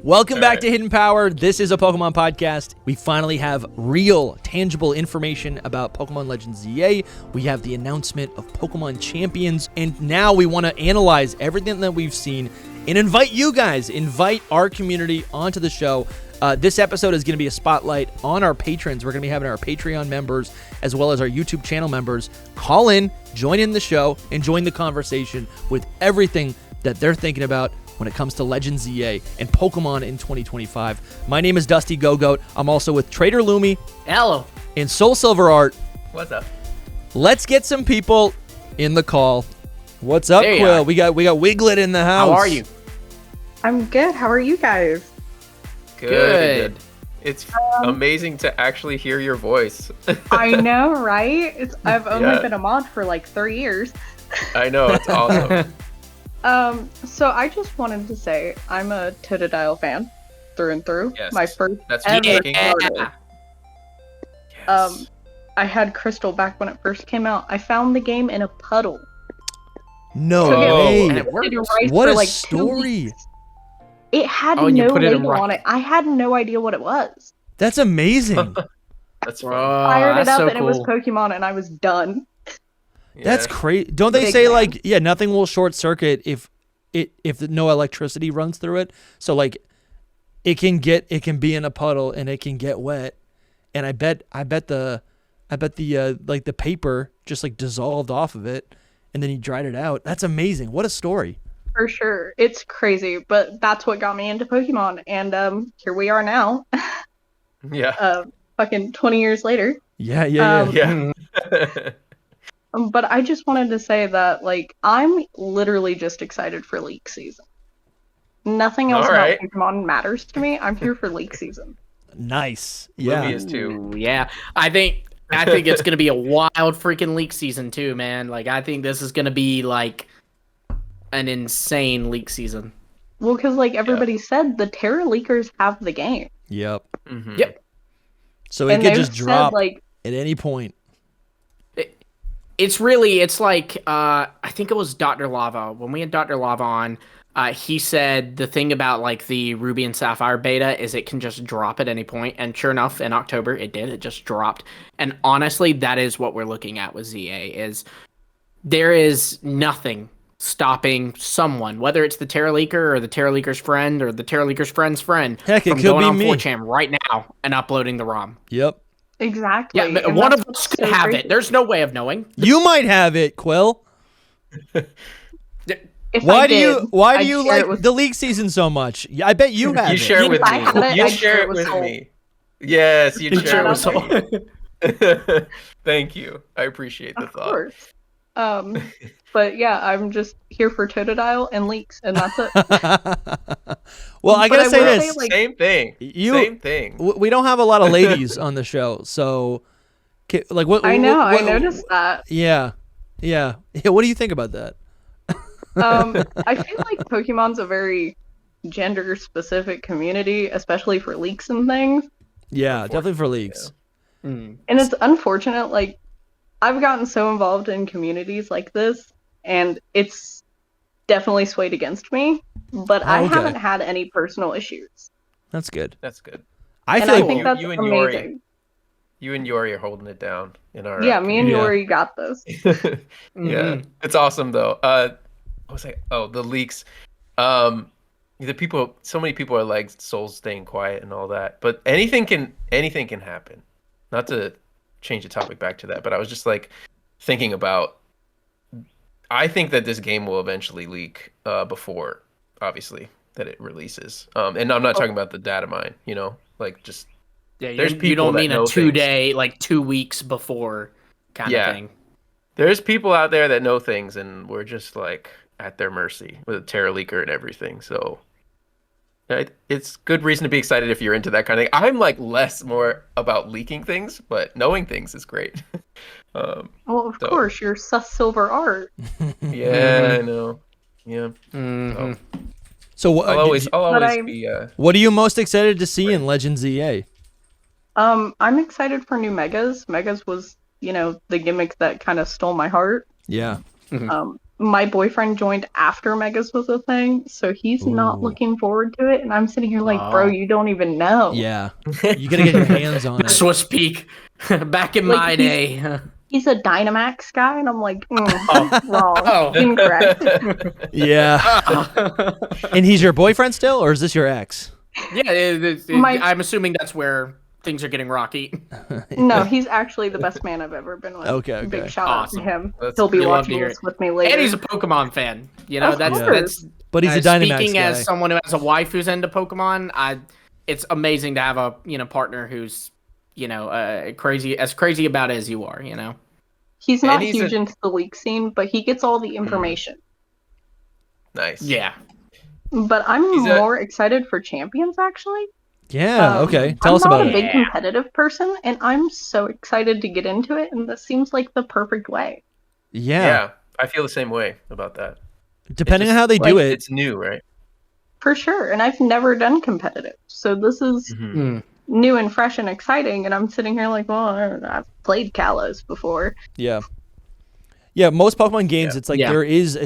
Welcome back to Hidden Power. This is a Pokemon podcast. We finally have real, tangible information about Pokemon Legends ZA. We have the announcement of Pokemon Champions, and now we want to analyze everything that we've seen and invite you guys, invite our community onto the show. This episode is going to be a spotlight on our patrons. We're going to be having our Patreon members as well as our YouTube channel members call in, join in the show, and join the conversation with everything that they're thinking about when it comes to Legends ZA and Pokemon in 2025. My name is DustyGogoat. I'm also with TraderLumi. Hello. And SoulSilverArt. What's up? Let's get some people in the call. What's up, Quill? We got Wiglet in the house. How are you? I'm good. How are you guys? Good. It's amazing to actually hear your voice. I know, right? I've only been a mod for like 3 years. I know, it's awesome. So I just wanted to say I'm a Totodile fan through and through. Yes, My first that's ever speaking. starter. Yes. I had Crystal back when it first came out. I found the game in a puddle. No way. And it works. What a like story. It had Oh, and you no put it in label on it. I had no idea what it was. That's amazing. That's fun. Fired it that's up so and it was cool. Pokemon and I was done. Yeah. That's crazy. Don't they Big say fan. like, nothing will short circuit if no electricity runs through it. So like it can be in a puddle and it can get wet. And I bet the like the paper just like dissolved off of it and then he dried it out. That's amazing. What a story. For sure. It's crazy, but that's what got me into Pokemon and here we are now. Yeah. Fucking 20 years later. Yeah. Yeah. But I just wanted to say that, like, I'm literally just excited for leak season. Nothing else about Pokemon matters to me. I'm here for leak season. Nice. Lumi Yeah. is too. Ooh, yeah. I think it's gonna be a wild freaking leak season too, man. Like I think this is gonna be like an insane leak season. Well, because, like, everybody said, the Terra Leakers have the game. Yep. Mm-hmm. Yep. So it And could they've just said, drop like, at any point. It's like I think it was Dr. Lava. When we had Dr. Lava on, he said the thing about like the Ruby and Sapphire beta is it can just drop at any point. And sure enough, in October it did. It just dropped. And honestly, that is what we're looking at with ZA is there is nothing stopping someone, whether it's the Terra Leaker or the Terra Leaker's friend or the Terra Leaker's friend's friend, Heck, it from could going be on me. 4chan right now and uploading the ROM. Yep. exactly. Yeah, but and one that's of us what's could so have crazy. it. There's no way of knowing. You might have it, Quill. If Why I do did, Why I'd do you share it like with- the league season so much? Yeah, I bet you have You it. share it with If I had me. it, You I'd share it with Soul. me. Yes, you You'd share share it it with with me. Thank you. I appreciate the Of thought. course. But yeah, I'm just here for Totodile and leaks, and that's it. Well, I But gotta I say will this. say, like, Same thing. You- Same thing. We don't have a lot of ladies on the show, so like what? I know, what- I noticed that. Yeah. What do you think about that? I feel like Pokemon's a very gender-specific community, especially for leaks and things. Yeah, definitely for leagues. Mm. And it's unfortunate, like, I've gotten so involved in communities like this, and it's definitely swayed against me, but I Okay. haven't had any personal issues. That's good. That's good. I And feel I like think that's you and Yori- amazing. You and Yori are holding it down in our. Yeah, me and Yeah. Yori got this. Yeah, it's awesome though. What was I? Oh, the leaks. The people. So many people are like Souls staying quiet and all that, but anything can happen. Not to change the topic back to that, but I was just like thinking about. I think that this game will eventually leak before, obviously, that it releases. And I'm not talking about the data mine. You know, like just. Yeah, There's you people don't that mean know a things. 2-day, like 2 weeks before kind Yeah. of thing. There's people out there that know things, and we're just like at their mercy with a Terra Leaker and everything. So it's good reason to be excited if you're into that kind of thing. I'm like more about leaking things, but knowing things is great. Well, of So- course, you're SoulSilverArt. Yeah, I know. Yeah, Mhm. so. I'll always I- be. What are you most excited to see in Legends EA? I'm excited for new Megas. Megas was, the gimmick that kind of stole my heart. Yeah. my boyfriend joined after Megas was a thing, so he's not looking forward to it. And I'm sitting here like, bro, you don't even know. Yeah. You got to get your hands on it. This was peak back in my day. He's a Dynamax guy, and I'm like, wrong. Incorrect. Yeah. And he's your boyfriend still, or is this your ex? Yeah, I'm assuming that's where things are getting rocky. No, he's actually the best man I've ever been with. Okay. Big shout out to him. That's He'll be good. watching this with me later. And he's a Pokemon fan. You know, Of that's course. But he's a Dynamax speaking guy. as someone who has a wife who's into Pokemon. It's amazing to have a partner who's crazy about it as you are. You know, he's not huge into the leak scene, but he gets all the information. Nice. Yeah. But I'm more excited for Champions, actually. Yeah, okay. Tell us about it. I'm not a big competitive person, and I'm so excited to get into it, and this seems like the perfect way. Yeah. I feel the same way about that. Depending on how they do it. It's new, right? For sure, and I've never done competitive, so this is new and fresh and exciting, and I'm sitting here like, well, I've played Kalos before. Yeah. Yeah, most Pokemon games, it's like there is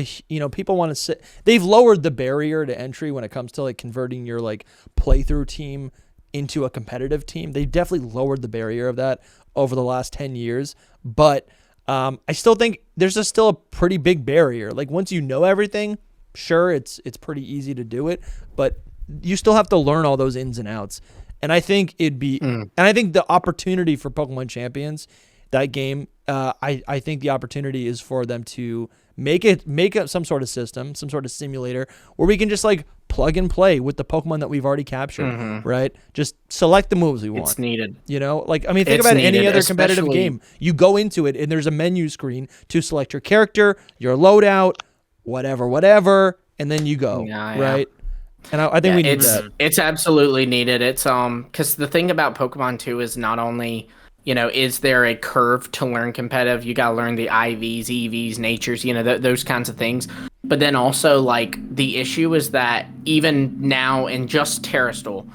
people want to sit. They've lowered the barrier to entry when it comes to like converting your like playthrough team into a competitive team. They definitely lowered the barrier of that over the last 10 years. But I still think there's still a pretty big barrier. Like once you know everything, sure, it's pretty easy to do it, but you still have to learn all those ins and outs. And I think and I think the opportunity for Pokemon Champions, that game, I think the opportunity is for them to make up some sort of system, some sort of simulator where we can just like plug and play with the Pokemon that we've already captured, right? Just select the moves we want. It's neaded. Like, I mean, think about any other competitive game. You go into it and there's a menu screen to select your character, your loadout, whatever, and then you go, right? And I think we need that. It's absolutely needed. It's because the thing about Pokemon 2 is not only is there a curve to learn competitive? You got to learn the IVs, EVs, natures, those kinds of things. But then also, like, the issue is that even now in just Terrestrial,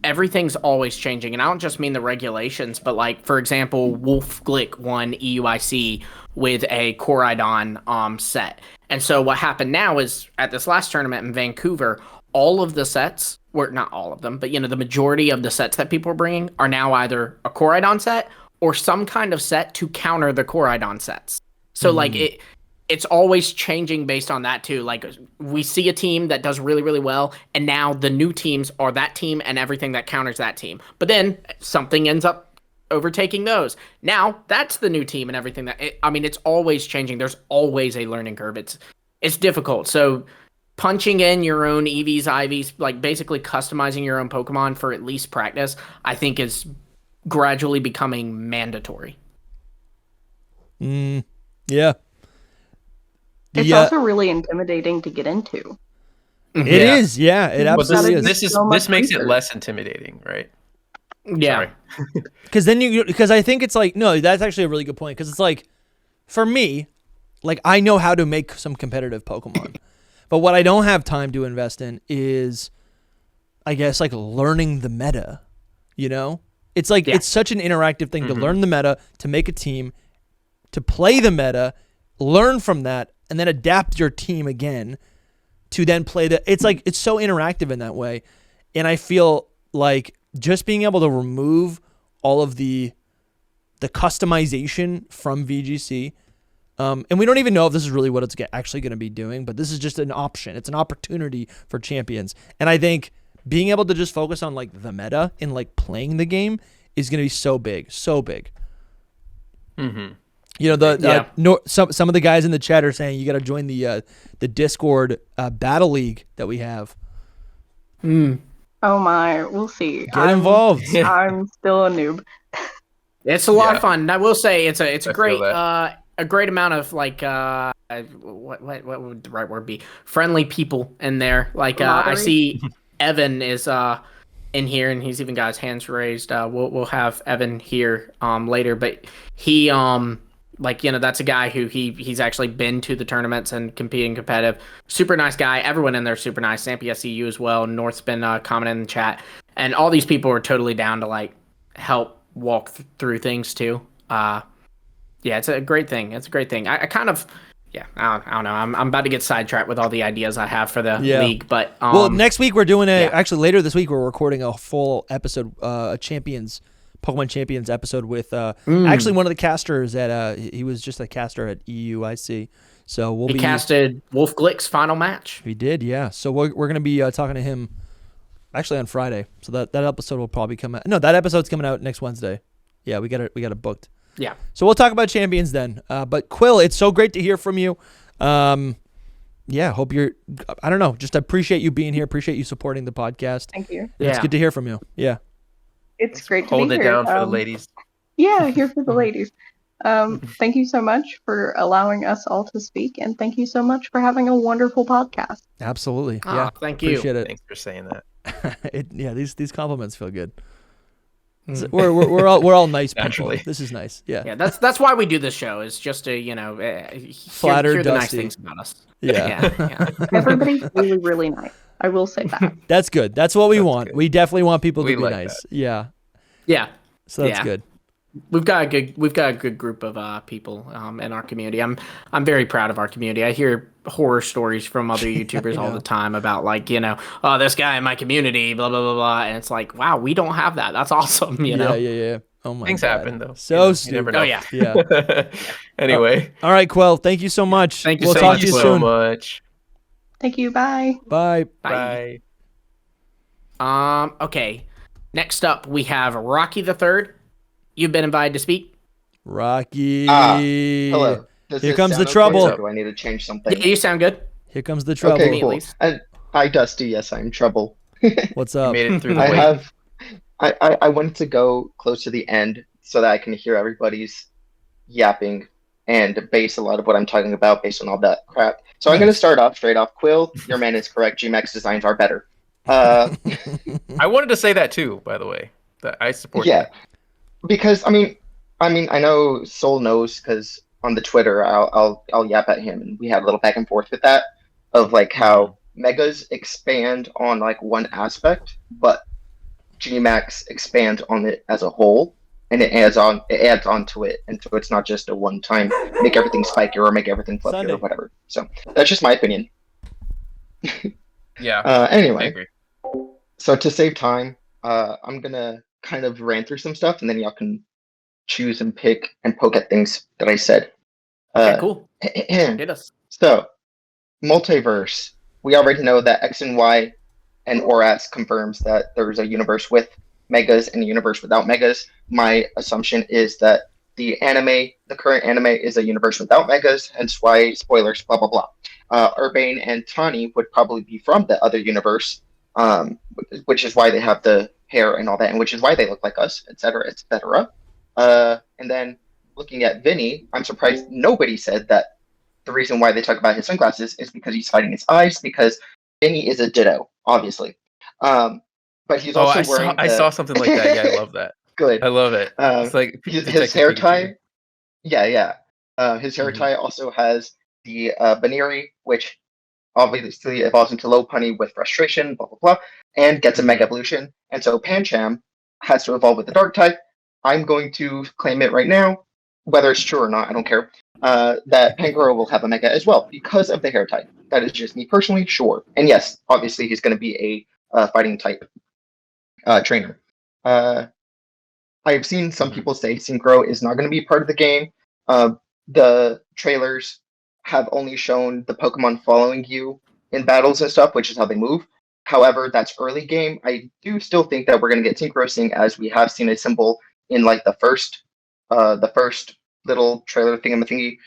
everything's always changing. And I don't just mean the regulations, but, like, for example, Wolf Glick won EUIC with a Koraidon set. And so what happened now is, at this last tournament in Vancouver, all of the sets, well, not all of them, but the majority of the sets that people are bringing are now either a Koraidon set or some kind of set to counter the Koraidon sets. So like it's always changing based on that too. Like we see a team that does really, really well, and now the new teams are that team and everything that counters that team. But then something ends up overtaking those. Now that's the new team and everything it's always changing. There's always a learning curve. It's difficult. So punching in your own EVs, IVs, like basically customizing your own Pokemon for at least practice, I think is gradually becoming mandatory. Yeah. It's also really intimidating to get into. It is, yeah. It absolutely is. This makes it less intimidating, right? Yeah. Because I think it's like, no, that's actually a really good point. Because it's like, for me, like I know how to make some competitive Pokemon. But what I don't have time to invest in is, I guess, like learning the meta, It's like, it's such an interactive thing to learn the meta, to make a team, to play the meta, learn from that, and then adapt your team again to then play it's like, it's so interactive in that way. And I feel like just being able to remove all of the customization from VGC, and we don't even know if this is really what it's actually going to be doing, but this is just an option. It's an opportunity for Champions. And I think being able to just focus on like the meta and like playing the game is going to be so big, so big. Mm-hmm. Some of the guys in the chat are saying you got to join the Discord battle league that we have. Oh my, we'll see. Get involved. I'm still a noob. It's a lot of fun. I will say it's a great a great amount of like what would the right word be? Friendly people in there. Like I see Evan is in here, and he's even got his hands raised. We'll have Evan here later, but he that's a guy who he's actually been to the tournaments and competing competitive. Super nice guy. Everyone in there is super nice. Sampy SCU as well. North's been commenting in the chat, and all these people are totally down to like help walk through things too. Yeah, it's a great thing. It's a great thing. I kind of, Yeah, I don't know. I'm about to get sidetracked with all the ideas I have for the league, but well, next week we're doing actually later this week we're recording a full episode, a Pokemon Champions episode with actually one of the casters at he was just a caster at EUIC, so he casted Wolf Glick's final match. He did, yeah. So we're gonna be talking to him actually on Friday. So that episode will probably come out. No, that episode's coming out next Wednesday. Yeah, we got it booked. Yeah. So we'll talk about champions then. But Quill, it's so great to hear from you. Yeah, hope you're. I don't know. Just appreciate you being here. Appreciate you supporting the podcast. Thank you. It's good to hear from you. Yeah. It's great to be here. Hold it down for the ladies. Yeah, here for the ladies. Thank you so much for allowing us all to speak, and thank you so much for having a wonderful podcast. Absolutely. Yeah. Thank you. Appreciate it. Thanks for saying that. These compliments feel good. We're all nice people. Naturally. This is nice. Yeah. Yeah, that's why we do this show, is just to, Flatter hear the nice Dusty. things about us. Yeah. Everybody's really, really nice. I will say that. That's good. That's what we want. Good. We definitely want people to be like nice. that. Yeah. Yeah. So that's good. We've got a good group of people in our community. I'm very proud of our community. I hear horror stories from other YouTubers all the time about oh, this guy in my community, blah blah blah blah, and it's like, wow, we don't have that. That's awesome. Yeah. Oh my Things God. happen though. So you never stupid. know. Oh yeah. Yeah. Anyway. All right, Quell. Thank you so much. Thank you we'll so talk much, to you so soon. much. Thank you. Bye. Bye. Bye. Okay. Next up, we have Rocky the Third. You've been invited to speak. Rocky. Hello. Here comes the trouble. Or do I need to change something? Yeah, you sound good. Here comes the trouble. Okay, cool. Immediately. Hi, Dusty. Yes, I'm trouble. What's up? Made it through the I wait. I wanted to go close to the end so that I can hear everybody's yapping and base a lot of what I'm talking about based on all that crap. So I'm going to start off straight off. Quill, your man is correct. GMAX designs are better. I wanted to say that too, by the way. That I support. Yeah, that. because I mean, I know Soul knows because on the Twitter, I'll yap at him, and we had a little back and forth with that of like how megas expand on like one aspect, but GMAX expand on it as a whole, and it adds on to it, and so it's not just a one time make everything spikier or make everything fluffier Sunday. or whatever. So that's just my opinion. Yeah. Anyway, I agree. so to save time, I'm gonna kind of ran through some stuff, and then y'all can choose and pick and poke at things that I said. Okay, cool. Hit us. So, multiverse. We already know that X and Y and ORAS confirms that there's a universe with megas and a universe without megas. My assumption is that the current anime is a universe without megas, hence why, spoilers, blah, blah, blah. Urbane and Tani would probably be from the other universe, which is why they have the hair and all that, and which is why they look like us, etc., etc. And then looking at Vinny, I'm surprised nobody said that the reason why they talk about his sunglasses is because he's hiding his eyes, because Vinny is a ditto, obviously. But he's also wearing I saw something like that. Yeah, I love that. Good. I love it. It's like his hair tie. Yeah. His hair tie also has the Baneri, which obviously evolves into Lopunny with frustration, blah, blah, blah, and gets a Mega Evolution. And so Pancham has to evolve with the Dark type. I'm going to claim it right now, whether it's true or not, I don't care, that Pangoro will have a Mega as well because of the hair type. That is just me personally, sure. And yes, obviously he's going to be a fighting type trainer. I've seen some people say Synchro is not going to be part of the game. The trailers have only shown the Pokemon following you in battles and stuff, which is how they move. However, that's early game. I do still think that we're going to get Synchro Sing, as we have seen a symbol in like the first little trailer thingy.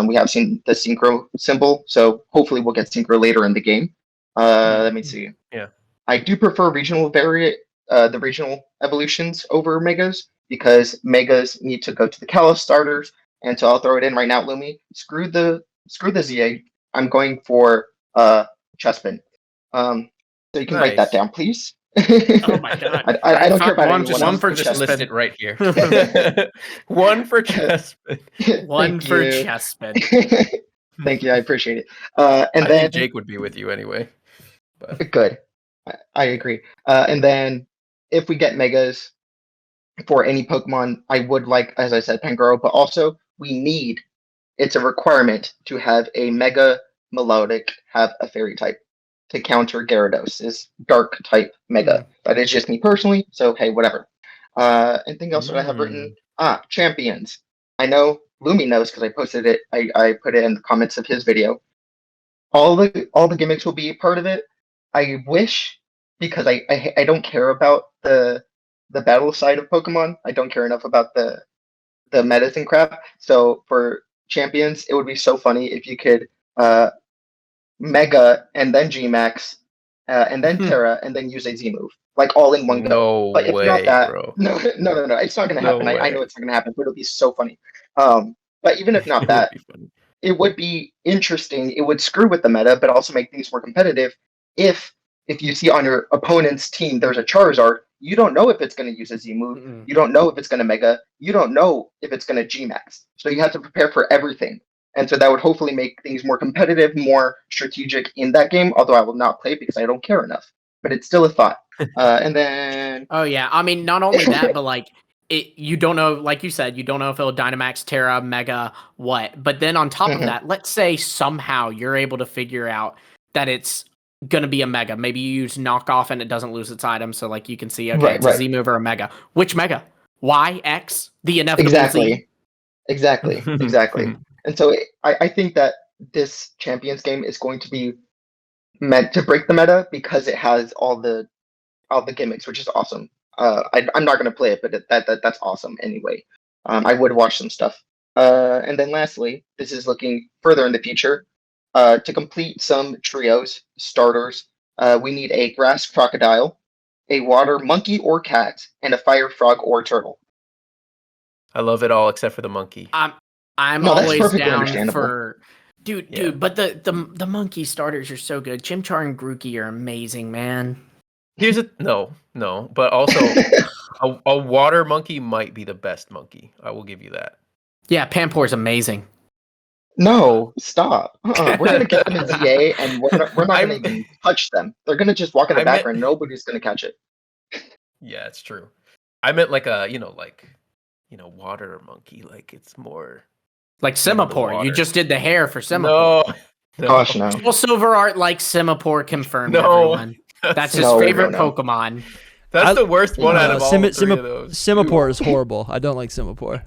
We have seen the Synchro symbol, so hopefully we'll get Synchro later in the game. Let me see. Yeah. I do prefer the regional evolutions over Megas, because Megas need to go to the Kalos starters, and so I'll throw it in right now, Lumi. Screw the ZA. I'm going for Chespin. So you can write that down, please. Oh my god! I don't care about one. anyone Just else. one for Just list it right here. One for Chespin. One Thank for you. Chespin. Thank you, I appreciate it. And I then think Jake would be with you anyway. But good, I agree. And then if we get megas for any Pokemon, I would like, as I said, Pangoro, but also we need it's a requirement to have a Mega Melodic have a Fairy type to counter Gyarados' Dark type Mega. That is just me personally, so hey, whatever. Anything else that I have written? Champions. I know Lumi knows because I posted it. I put it in the comments of his video. All the gimmicks will be part of it. I wish, because I don't care about the battle side of Pokemon. I don't care enough about the metas and crap. So for champions, it would be so funny if you could Mega and then G-Max and then Terra and then use a Z move, like all in one go. No But if way, not that, bro. no, it's not gonna No happen. I know way. it's not gonna happen, but it'll be so funny. But even if not that, it would be interesting. It would screw with the meta, but also make things more competitive. If you see on your opponent's team there's a Charizard, you don't know if it's going to use a Z move. You don't know if it's going to Mega. You don't know if it's going to G Max. So you have to prepare for everything. And so that would hopefully make things more competitive, more strategic in that game. Although I will not play because I don't care enough. But it's still a thought. And then Oh yeah, I mean, not only that, but like you don't know, like you said, you don't know if it'll Dynamax, Terra, Mega, what. But then on top of that, let's say somehow you're able to figure out that it's gonna be a Mega. Maybe you use knockoff and it doesn't lose its item, so like you can see, okay, it's a Z move or a Mega. Which Mega? Y, X, the inevitable Z. Exactly. And so I think that this Champions game is going to be meant to break the meta because it has all the gimmicks, which is awesome. I'm not going to play it, but that's awesome anyway. I would watch some stuff. And then lastly, this is looking further in the future. To complete some trios, starters, we need a grass crocodile, a water monkey or cat, and a fire frog or turtle. I love it all except for the monkey. I'm always down for... Dude, but the monkey starters are so good. Chimchar and Grookey are amazing, man. Here's no, but also a water monkey might be the best monkey. I will give you that. Yeah, Pampor's amazing. No, stop. We're gonna get them in ZA, and we're not gonna even touch them. They're gonna just walk in the background. Nobody's gonna catch it. Yeah, it's true. I meant like a water monkey. Like it's more like Semaphore. You just did the hair for Semaphore. No. Gosh, no. SoulSilverArt likes Semaphore confirmed. Everyone. That's his favorite Pokemon. That's the worst one out of all three of those. Semaphore is horrible. I don't like Semaphore.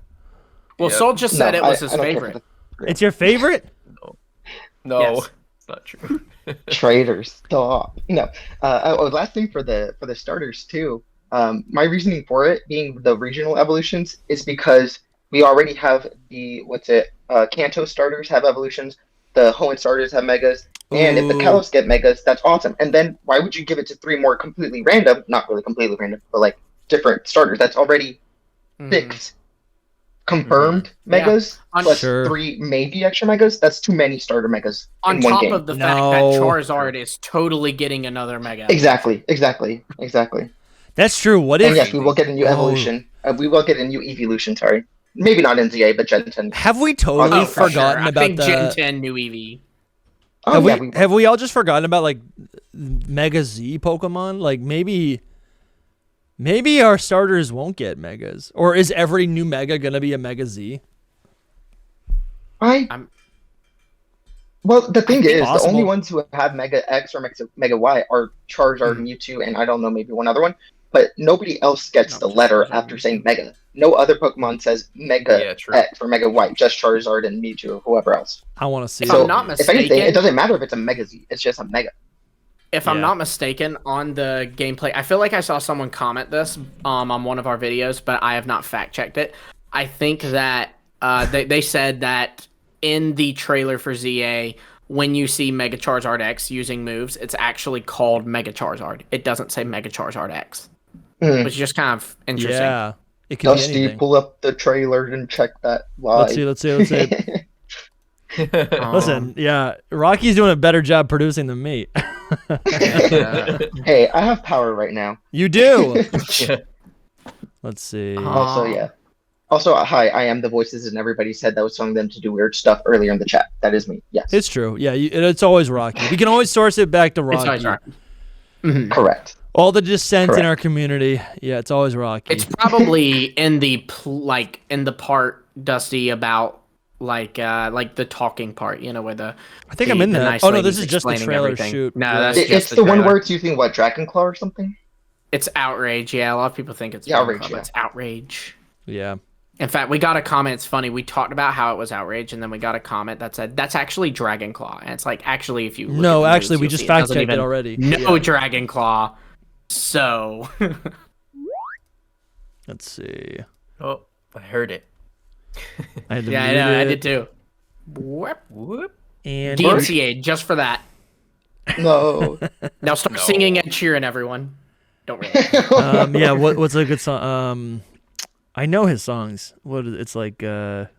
Well, Soul just said it was his favorite. It's your favorite? No, yes. It's not true. Traders, stop. Last thing for the starters too. My reasoning for it being the regional evolutions is because we already have the Kanto starters have evolutions, the Hoenn starters have megas, and if the Kalos get megas, that's awesome. And then why would you give it to 3 more completely random, not really completely random, but like different starters? That's already 6 confirmed megas plus 3 maybe extra megas. That's too many starter megas on in one top game. of the fact that Charizard is totally getting another mega. Exactly. That's true. What if? And yes, we will get a new evolution. We will get a new evolution. Sorry, maybe not in ZA, but Gen 10. Have we totally forgotten about I think Gen 10 new EV. Have we all just forgotten about like Mega Z Pokemon? Like maybe our starters won't get megas, or is every new mega gonna be a Mega Z? Well, the thing is, the only ones who have Mega X or Mega Y are Charizard, Mewtwo, and I don't know, maybe one other one. But nobody else gets the letter after saying Mega. No other Pokemon says Mega X or Mega Y, just Charizard and Mewtwo or whoever else. I want to see. If I'm not mistaken, if anything, it doesn't matter if it's a Mega Z. It's just a Mega. If I'm not mistaken, on the gameplay, I feel like I saw someone comment this on one of our videos, but I have not fact-checked it. I think that they said that in the trailer for ZA, when you see Mega Charizard X using moves, it's actually called Mega Charizard. It doesn't say Mega Charizard X. Which is just kind of interesting. Yeah. It could Dusty, pull up the trailer and check that live. Let's see. Listen, Rocky's doing a better job producing than me. Hey, I have power right now. You do. Let's see. Also, hi, I am the voices in everybody's head that was telling them to do weird stuff earlier in the chat. That is me. Yes. It's true. Yeah, it's always Rocky. We can always source it back to Rocky. Correct. All the dissent in our community. Yeah, it's always Rocky. It's probably in the part, Dusty, about like the talking part, you know, where the I think I'm in the that. nice Oh no, lady's this is just the explaining trailer everything. shoot. No, Yeah. that's just It's the the one trailer. where it's using what, Dragon Claw or something? It's outrage. Yeah, a lot of people think it's Yeah, Dragon outrage, Claw, but yeah. it's outrage. Yeah. In fact, we got a comment. It's funny. We talked about how it was outrage, and then we got a comment that said that's actually Dragon Claw. And it's like, actually, if you look No, at the actually, news, we you'll just see fact doesn't checked it even already. No Yeah. Dragon Claw. So Let's see. Oh, I heard it. I had to yeah, I mute know. I it. did too. Whoop. Whoop. And DMCA just for that. No. Now start No. singing Ed Sheeran, everyone. Don't really. yeah, what's a good song? I know his songs. It's like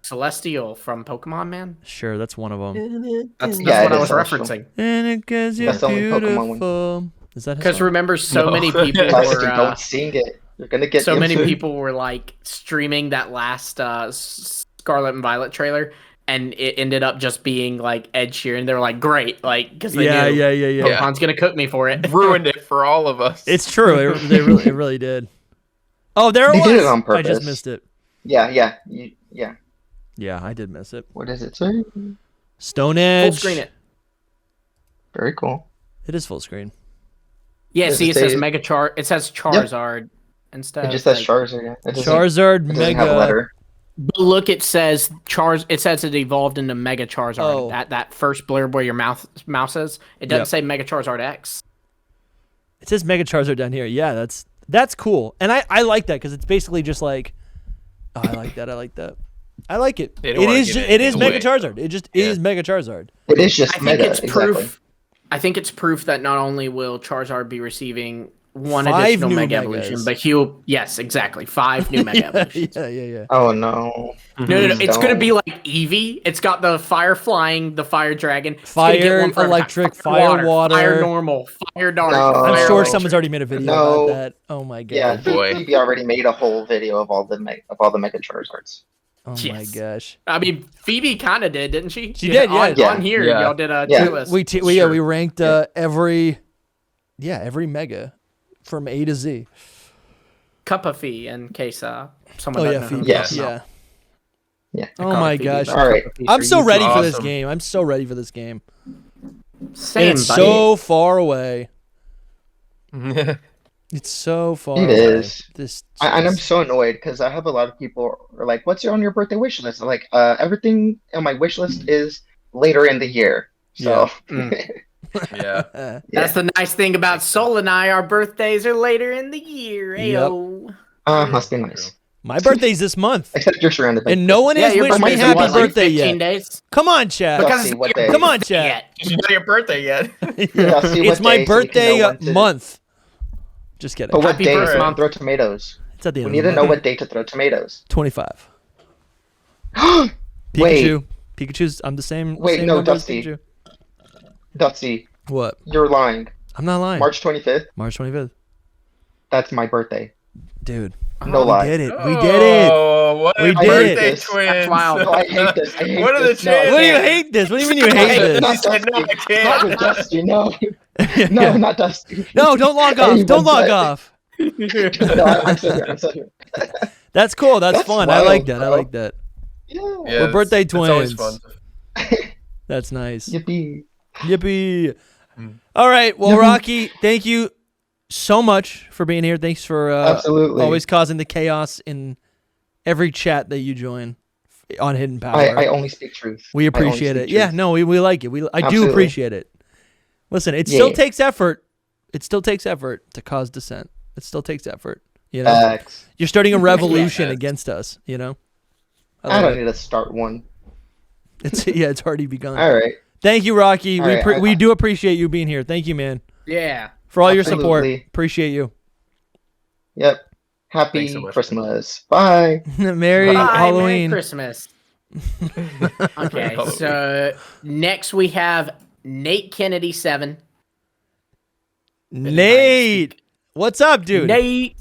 Celestial from Pokemon, man. sure, that's one of them. That's Yeah, what it I was is Celestial. referencing. And it gives you That's the only Pokemon one. beautiful. Is that his Because song? remember, so No. many people Dusty, were don't sing it. You're gonna get so many into- people were like streaming that last Scarlet and Violet trailer, and it ended up just being like Ed Sheeran. They were like, great, like because they Yeah, knew yeah, yeah, yeah. Pokemon's gonna cook me for it. Ruined it for all of us. It's true. It really did. Oh, there it They was. did it on I just purpose. missed it. Yeah. Yeah, I did miss it. What does it say? Stone Full Edge. screen it. Very cool. It is full screen. Yeah, Does see, it it says say- Mega Char. It says Charizard instead. It just of, says like- Charizard. Yeah. It doesn't, Charizard it doesn't have a Mega. letter. But look, it says It says it evolved into Mega Charizard. Oh. That first blurb where your mouse is. It doesn't Yep. say Mega Charizard X. It says Mega Charizard down here. Yeah, that's cool, and I like that because it's basically just like, oh, I like that. I like it. They It don't wanna is. give It is anything Mega away. Charizard. It just Yeah. is Mega Charizard. It is just I think Mega. it's Exactly. proof. I think it's proof that not only will Charizard be receiving one 5 additional new Mega Megas. Evolution, but he'll exactly 5 new Mega Evolutions. yeah. Oh no. No, Please it's gonna don't. be like Eevee. It's got the fire flying, the fire dragon, It's gonna get Fire, one for every electric, time. fire, water. fire normal, fire dark. No. I'm fire sure electric. someone's already made a video No. about that. Oh my god. Yeah, boy. Phoebe already made a whole video of all the Mega Charizards. Oh my Yes. gosh. I mean, Phoebe kind of did, didn't she? She did, yeah. On, Yeah. on here, Yeah. y'all did a Yeah. tier list. We ranked every Mega from A to Z. Cup of Fee in case someone Oh doesn't yeah, know who Phoebe. Yes. Yeah. Yeah. Oh my gosh. All right. I'm so ready for this Awesome. game. I'm so ready for this game. Same, And it's buddy. so far away. It's so far It away. is. This And I'm so annoyed because I have a lot of people are like, "What's on your birthday wish list?" I'm like, everything on my wish list is later in the year. So Yeah. That's the nice thing about Soul and I. Our birthdays are later in the year. Ayo. must be nice. my birthday's this month. Except you're surrounded by And no one has your wished me birthday's in happy what, like birthday 15 yet. days? Come on, chat. Because- see what day. Come on, chat. It's not your birthday yet. Yeah, see what It's my day so we can know birthday when to- month. Just kidding. But what Happy day birthday. to throw tomatoes? It's at the We end need of to the know month. what day to throw tomatoes. 25. Wait, Pikachu. Pikachu's. I'm the same. Wait, same no, number as Dusty. Pikachu. Dusty, What? you're lying. I'm not lying. March 25th. March 25th. That's my birthday. Dude. No We lie. did it. We did it. Oh, what We a did birthday it. twins. That's wild. No, I hate this. I hate What are the this. No, chances? What do you hate this? What do you mean you hate this? Not He said, "No, I Dusty. can't." Not with Dusty. No, no, not Dusty. No, don't log I off. hate Don't when log that- off. No, I'm still here. I'm still here. That's cool. That's That's fun. I like wild, that. I bro. like that. Yeah. Yeah, We're birthday it's always twins. fun. That's nice. Yippee. Yippee. Mm. All right. Well, Yippee. Rocky, thank you so much for being here. Thanks for Absolutely. always causing the chaos in every chat that you join on Hidden Power. I only speak truth. We I only appreciate speak it. Yeah, truth. no, we like it. I do Absolutely. appreciate it. Listen, it Yeah. still takes effort. It still takes effort to cause dissent. It still takes effort. You know, Facts. you're starting a revolution Yes. against us. You know, I love don't it. need to start one. It's already begun. All right. Thank you, Rocky. All right, We do appreciate you being here. Thank you, man, Yeah. for all your support. Absolutely. Appreciate you. Yep. Happy Thanks so much. Christmas. Bye. Merry Bye, Halloween. Merry Christmas. Okay, Halloween. so next we have Nate Kennedy 7. Nate, what's up, dude? Nate.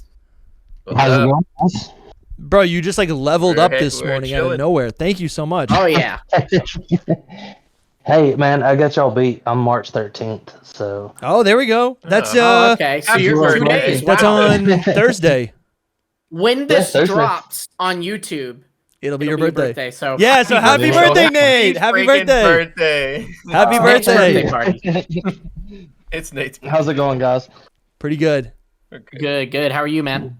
How's it going, guys? Bro, you just like leveled We're up hit- this we're morning out of chilling. nowhere. Thank you so much. Oh yeah. Hey, man, I got y'all beat. I'm March 13th, so Oh, there we go. That's Oh, okay. So happy you're 2 birthday. days. that's Wow. on Thursday. When this Thursday. drops on YouTube, It'll be It'll your be birthday. So Yeah, so happy birthday, Nate. Happy birthday. Happy Nate's birthday. party. It's Nate's. How's it going, guys? Pretty good. Okay. Good. How are you, man?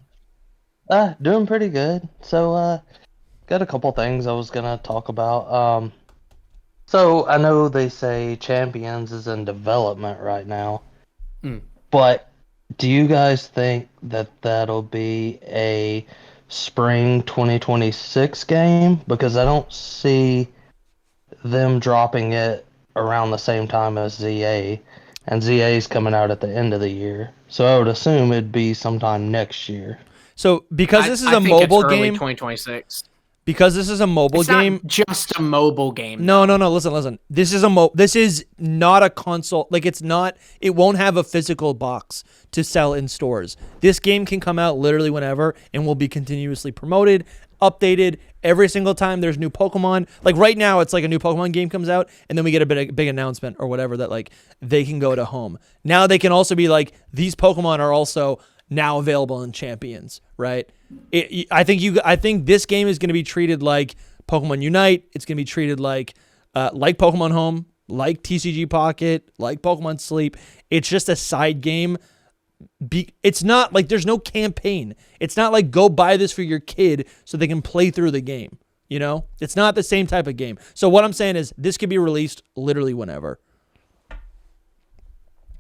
Doing pretty good. So, got a couple things I was gonna talk about. So I know they say Champions is in development right now, but do you guys think that that'll be a spring 2026 game? Because I don't see them dropping it around the same time as ZA, and ZA is coming out at the end of the year. So I would assume it'd be sometime next year. So because this is a think mobile it's early game, 2026. because this is a mobile It's game. not just a mobile game. No. Listen. This is not a console. Like it's not. It won't have a physical box to sell in stores. This game can come out literally whenever and will be continuously promoted, updated every single time there's new Pokemon. Like right now, it's like a new Pokemon game comes out, and then we get a big announcement or whatever that like they can go to home. Now they can also be like these Pokemon are also now available in Champions, right? I think this game is going to be treated like Pokemon Unite. It's going to be treated like Pokemon Home, like TCG Pocket, like Pokemon Sleep. It's just a side game. It's not like there's no campaign. It's not like go buy this for your kid so they can play through the game. You know, it's not the same type of game. So what I'm saying is this could be released literally whenever.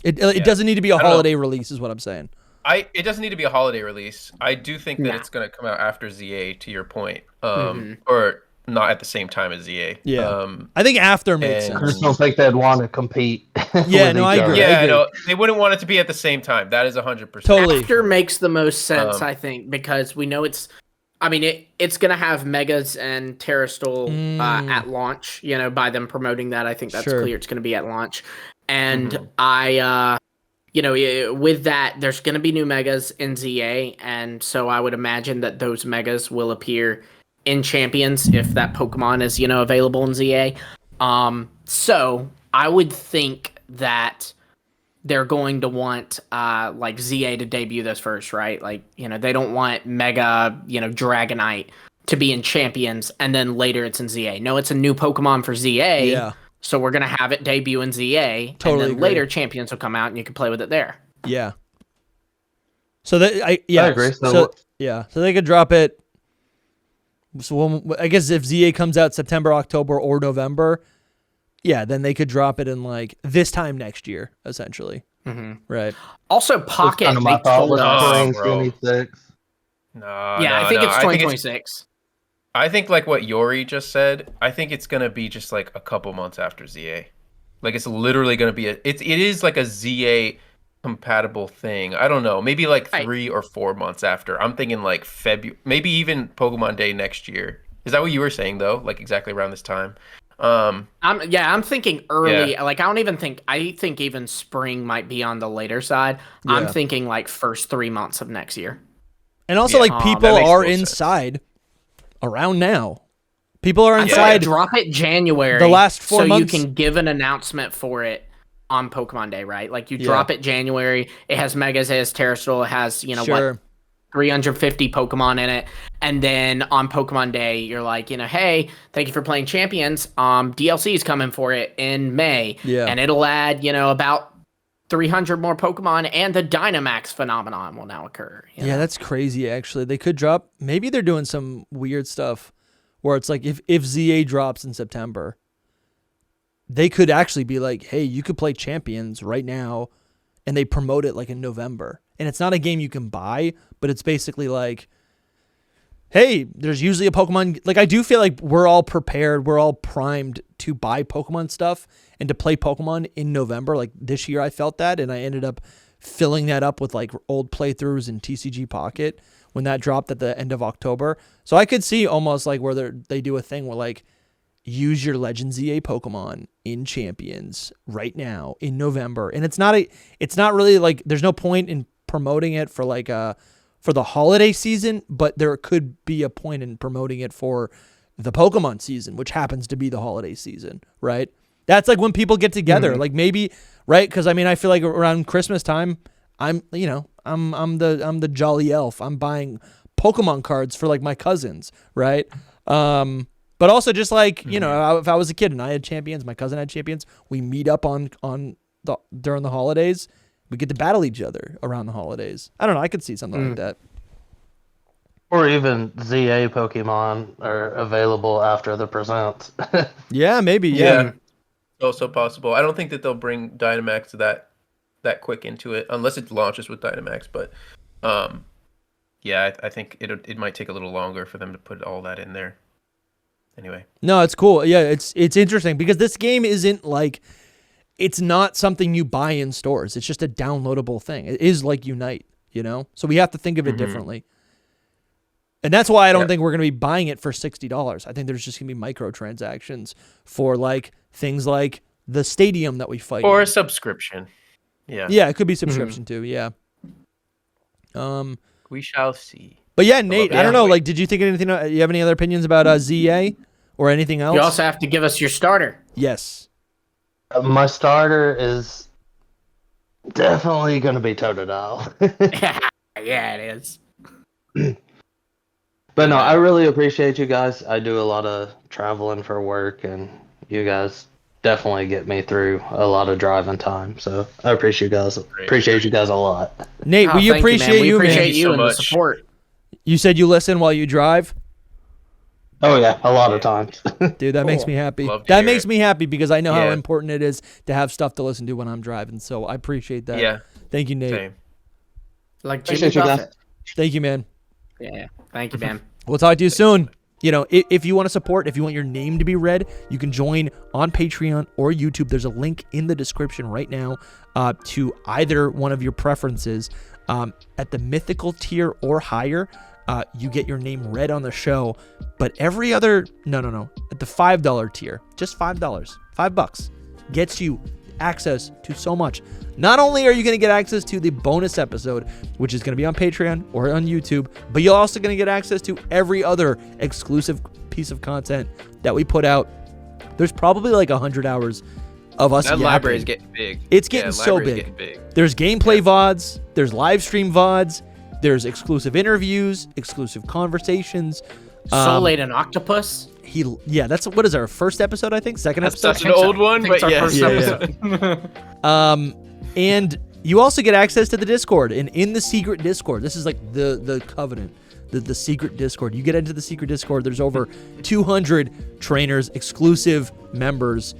It doesn't need to be a holiday release, is what I'm saying. It doesn't need to be a holiday release. I do think that it's going to come out after ZA, to your point, or not at the same time as ZA. Yeah, I think after makes sense. I just don't think they'd want to compete. Yeah, no, I agree. Yeah, no, they wouldn't want it to be at the same time. That is 100%. Totally. After makes the most sense, I think, because we know it's. I mean, it's going to have Megas and Terrastol at launch. You know, by them promoting that, I think that's clear. It's going to be at launch, and you know, with that, there's going to be new Megas in ZA, and so I would imagine that those Megas will appear in Champions if that Pokemon is, you know, available in ZA. So I would think that they're going to want like ZA to debut this first, right? Like, you know, they don't want Mega, you know, Dragonite to be in Champions and then later it's in ZA. No, it's a new Pokemon for ZA. Yeah. So we're going to have it debut in ZA, and then later Champions will come out and you can play with it there. Yeah. So I agree. So they could drop it. So I guess if ZA comes out September, October, or November, then they could drop it in like this time next year, essentially. Right. Also, Pocket. Kind of my thought was spring 26. I think it's 2026. I think like what Yori just said, I think it's going to be just like a couple months after ZA. Like it's literally going to be it is like a ZA compatible thing. I don't know, maybe like 3 or 4 months after. I'm thinking like February, maybe even Pokemon Day next year. Is that what you were saying though? Like exactly around this time? I'm thinking early. Yeah. Like I think even spring might be on the later side. Yeah. I'm thinking like first 3 months of next year. And also like people are inside around now. People are inside. Drop it January. The last 4 months. So you can give an announcement for it on Pokemon Day, right? Like you drop it January. It has Megas, it has Terrastol, it has, you know, what, 350 Pokemon in it. And then on Pokemon Day, you're like, you know, hey, thank you for playing Champions. DLC is coming for it in May. Yeah. And it'll add, you know, about 300 more Pokemon, and the Dynamax phenomenon will now occur. You know? That's crazy, actually. They could drop... Maybe they're doing some weird stuff where it's like if ZA drops in September, they could actually be like, hey, you could play Champions right now, and they promote it like in November. And it's not a game you can buy, but it's basically like, hey, there's usually a Pokemon... Like, I do feel like we're all prepared, we're all primed to buy Pokemon stuff and to play Pokemon in November. Like, this year I felt that, and I ended up filling that up with, like, old playthroughs in TCG Pocket when that dropped at the end of October. So I could see almost, like, where they do a thing where, like, use your Legends ZA Pokemon in Champions right now in November. And it's not really, like, there's no point in promoting it for, like, for the holiday season, but there could be a point in promoting it for the Pokemon season, which happens to be the holiday season, right? That's like when people get together, like maybe, right? Because I mean, I feel like around Christmas time, I'm the jolly elf. I'm buying Pokemon cards for like my cousins, right? But also just like, you know, if I was a kid and I had champions, my cousin had champions, we meet up during the holidays. We get to battle each other around the holidays. I don't know. I could see something like that. Or even ZA Pokemon are available after the presents. Yeah, maybe. Yeah. Also possible. I don't think that they'll bring Dynamax that quick into it unless it launches with Dynamax. But yeah, I think it might take a little longer for them to put all that in there. Anyway. No, it's cool. Yeah, it's interesting because this game isn't like, it's not something you buy in stores. It's just a downloadable thing. It is like Unite, you know? So we have to think of it differently. And that's why I don't think we're going to be buying it for $60. I think there's just going to be microtransactions for like things like the stadium that we fight or in. a subscription. Yeah. Yeah, it could be subscription too. Yeah. We shall see. But yeah, Nate, I don't know. Like, did you think of anything? You have any other opinions about ZA or anything else? You also have to give us your starter. Yes. My starter is definitely going to be Totodile. Yeah, it is. But no, I really appreciate you guys. I do a lot of traveling for work, and you guys definitely get me through a lot of driving time. So I appreciate you guys. Appreciate you guys a lot. Nate, we appreciate you, man. We appreciate you so and the much. support. You said you listen while you drive? Oh yeah, a lot of times. Dude, that makes me happy. Love to That hear makes it. me happy because I know how Yeah. important it is to have stuff to listen to when I'm driving. So I appreciate that. Yeah. Thank you, Nate. Same. Like Jimmy Appreciate you guys. Buffett. Thank you, man. Yeah. Thank you, man. We'll talk to you soon. You know, if you want to support, if you want your name to be read, you can join on Patreon or YouTube. There's a link in the description right now to either one of your preferences. At the mythical tier or higher, you get your name read on the show. But every other, no. At the $5 tier, just $5, $5 gets you access to so much. Not only are you going to get access to the bonus episode, which is going to be on Patreon or on YouTube, but you're also going to get access to every other exclusive piece of content that we put out. There's probably like 100 hours of us That yapping. library is getting big. It's getting so library's big. getting big. There's gameplay VODs, there's live stream VODs, there's exclusive interviews, exclusive conversations. Soul ate an octopus. That's what is our first episode, I think? Second That's episode? such an old one, I think but it's our first yeah. episode. And you also get access to the Discord, and in the secret Discord, this is like the covenant, the secret Discord. You get into the secret Discord. There's over 200 trainers, exclusive members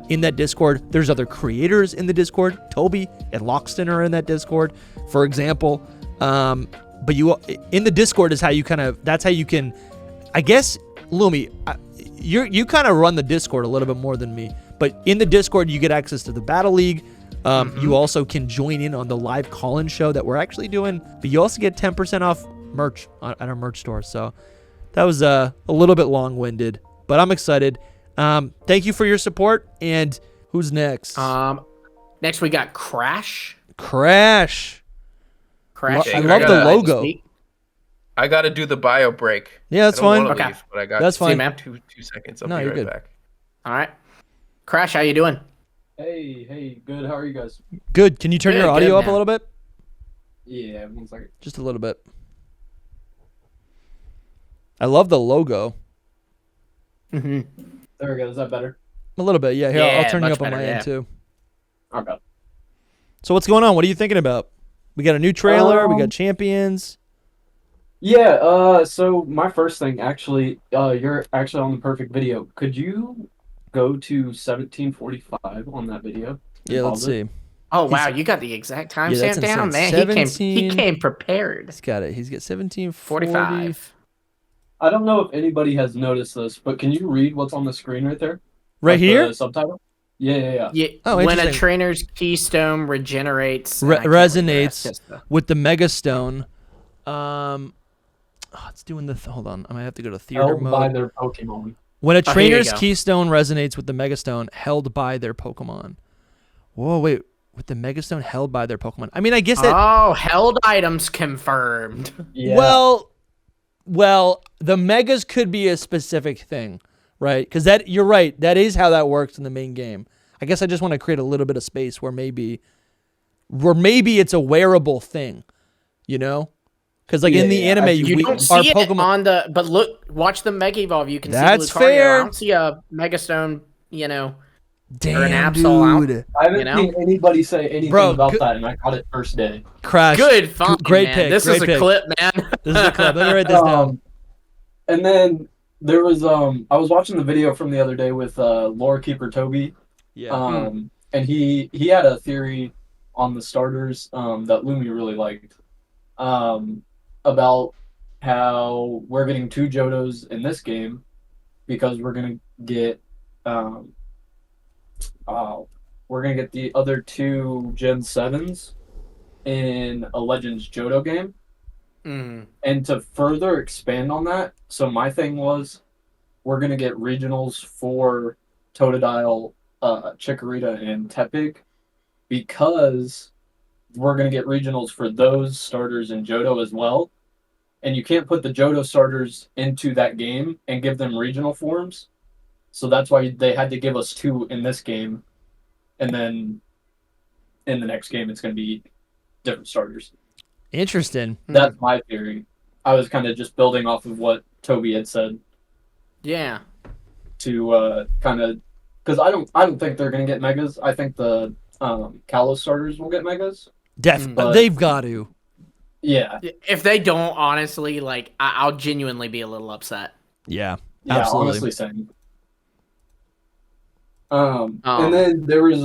in that Discord. There's other creators in the Discord. Toby and Loxton are in that Discord, for example. But you in the Discord is how you that's how you can, I guess, Lumi, you kind of run the Discord a little bit more than me, but in the Discord you get access to the Battle League. You also can join in on the live call-in show that we're actually doing, but you also get 10% off merch at our merch store. So that was a little bit long-winded, but I'm excited. Thank you for your support. And who's next? Next we got Crash. Crash. Crash. I love the logo. I got to do the bio break. Yeah, that's I don't fine. wanna Okay. leave, but I got That's fine. man. Two seconds. I'll No, be you're right good. back. All right. Crash, how you doing? Hey, good. How are you guys? Good. Can you turn your Good, audio up a man. little bit? Yeah, 1 second. Just a little bit. I love the logo. Mm-hmm. There we go. Is that better? A little bit, yeah. Here, Yeah, I'll turn you much up on better, my yeah. end too. Okay. So what's going on? What are you thinking about? We got a new trailer. We got champions. Yeah. So my first thing, actually, you're actually on the perfect video. Could you go to 1745 on that video? Yeah, let's Pause it? see. Oh wow, you got the exact Yeah, that's timestamp down, insane. man. He 17. came prepared. He's got it. He's got 1745. 45. I don't know if anybody has noticed this, but can you read what's on the screen right there? Right Like here? The subtitle? Yeah. Yeah, Oh, when a interesting. trainer's keystone regenerates, Re- I can't read the resonates. rest, just the- With the Mega Stone. It's doing the. Hold on. I might have to go to theater Held by mode. their Pokemon. When a Oh, here you trainer's go. keystone resonates with the Mega Stone held by their Pokemon. Whoa, wait. With the Mega Stone held by their Pokemon. I mean, I guess that. Oh, held items confirmed. Yeah. Well, the Megas could be a specific thing, right? Because you're right. That is how that works in the main game. I guess I just want to create a little bit of space where maybe it's a wearable thing, you know? Because like in the anime, You don't see our it Pokemon. on the. But look, watch the Mega Evolve. You can That's see Lucario. fair. I don't see a Megastone. You know, Damn, or an Absol dude. I haven't You know? seen anybody say anything Bro, about good- that, and I caught it first day. Crash. good, fine, Great man. pick. This great is a pick. clip, man. This is a clip. Let me write this down. And then there was I was watching the video from the other day with Lore Keeper Toby. Yeah. And he had a theory on the starters that Lumi really liked about how we're getting 2 Johtos in this game because we're gonna get the other 2 Gen 7s in a Legends Johto game. And to further expand on that, so my thing was we're gonna get regionals for Totodile, Chikorita, and Tepig because we're gonna get regionals for those starters in Johto as well. And you can't put the Johto starters into that game and give them regional forms. So that's why they had to give us 2 in this game. And then in the next game, it's going to be different starters. Interesting. That's my theory. I was kind of just building off of what Toby had said Yeah. to kind of, because I don't think they're going to get megas. I think the Kalos starters will get megas. Definitely, they've got to. Yeah. If they don't, honestly, like I'll genuinely be a little upset. Yeah. Yeah, Absolutely. honestly, same. And then there was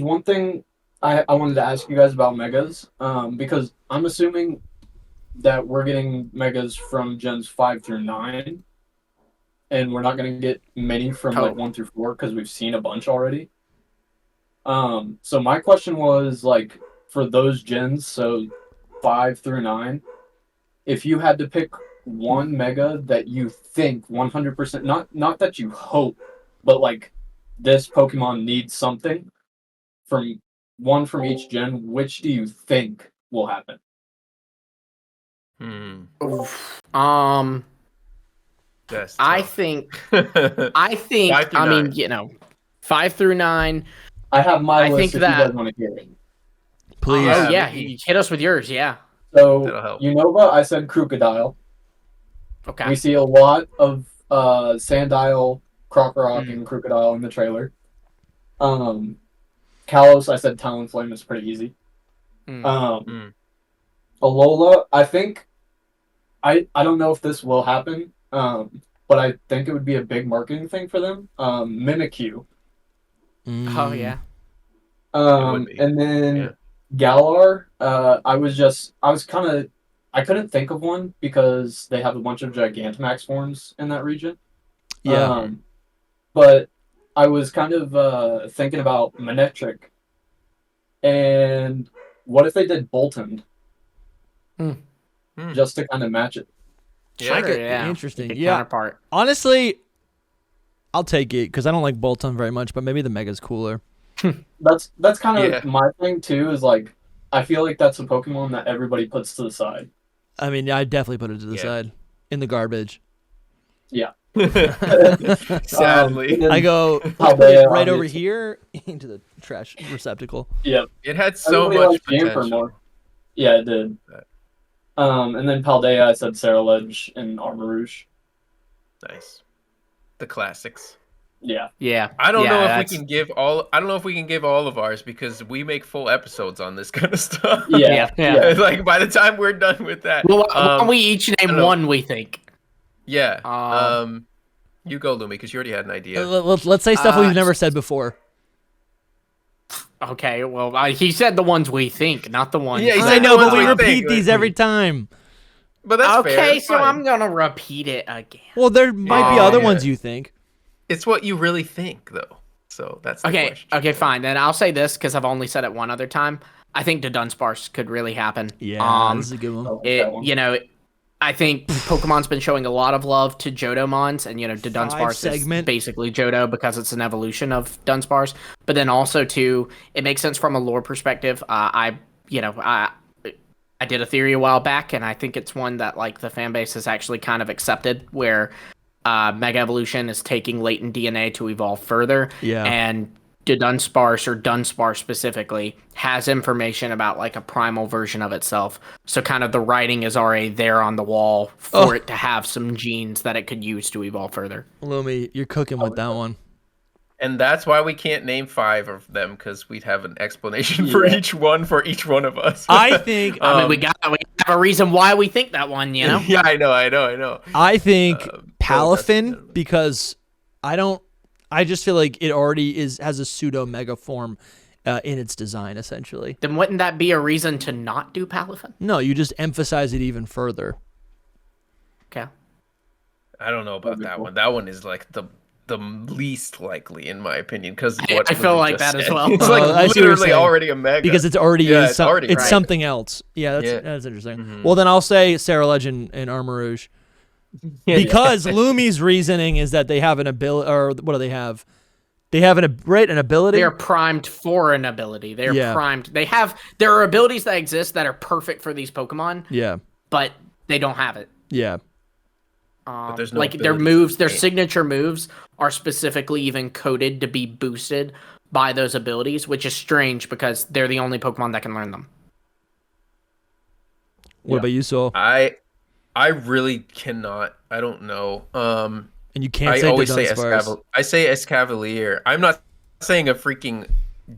one thing I wanted to ask you guys about megas, because I'm assuming that we're getting megas from gens 5 through 9, and we're not going to get many from like 1 through 4 because we've seen a bunch already. So my question was like for those gens, so 5 through 9, if you had to pick one mega that you think 100%, not that you hope, but like this Pokemon needs something from one from each gen, which do you think will happen? I think I mean, 5 through 9. I have my I list think if that you guys want to hear it. Please. Oh yeah, hit us with yours, yeah. So Unova, I said Crocodile. Okay. We see a lot of Sandile, Crocorock, and Crocodile in the trailer. Kalos, I said Talonflame is pretty easy. Alola, I think I don't know if this will happen, but I think it would be a big marketing thing for them. Mimikyu. Oh yeah. And then Galar, I couldn't think of one because they have a bunch of Gigantamax forms in that region. Yeah. But I was kind of thinking about Manectric. And what if they did Bolton? Just to kind of match it. Interesting. Like Yeah. Counterpart. Honestly, I'll take it because I don't like Bolton very much, but maybe the Mega's cooler. That's kind of my thing too, is like I feel like that's a Pokemon that everybody puts to the side. I mean, I definitely put it to the side in the garbage. Yeah. Sadly. I go right over here into the trash receptacle. Yep. It had so much potential. More. Yeah, it did. And then Paldea, I said Ceruledge and Armarouge. Nice. The classics. Yeah. Yeah. I don't know if we can give all. I don't know if we can give all of ours because we make full episodes on this kind of stuff. Yeah. Like by the time we're done with that, well, why don't we each name one we think? Yeah. You go, Lumi, because you already had an idea. Let's say stuff we've never said before. Okay. Well, he said the ones we think, not the ones. Yeah, I know, but we repeat these every time. But that's fair. Okay, so I'm gonna repeat it again. Well, there might be other ones you think. It's what you really think, though. So that's the question. Okay, fine. Then I'll say this because I've only said it one other time. I think the Dunsparce could really happen. Yeah, this is a good one. I think Pokemon's been showing a lot of love to Johtomons, and the Dunsparce is basically Johto because it's an evolution of Dunsparce. But then also too, it makes sense from a lore perspective. I did a theory a while back, and I think it's one that like the fan base has actually kind of accepted, where Mega Evolution is taking latent DNA to evolve further. Yeah. And Dunsparce or Dunsparce specifically has information about like a primal version of itself. So kind of the writing is already there on the wall for it to have some genes that it could use to evolve further. Lumi, you're cooking with that one. And that's why we can't name 5 of them, because we'd have an explanation for each one of us. I think. I mean, we have a reason why we think that one, you know? Yeah, I know. I think Palafin, because I just feel like it already has a pseudo mega form in its design, essentially. Then wouldn't that be a reason to not do Palafin? No, you just emphasize it even further. Okay. I don't know about that one. That one is like the least likely, in my opinion, because I feel like that as well. It's I like see what you're literally saying. already a mega. Because it's already it's already it's right. something else. Yeah, that's interesting. Mm-hmm. Well, then I'll say Sarah Legend and Armor Rouge. Because Lumi's reasoning is that they have an ability, or what do they have? They have an ability. They're primed for an ability. They're primed. There are abilities that exist that are perfect for these Pokemon. Yeah. But they don't have it. Yeah. But there's no like their ability moves, to their gain. signature moves are specifically even coded to be boosted by those abilities, which is strange because they're the only Pokemon that can learn them. What about you, Soul? I really cannot. I don't know. And you can't I say always say Dunsparce. I say Escavalier. I'm not saying a freaking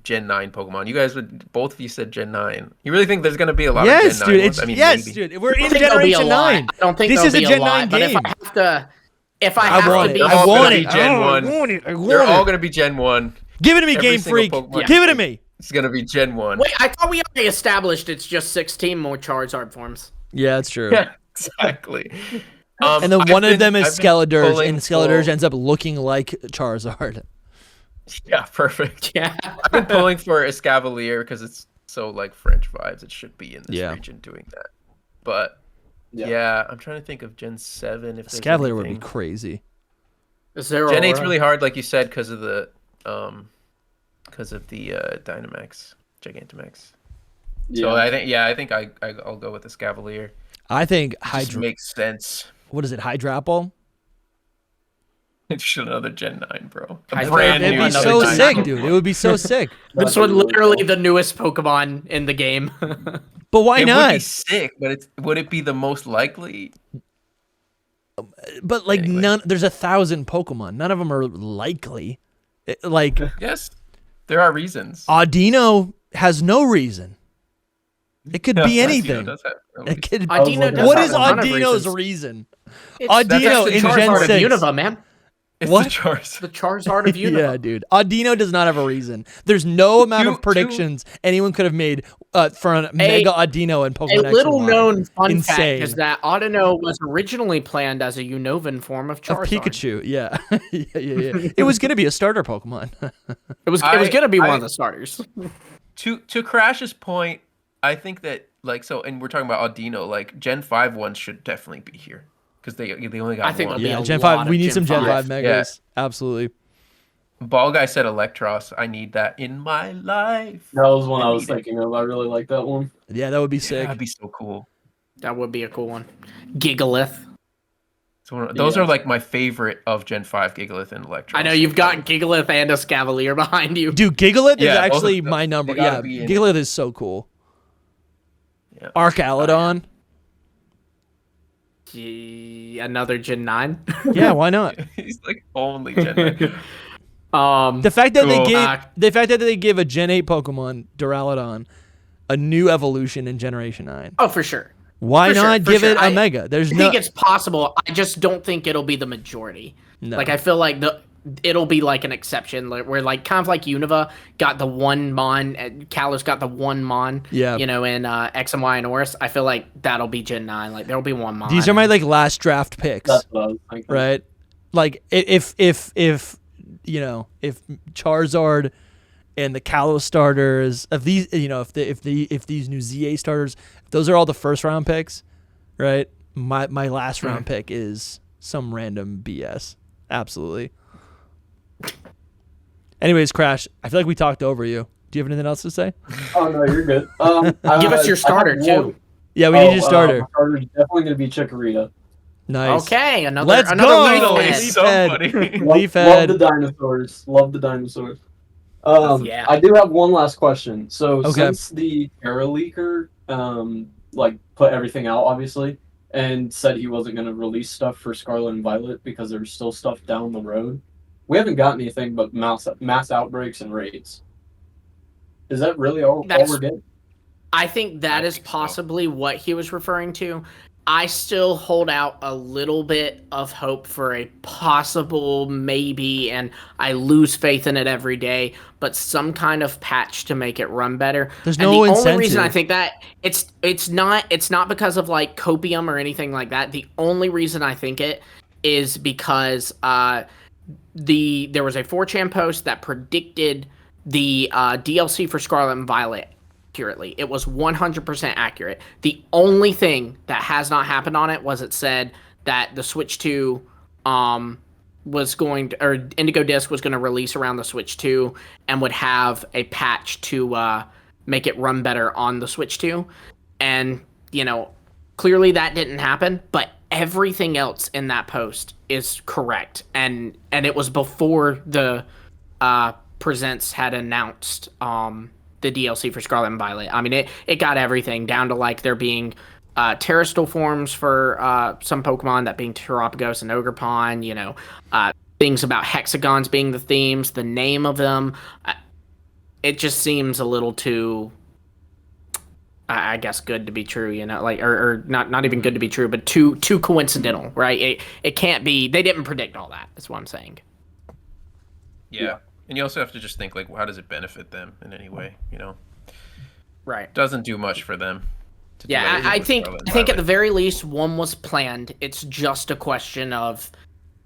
Gen 9 Pokemon. You guys both of you said Gen 9. You really think there's going to be a lot of Gen 9 dude. ones? I mean, yes, maybe. dude. We're I in think there'll be a Generation lot. 9. I don't think This is a there'll be Gen a 9 lot, game. But if I have want to it. be, I all want gonna it. be Gen 1. I want it. They're all going to be Gen 1. Give it to me, Every Game single Freak. Pokemon. Give it to me. It's going to be Gen 1. Wait, I thought we already established it's just 16 more Charizard forms. Yeah, that's true. Yeah, exactly. And then one of them is Skeledirge, pulling and Skeledirge for- ends up looking like Charizard. Yeah, perfect. Yeah. I've been pulling for Escavalier because it's so like French vibes. It should be in this region doing that. But yeah, I'm trying to think of Gen 7. If there's Scavalier would be anything. crazy. Is there Gen 8's Aurora? really hard, like you said, because of the Dynamax, Gigantamax. Yeah. So I think I'll go with the Escavalier. I think Just makes sense. What is it? Hydrapple? It's just another Gen 9, bro. A Hydrapple. brand It'd new be Gen so 9. sick, dude. It would be so sick. This one literally the newest Pokemon in the game. But why It not? would be sick, but would it be the most likely? But like Anyway. there's 1,000 Pokemon. None of them are likely. Like Yes, there are reasons. Audino has no reason. It could be anything. Does have It could, Audino does what have is a ton of Audino's reasons. reason? It's Audino the in Charizard Gen Charizard of 6. Unova, man. It's What? the Charizard. The Charizard of Unova. Yeah, dude. Audino does not have a reason. There's no amount of predictions anyone could have made for a Mega Audino and Pokemon A X little and Y. known fun Insane. fact is that Audino was originally planned as a Unovan form of Of Charizard. Pikachu, yeah. yeah. It was going to be a starter Pokemon. It was going to be one of the starters. To Crash's point, I think that and we're talking about Audino, like Gen 5 ones should definitely be here because they only got I think one. there'll be Yeah, a Gen lot 5. of We need Gen some Gen 5. 5 Megas. Absolutely. Ball Guy said Electros. I need that in my life. That was one I was thinking of. I really like that one. Yeah, that would be sick. That'd be so cool. That would be a cool one. Gigalith. Those are like my favorite of Gen 5, Gigalith and Electros. I know you've got Gigalith and Escavalier behind you. Dude, Gigalith is Yeah, both actually of them. my number. They gotta Yeah, be in Gigalith is so cool. Yeah. Arcalodon. Another Gen 9. Yeah, why not? He's like only Gen 9. The fact that Cool. they give a Gen 8 Pokemon, Duraludon, a new evolution in Generation 9. Oh, for sure. Why For sure, not for give sure. it a Mega? There's I no think it's possible. I just don't think it'll be the majority. No. Like I feel like it'll be like an exception, where like kind of like Unova got the one Mon, and Kalos got the one Mon. Yeah. You know, in X and Y and Oris. I feel like that'll be Gen 9. Like there'll be one Mon. These are my like last draft picks, That's what I was thinking. right? Like if you know, if Charizard and the Kalos starters, if these if these new ZA starters, if those are all the first round picks, right? My last round pick is some random BS. Absolutely. Anyways, Crash, I feel like we talked over you. Do you have anything else to say? Oh no, you're good. Give us your starter too. Yeah, we need your starter. My starter's definitely gonna be Chikorita. Nice. Okay, another Let's another go! leaf Finally, head. Leaf so head. funny. Leaf Love head. the dinosaurs. Love the dinosaurs. Yeah. I do have one last question. So Okay. since the Terra leaker, like put everything out, obviously, and said he wasn't going to release stuff for Scarlet and Violet because there's still stuff down the road, we haven't got anything but mass outbreaks and raids. Is that really all we're getting? I think that is possibly what he was referring to. I still hold out a little bit of hope for a possible maybe, and I lose faith in it every day, but some kind of patch to make it run better. There's and no the incentive. only reason I think that it's not because of like copium or anything like that. The only reason I think it is because there was a 4chan post that predicted the DLC for Scarlet and Violet accurately. It was 100% accurate. The only thing that has not happened on it was it said that the Switch 2 was going to, or Indigo Disc was going to release around the Switch 2 and would have a patch to make it run better on the Switch 2. And, you know, clearly that didn't happen, but everything else in that post is correct. And it was before the Presents had announced the DLC for Scarlet and Violet. I mean, it got everything down to like there being terrestrial forms for some Pokemon, that being Terapagos and Ogerpon, you know, things about hexagons being the themes, the name of them. It just seems a little too, I guess, good to be true, you know, like, or not even good to be true, but too coincidental, right? It can't be, they didn't predict all that, is what I'm saying. Yeah. And you also have to just think, like, how does it benefit them in any way, you know? Right. Doesn't do much for them. Yeah, I think at the very least, one was planned. It's just a question of,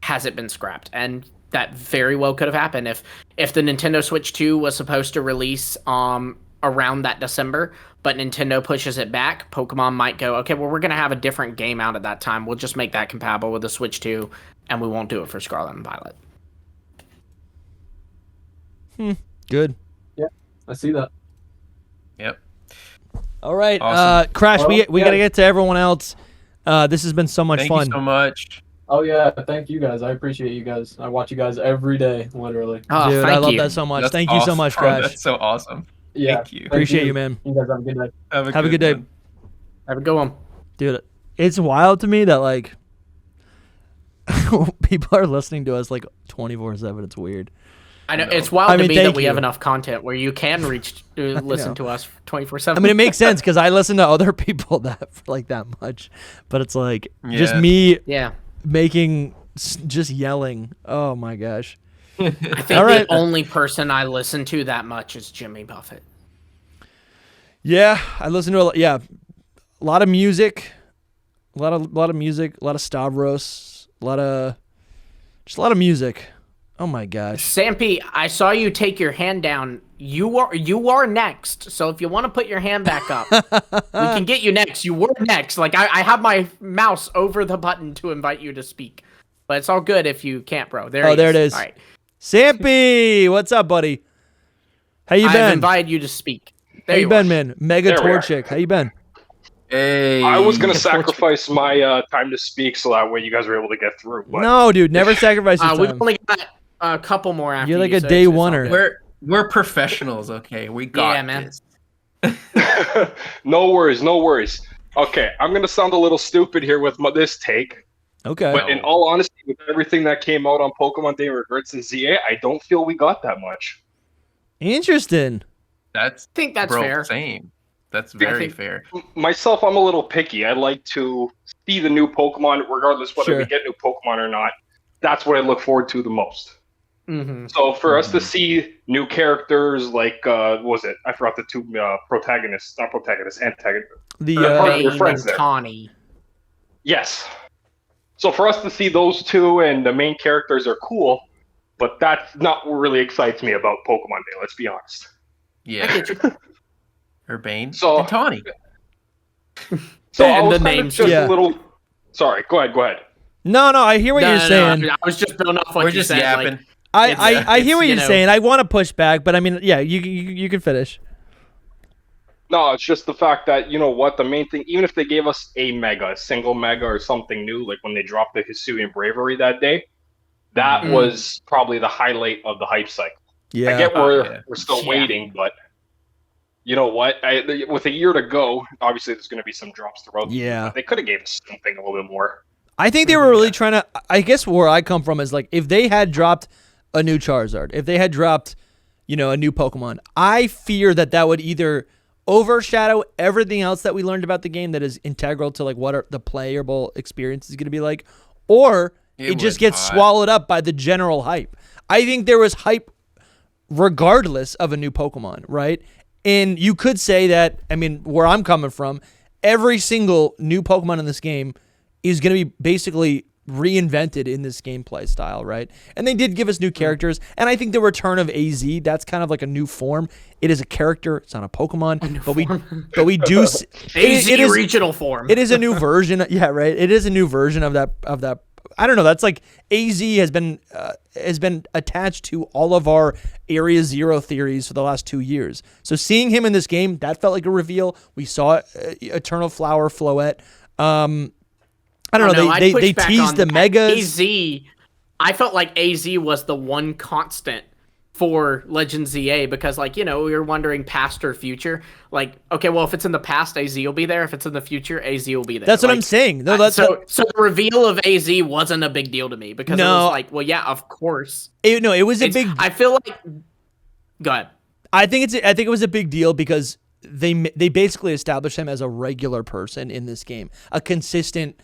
has it been scrapped? And that very well could have happened. If the Nintendo Switch 2 was supposed to release around that December, but Nintendo pushes it back, Pokemon might go, okay, well, we're going to have a different game out at that time. We'll just make that compatible with the Switch 2, and we won't do it for Scarlet and Violet. Good. Yeah, I see that. Yep. All right, Awesome. Crash. Well, we got to get to everyone else. This has been so much Thank fun. you so much. Oh yeah, thank you guys. I appreciate you guys. I watch you guys every day, literally. Oh, Dude, thank I love you. that so much. That's Thank you so awesome, much, bro. Crash. That's so awesome. Yeah, Thank you. Appreciate you, man. You guys have a good night. Have a good day. one. Have a good one. Dude, it's wild to me that like people are listening to us like 24/7. It's weird. I know it's wild to me thank that we you. have enough content where you can listen to us 24/7. I mean, it makes sense because I listen to other people that like that much, but it's like just Yeah. me yeah. making just yelling. Oh my gosh. I think All right. the only person I listen to that much is Jimmy Buffett. Yeah, I listen to a lot of music, a lot of music, a lot of Stavros, a lot of music. Oh my gosh. Sampy, I saw you take your hand down. You are next. So if you want to put your hand back up, we can get you next. You were next. Like I have my mouse over the button to invite you to speak, but it's all good if you can't, bro. There it is. All right, Sampy, what's up, buddy? How you been? I've invited you to speak. There How you been, are. man? Mega There we are. Torchic. How you been? Hey. I was gonna sacrifice my time to speak so that way you guys were able to get through. But No, dude, never sacrifice your We've time. only got a couple more after You're like you, a so day it's all oneer. good. We're professionals, okay? We got Yeah, man. this. no worries. Okay, I'm gonna sound a little stupid here with this take, Okay. but in all honesty, with everything that came out on Pokemon Day Regrets and ZA, I don't feel we got that much. Interesting. I think that's fair. Same. That's very fair. Myself, I'm a little picky. I like to see the new Pokemon, regardless whether we Sure. get new Pokemon or not. That's what I look forward to the most. Mm-hmm. So for us to see new characters like, what was it? I forgot the two antagonists. The Your Bane friends and there. Tawny. Yes. So for us to see those two and the main characters are cool, but that's not what really excites me about Pokemon Day, let's be honest. Yeah. Urbane So- and Tawny. So And I was the kind of names. just Yeah. a little... Sorry, go ahead. No, I hear what you're saying. I was just building off what We're you just said. yapping. Like, I hear what you you're know- saying. I want to push back, but I mean, yeah, you can finish. No, it's just the fact that, you know what, the main thing, even if they gave us a single mega or something new, like when they dropped the Hisuian Bravery that day, that was probably the highlight of the hype cycle. Yeah. I get Oh, yeah. we're still Yeah. waiting, but you know what? With a year to go, obviously there's going to be some drops throughout. The year, but they could have gave us something a little bit more. I think they were really trying to. I guess where I come from is like if they had dropped a new Charizard, if they had dropped, a new Pokemon, I fear that would either overshadow everything else that we learned about the game that is integral to like what the playable experience is going to be like, or it just gets swallowed up by the general hype. I think there was hype regardless of a new Pokemon, right? And you could say that, I mean, where I'm coming from, every single new Pokemon in this game is going to be basically reinvented in this gameplay style, right? And they did give us new characters, and I think the return of AZ, that's kind of like a new form. It is a character, it's not a Pokemon, but we do AZ regional form. It is a new version, yeah, right? It is a new version of that I don't know, that's like AZ has been attached to all of our Area Zero theories for the last 2 years. So seeing him in this game, that felt like a reveal. We saw Eternal Flower Floette. I don't know. They teased the megas. AZ, I felt like AZ was the one constant for Legends ZA because, like, we were wondering past or future. Like, okay, well, if it's in the past, AZ will be there. If it's in the future, AZ will be there. That's what I'm saying. No, so the reveal of AZ wasn't a big deal to me because it was like, well, yeah, of course. It was a big. I feel like. Go ahead. I think it was a big deal because they basically established him as a regular person in this game, a consistent.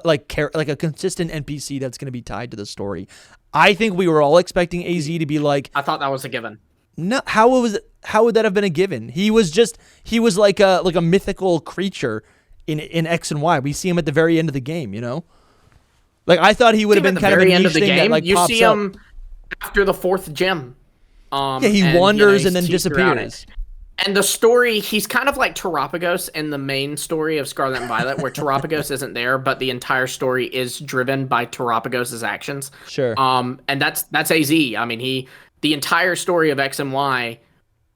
Like a consistent NPC that's going to be tied to the story. I think we were all expecting AZ to be like. I thought that was a given. No, how would that have been a given? He was like a mythical creature in X and Y. We see him at the very end of the game, Like I thought he would have been kind of a niche thing that like you pops see him after the 4th gem. He wanders and then disappears. And the story, he's kind of like Terapagos in the main story of Scarlet and Violet, where Terapagos isn't there, but the entire story is driven by Terapagos' actions. Sure. And that's AZ. I mean, the entire story of X and Y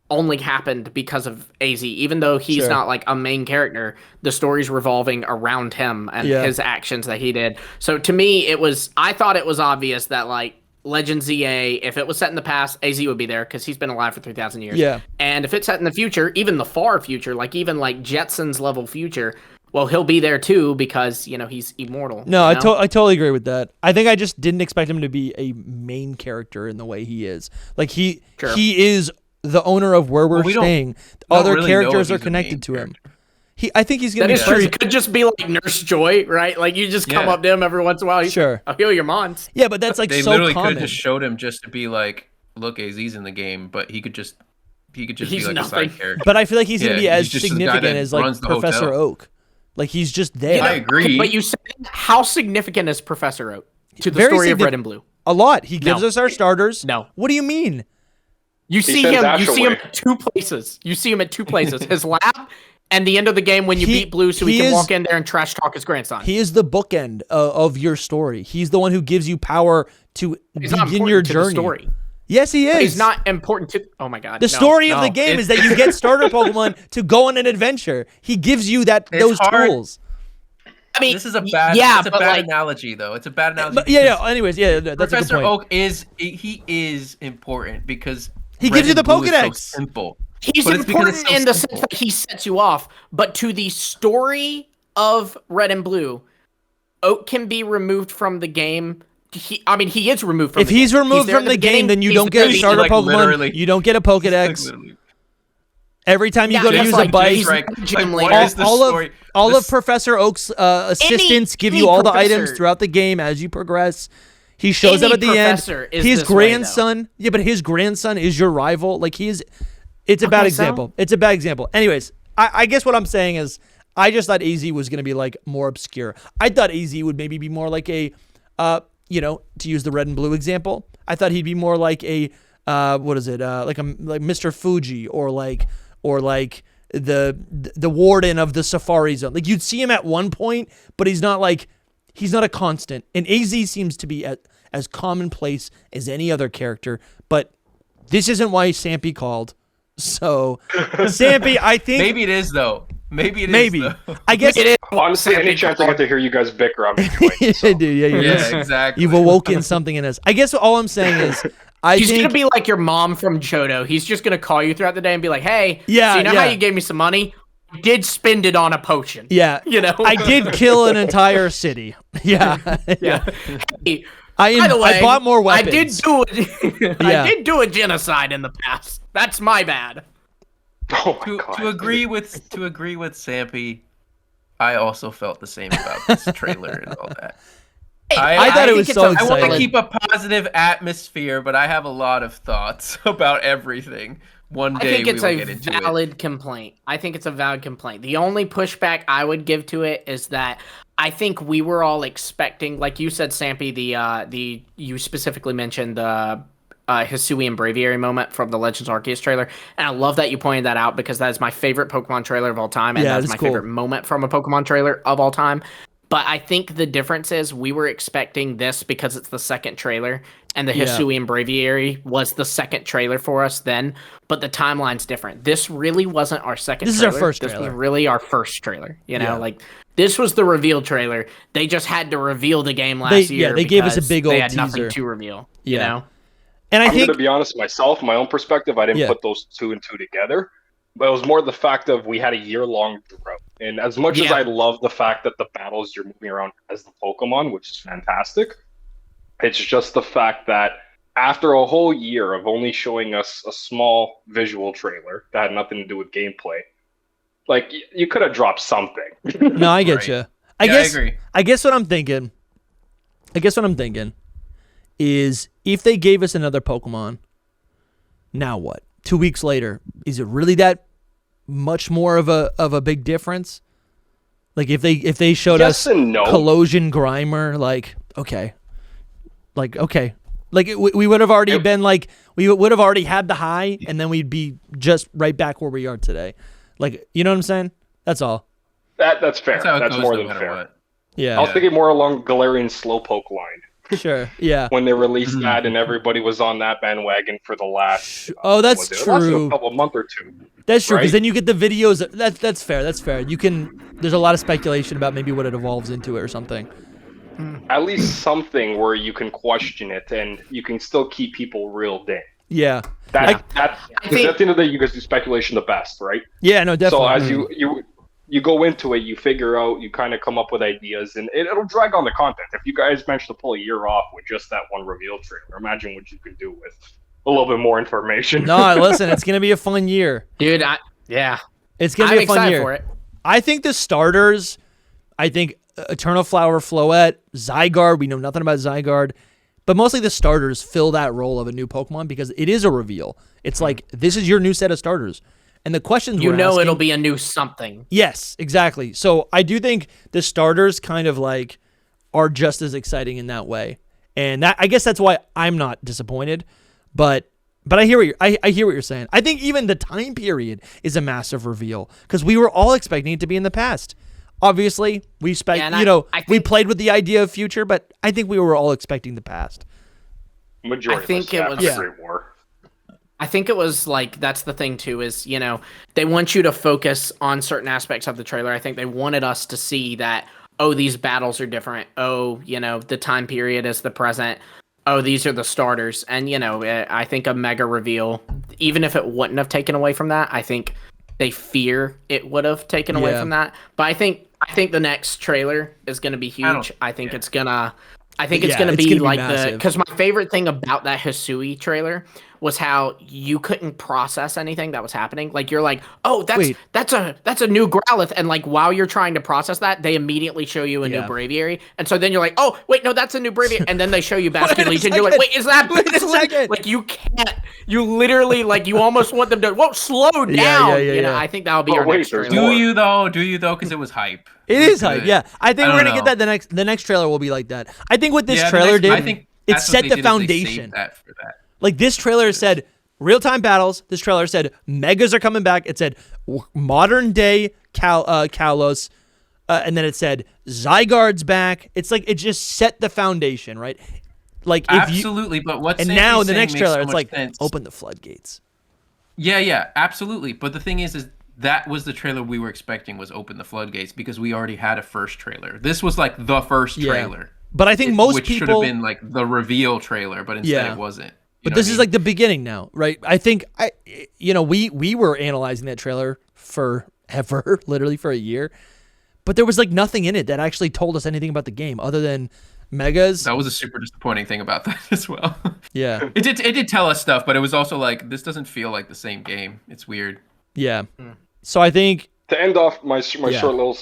only happened because of AZ. Even though he's not like a main character, the story's revolving around him and his actions that he did. So to me, I thought it was obvious that like Legends ZA, if it was set in the past, AZ would be there because he's been alive for 3,000 years. Yeah. And if it's set in the future, even the far future, like even like Jetsons level future, well, he'll be there too because, he's immortal. No, I totally agree with that. I think I just didn't expect him to be a main character in the way he is. Like he is the owner of where we're staying. Other really characters are connected to him. I think he's going to be true. He could just be like Nurse Joy, right? Like you just come up to him every once in a while. I'll heal your mons. Yeah, but that's like they so literally common. could have just showed him just to be like, look, AZ's in the game, but he could just be like nothing. a side character. But I feel like he's going to be as significant as like Professor Oak. Like he's just there. I agree. But you said, how significant is Professor Oak to the story of Red and Blue? A lot. He gives us our starters. No. What do you mean? You see him at 2 places. You see him at 2 places. His lab and the end of the game when you beat Blue so he can walk in there and trash talk his grandson. He is the bookend of your story. He's the one who gives you power to begin your journey. Story. Yes, he is. But he's not important to... Oh my god. The story of the game is that you get starter Pokemon to go on an adventure. He gives you those tools. I mean, this is a bad, analogy, though. It's a bad analogy. But anyways, that's Professor a good point. Oak is important because he gives you the Pokedex. So simple. He's important in the sense that he sets you off, but to the story of Red and Blue, Oak can be removed from the game. He is removed from the game. If he's removed from the game, then you don't get a starter Pokemon. You don't get a Pokedex. Every time you go to use a bike, all of Professor Oak's assistants give you all the items throughout the game as you progress. He shows up at the end. His grandson, but his grandson is your rival. Like it's a bad example. It's a bad example. Anyways, I guess what I'm saying is I just thought AZ was going to be like more obscure. I thought AZ would maybe be more like a, to use the Red and Blue example. I thought he'd be more like a, like Mr. Fuji or like the warden of the Safari Zone. Like you'd see him at one point, but he's not a constant. And AZ seems to be as commonplace as any other character. But this isn't why Sampy called. So Sampy, I think maybe it is though. Maybe it is. Though. I guess it is. Honestly, any chance I get to hear you guys bicker, I'm enjoying it. Dude, exactly. You've awoken something in us. I guess all I'm saying is He's gonna be like your mom from Johto. He's just gonna call you throughout the day and be like, "Hey, Yeah, so you know how you gave me some money? I did spend it on a potion." Yeah, you know, I did kill an entire city. Yeah, yeah. Hey, I bought more weapons. I did do a genocide in the past. That's my bad. Oh my God. To agree with Sampy, I also felt the same about this trailer and all that. I thought it was so I want to exciting. keep a positive atmosphere, but I have a lot of thoughts about everything. One day I think it's we a will get into valid complaint. I think it's a valid complaint. The only pushback I would give to it is that I think we were all expecting, like you said, Sampy, you specifically mentioned the Hisui and Braviary moment from the Legends Arceus trailer, and I love that you pointed that out because that is my favorite Pokemon trailer of all time, and that's my favorite moment from a Pokemon trailer of all time. But I think the difference is we were expecting this because it's the second trailer, and the Hisui and Braviary was the second trailer for us then, but the timeline's different. This really wasn't our second trailer. This is our first trailer. This was really our first trailer, you know? Like, this was the reveal trailer. They just had to reveal the game last year. Yeah, they gave us a big old they had teaser. nothing to reveal, you know? And I'm going to be honest myself, my own perspective, I didn't put those two and two together. But it was more the fact of we had a year-long drought. And as much as I love the fact that the battles you're moving around as the Pokemon, which is fantastic, it's just the fact that after a whole year of only showing us a small visual trailer that had nothing to do with gameplay, like, you could have dropped something. No, I get you. I agree. I guess what I'm thinking is if they gave us another Pokemon, now what? 2 weeks later, is it really that much more of a big difference? Like if they showed us Collusion Grimer, like okay, like we would have already been like we would have already had the high, and then we'd be just right back where we are today. Like, you know what I'm saying? That's all. That's fair. That's more than fair. What. Yeah. I was thinking more along Galarian Slowpoke line. Sure. Yeah. When they released that, and everybody was on that bandwagon for the last. That's true. A couple month or two. That's true, because then you get the videos. That's fair. That's fair. You can. There's a lot of speculation about maybe what it evolves into or something. At least something where you can question it and you can still keep people reeled in. Yeah. That's at the end of the day, you guys do speculation the best, right? Yeah. No, definitely. So as you go into it, you figure out, you kind of come up with ideas, and it'll drag on the content. If you guys manage to pull a year off with just that one reveal trailer, imagine what you could do with a little bit more information. No, listen, it's gonna be a fun year, dude. It's gonna be a fun year. For it. I think the starters, Eternal Flower, Floette, Zygarde. We know nothing about Zygarde, but mostly the starters fill that role of a new Pokemon because it is a reveal. It's like this is your new set of starters. And the questions it'll be a new something. Yes, exactly. So I do think the starters kind of like are just as exciting in that way, and I guess that's why I'm not disappointed. But I hear I hear what you're saying. I think even the time period is a massive reveal because we were all expecting it to be in the past. Obviously, we we played with the idea of future, but I think we were all expecting the past. Majority. I think it was Great War. I think it was like, that's the thing too, is, they want you to focus on certain aspects of the trailer. I think they wanted us to see that, oh, these battles are different. Oh, the time period is the present. Oh, these are the starters. And, I think a mega reveal, even if it wouldn't have taken away from that, I think they fear it would have taken away from that. But I think the next trailer is going to be huge. I think it's going to be like because my favorite thing about that Hisui trailer was how you couldn't process anything that was happening. Like, you're like, oh, that's a new Growlithe, and like while you're trying to process that, they immediately show you a new Braviary, and so then you're like, oh wait, no, that's a new Braviary, and then they show you Basculete, and you're like, wait, is that Basculete? Like, you can't, you literally, like, you almost want them to slow down. Yeah. I think that'll be our next trailer. Do you though? Because it was hype. It is hype. Yeah, I think we're gonna get that. The next trailer will be like that. I think what this trailer did, it set the foundation. Like, this trailer said real-time battles. This trailer said megas are coming back. It said modern day Kalos, and then it said Zygarde's back. It's like it just set the foundation, right? Like, absolutely. But what's and now in the next trailer, it's like open the floodgates. Yeah, absolutely. But the thing is that was the trailer we were expecting, was open the floodgates, because we already had a first trailer. This was like the first trailer. But I think most which people should have been like the reveal trailer, but instead it wasn't. But this is like the beginning now, right? I think we were analyzing that trailer forever, literally for a year, but there was like nothing in it that actually told us anything about the game other than megas. That was a super disappointing thing about that as well. Yeah, it did tell us stuff, but it was also like this doesn't feel like the same game. It's weird. Yeah. So I think to end off my short little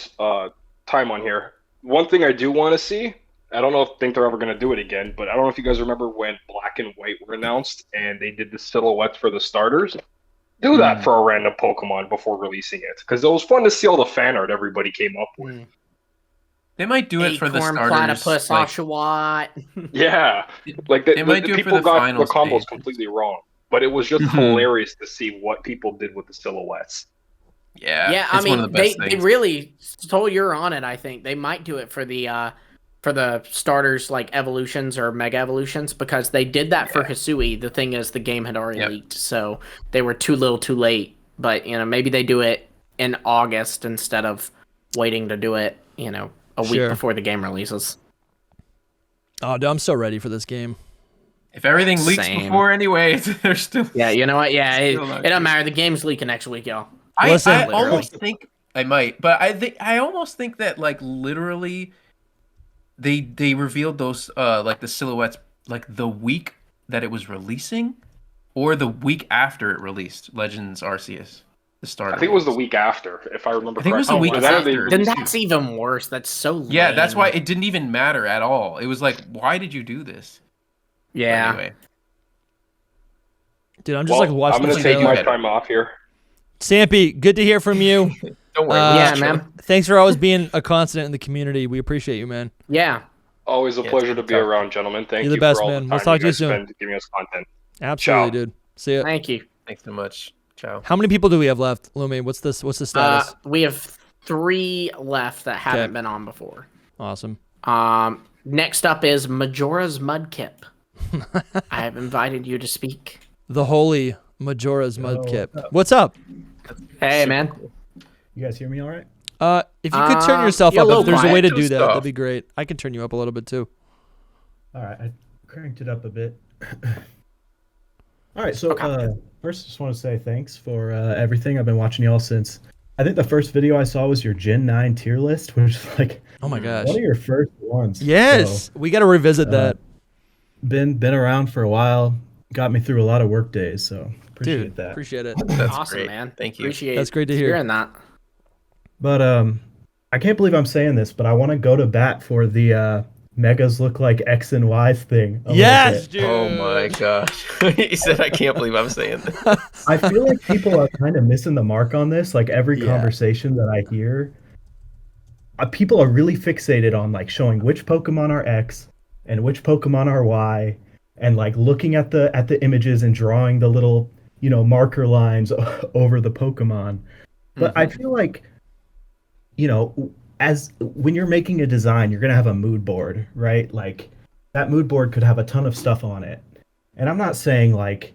time on here, one thing I do want to see. I don't think they're ever going to do it again, but I don't know if you guys remember when Black and White were announced and they did the silhouettes for the starters. Do that for a random Pokemon before releasing it, because it was fun to see all the fan art everybody came up with. They might do it for the starters. Platypus, Oshawott. Yeah, like the people got the combos stage. completely wrong, but it was just hilarious to see what people did with the silhouettes. Yeah. I mean, they really stole your on it. I think they might do it for the starters, like evolutions or mega evolutions, because they did that for Hisui. The thing is, the game had already leaked, so they were too little, too late. But maybe they do it in August instead of waiting to do it, a week before the game releases. Oh, dude, I'm so ready for this game. If everything leaks before anyway, they're still. Yeah, you know what? Yeah, it don't matter. The game's leaking next week, y'all. I almost think I might, but I almost think that like literally. They revealed those like the silhouettes like the week that it was releasing, or the week after it released. Legends Arceus, the starter. I think it was the week after, if I remember correctly. I think it was the week after. Then that's even worse. That's so lame. Yeah, that's why it didn't even matter at all. It was like, why did you do this? Yeah. Anyway. Dude, I'm just watching. I'm gonna take my time off here. Sampy, good to hear from you. Don't worry. Yeah, man. Thanks for always being a constant in the community. We appreciate you, man. Yeah. Always a pleasure to be around, gentlemen. Thank You're you the best, for all man. the time We'll talk to you guys soon. spend giving us content. Absolutely, Ciao. dude. See ya. Thank you. Thanks so much. Ciao. How many people do we have left, Lumi? What's the status? We have 3 left that haven't been on before. Awesome. Next up is Majora's Mudkip. I have invited you to speak. The holy Majora's Mudkip. What's up? Hey, man. Cool. You guys hear me all right? If you could turn yourself up, if there's a way to do that, stuff. that'd be great. I can turn you up a little bit too. All right, I cranked it up a bit. All right, so first, just want to say thanks for everything. I've been watching y'all since. I think the first video I saw was your Gen 9 tier list, which is like, oh my gosh, one of your first ones. Yes, so, we got to revisit that. Been around for a while. Got me through a lot of work days, so appreciate that. Appreciate it. That's awesome, great. man. Thank you. Appreciate That's great to hear. Hearing that. But I can't believe I'm saying this, but I want to go to bat for the Megas look like X and Y's thing. Yes, dude. Oh my gosh. He said, I can't believe I'm saying that. I feel like people are kind of missing the mark on this. Like every conversation that I hear, people are really fixated on like showing which Pokemon are X and which Pokemon are Y, and like looking at the images and drawing the little, marker lines over the Pokemon. But I feel like, as when you're making a design, you're going to have a mood board, right? Like that mood board could have a ton of stuff on it. And I'm not saying like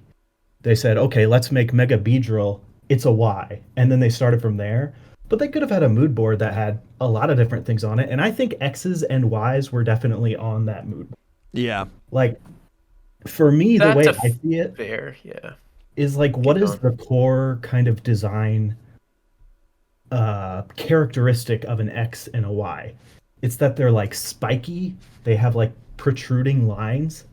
they said, okay, let's make Mega Beedrill, it's a Y. And then they started from there. But they could have had a mood board that had a lot of different things on it. And I think X's and Y's were definitely on that mood board. Yeah. Like for me, the way I see it is like, what is the core kind of design characteristic of an X and a Y? It's that they're like spiky, they have like protruding lines.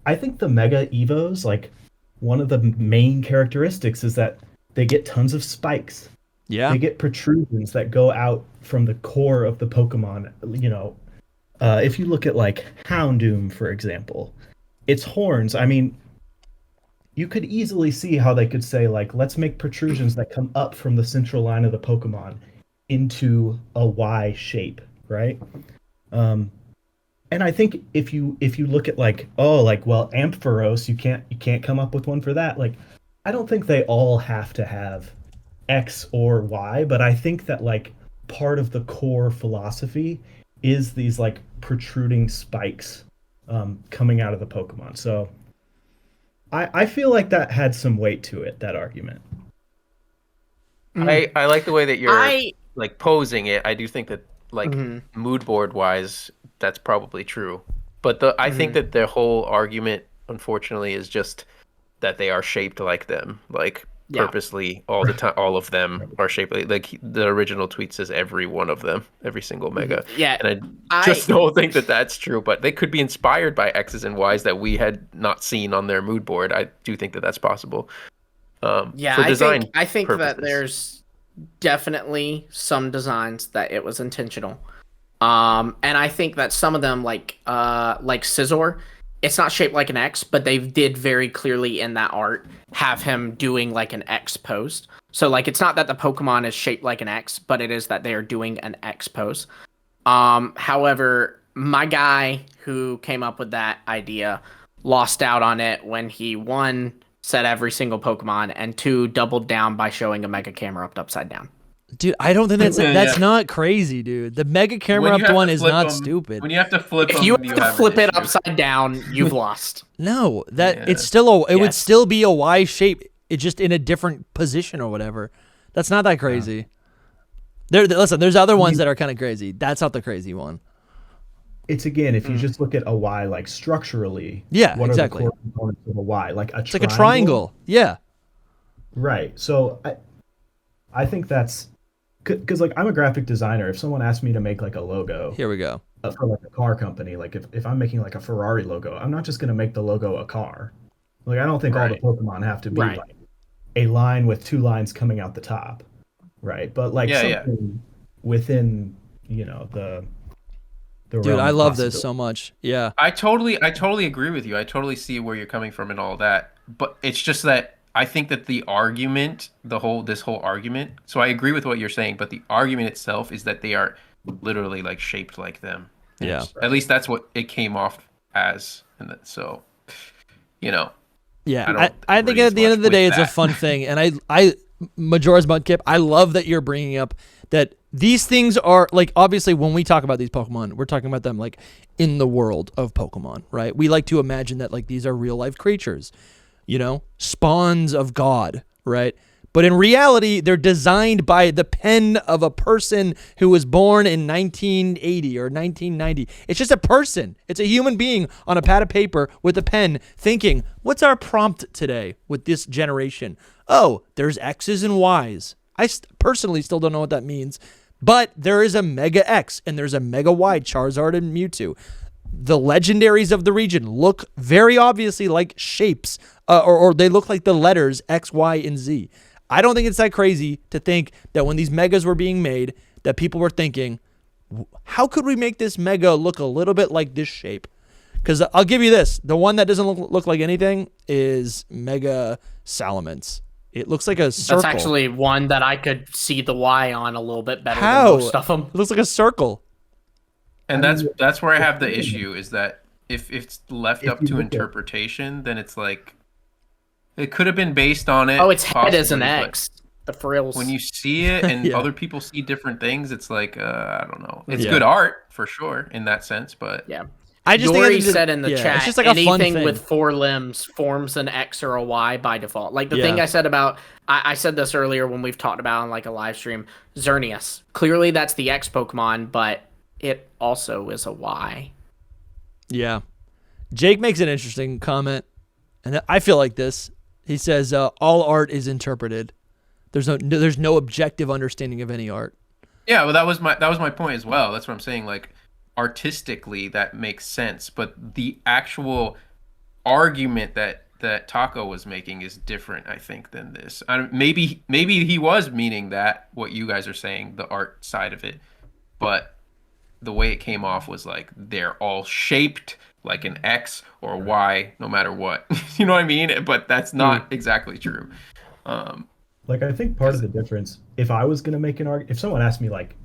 I think the Mega Evos, like one of the main characteristics is that they get tons of spikes. Yeah, they get protrusions that go out from the core of the Pokemon. If you look at like Houndoom, for example, its horns, I mean, you could easily see how they could say, like, let's make protrusions that come up from the central line of the Pokemon into a Y shape, right? And I think if you look at like, Ampharos, you can't come up with one for that. Like, I don't think they all have to have X or Y, but I think that like part of the core philosophy is these like protruding spikes coming out of the Pokemon. So I feel like that had some weight to it, that argument. I like the way that you're like posing it. I do think that like mood board wise, that's probably true. But I think that their whole argument, unfortunately, is just that they are shaped like them, like purposely all the time. All of them are shaped like the original tweet says every one of them, every single mega. Yeah, and I just don't think that that's true, but they could be inspired by X's and Y's that we had not seen on their mood board. I do think that that's possible. For design I think purposes. that there's definitely some designs that it was intentional. And I think that some of them, like Scizor, it's not shaped like an X, but they did very clearly in that art have him doing like an X pose. So like it's not that the Pokemon is shaped like an X, but it is that they are doing an X pose. However, my guy who came up with that idea lost out on it when he, one, said every single Pokemon, and two, doubled down by showing a Mega Camerupt upside down. Dude, I don't think that's not crazy, dude. The Mega Camerupt one is not stupid. When you have to flip if you have to flip it upside down, you've lost. No, it's still it would still be a Y shape. It's just in a different position or whatever. That's not that crazy. Listen, there's other ones that are kind of crazy. That's not the crazy one. It's again, if you just look at a Y like structurally, what exactly. Are the core components of a Y? Like it's like a triangle. Yeah. Right. So I think that's because like I'm a graphic designer. If someone asked me to make like a logo, here we go, for like a car company, like if I'm making like a Ferrari logo, I'm not just gonna make the logo a car. Like I don't think all the Pokemon have to be like a line with two lines coming out the top, right? But like something within the dude, I love this so much. Yeah, I totally agree with you. I totally see where you're coming from and all that. But it's just that I think that the argument, this whole argument. So I agree with what you're saying, but the argument itself is that they are literally like shaped like them. Yeah. At least that's what it came off as, and so Yeah, I think at the end of the day, it's a fun thing, and Majora's Mudkip, I love that you're bringing up that these things are like, obviously when we talk about these Pokemon, we're talking about them like in the world of Pokemon, right? We like to imagine that like these are real life creatures, spawns of God, right? But in reality, they're designed by the pen of a person who was born in 1980 or 1990. It's just a person. It's a human being on a pad of paper with a pen thinking, what's our prompt today with this generation? Oh, there's X's and Y's. I personally still don't know what that means, but there is a Mega X and there's a Mega Y, Charizard and Mewtwo. The legendaries of the region look very obviously like shapes, or they look like the letters X, Y, and Z. I don't think it's that crazy to think that when these megas were being made, that people were thinking, how could we make this mega look a little bit like this shape? Because I'll give you this. The one that doesn't look like anything is Mega Salamence. It looks like a circle. That's actually one that I could see the Y on a little bit better than most of them. It looks like a circle. And that's where I have the issue, is that if it's left up to interpretation, then it's like, it could have been based on it. Oh, its head is an X. The frills. When you see it and other people see different things, it's like, I don't know. It's good art for sure in that sense, but I just Dory said in the chat, it's just like a fun anything thing. with 4 limbs forms an X or a Y by default. Like the thing I said about, I said this earlier when we've talked about on like a live stream, Xerneas. Clearly that's the X Pokemon, but it also is a Y. Yeah. Jake makes an interesting comment, and I feel like this. He says, all art is interpreted. There's no objective understanding of any art. Yeah, well, that was my point as well. That's what I'm saying. Like, artistically, that makes sense, but the actual argument that Taco was making is different, I think, than this. Maybe he was meaning that, what you guys are saying, the art side of it, but the way it came off was like they're all shaped like an X or Y, no matter what. You know what I mean? But that's not exactly true. Like, I think part of the difference, if I was going to make an argument, if someone asked me, like,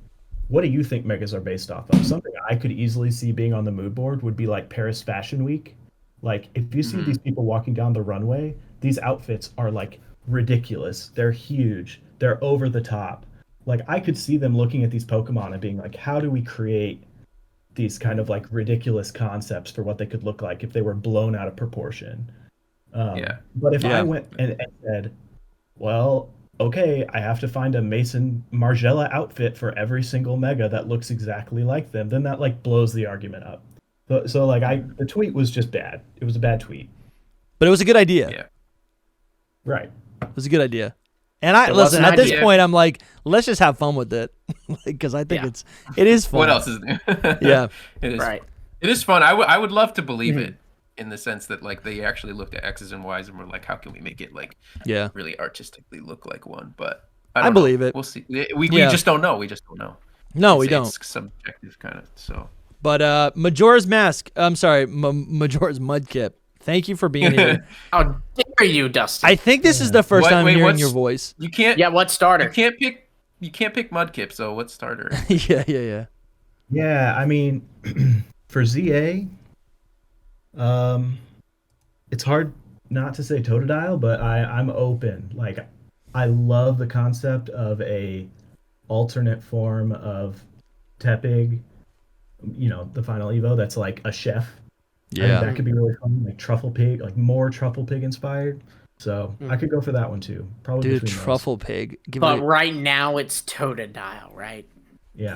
what do you think megas are based off of? Something I could easily see being on the mood board would be like Paris Fashion Week. Like, if you see these people walking down the runway, these outfits are like ridiculous. They're huge. They're over the top. Like, I could see them looking at these Pokemon and being like, how do we create these kind of like ridiculous concepts for what they could look like if they were blown out of proportion? But if I went and said, well, okay, I have to find a Mason Margiela outfit for every single mega that looks exactly like them, then that like blows the argument up. So like the tweet was just bad. It was a bad tweet. But it was a good idea. Yeah. Right. It was a good idea. And I It was listen, an at this idea. point, I'm like, let's just have fun with it. Because I think it is fun. What else is new? Yeah. It is. Right. It is fun. I would love to believe it in the sense that like they actually looked at X's and Y's and were like, how can we make it like really artistically look like one? But I believe it. We'll see. We just don't know. We just don't know. No, we don't. It's subjective kind of. So. But Majora's Mask. I'm sorry, Majora's Mudkip. Thank you for being here. How dare you, Dusty? I think this is the first time I'm hearing your voice. You can't. Yeah, what starter? You can't pick Mudkip. So what starter? Yeah. Yeah, I mean, for ZA, it's hard not to say Totodile, but I'm open. Like, I love the concept of a alternate form of Tepig. You know, the final Evo that's like a chef. I think that could be really fun, like Truffle Pig, like more Truffle Pig inspired. So I could go for that one too. Probably Dude, between Truffle Pig. But right now it's Totodile, right? Yeah.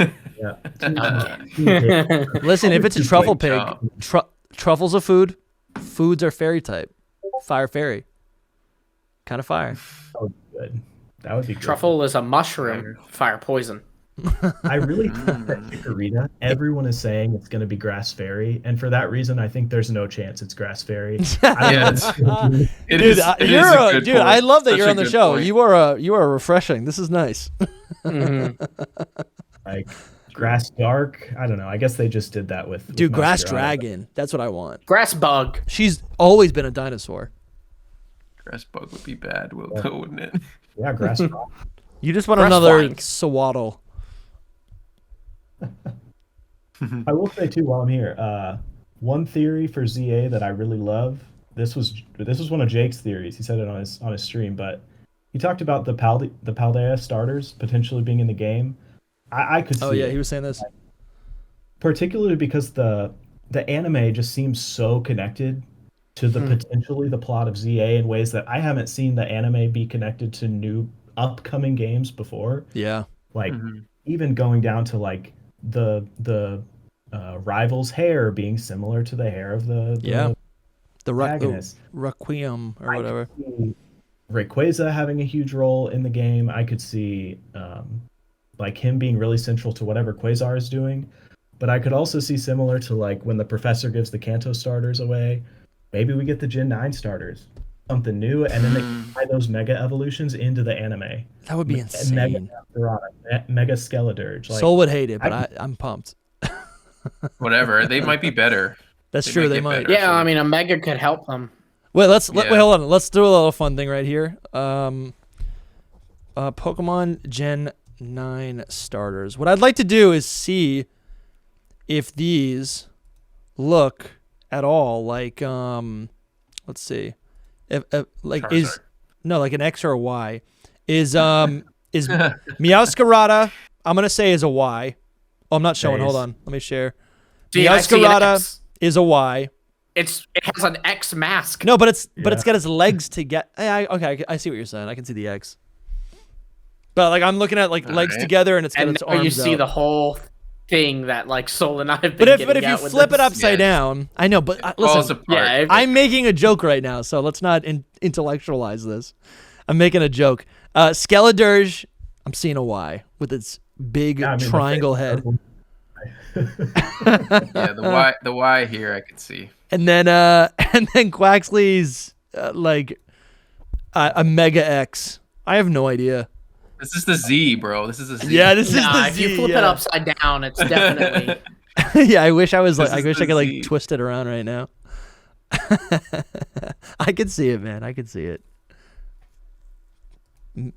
Listen, if it's a Truffle Pig, truffles are food. Foods are fairy type. Fire fairy. Kind of fire. Oh, good. That would be good. Truffle is a mushroom. Fire poison. I really think that Chikorita, everyone is saying it's going to be Grass Fairy, and for that reason, I think there's no chance it's Grass Fairy. Dude, I love that you're on the show. Point. You are refreshing. This is nice. Like Grass Dark, I don't know. I guess they just did that with Grass Masquerade. Dragon. That's what I want. Grass bug. She's always been a dinosaur. Grass bug would be bad, wouldn't it? Yeah, Grass Rock. You just want Grass another flying. Swaddle. I will say too, while I'm here, one theory for ZA that I really love. This was one of Jake's theories. He said it on his stream, but he talked about the Paldea starters potentially being in the game. I could see. Oh yeah, it. he was saying this. Particularly because the anime just seems so connected to the potentially the plot of ZA in ways that I haven't seen the anime be connected to new upcoming games before. Yeah. Like even going down to like the rival's hair being similar to the hair of the protagonist. Requiem or whatever. Rayquaza having a huge role in the game. I could see like him being really central to whatever Quasar is doing. But I could also see similar to like when the professor gives the Kanto starters away. Maybe we get the Gen 9 starters. Something new, and then they tie those Mega Evolutions into the anime. That would be insane. Mega Skeledirge. Like, Soul would hate it, but I'm pumped. Whatever. They might be better. That's true. They might. Yeah, I mean, a Mega could help them. Wait, wait, hold on. Let's do a little fun thing right here. Pokemon Gen 9 starters. What I'd like to do is see if these look at all like let's see. If like Charizard. is no like an X or a Y. Is Meowscarada, I'm gonna say is a Y. Oh, I'm not showing. Hold on. Let me share. Meowscarada is a Y. It has an X mask. No, but it's got its legs to get. Okay, I see what you're saying. I can see the X. But like I'm looking at like legs together, and it's got its arms you see out. the whole thing that like Soul and I have been But if getting you at with flip this. it upside down, I know. But listen, I'm making a joke right now, so let's not intellectualize this. I'm making a joke. Skeledirge, I'm seeing a Y with its big triangle head. Yeah, the Y here I can see. And then Quaxley's like a Mega X. I have no idea. This is the Z, bro. This is a Z. Yeah, this is the if Z. you flip it upside down, it's definitely. Yeah, I wish I was like. I wish I could like Z. twist it around right now. I could see it, man. I could see it.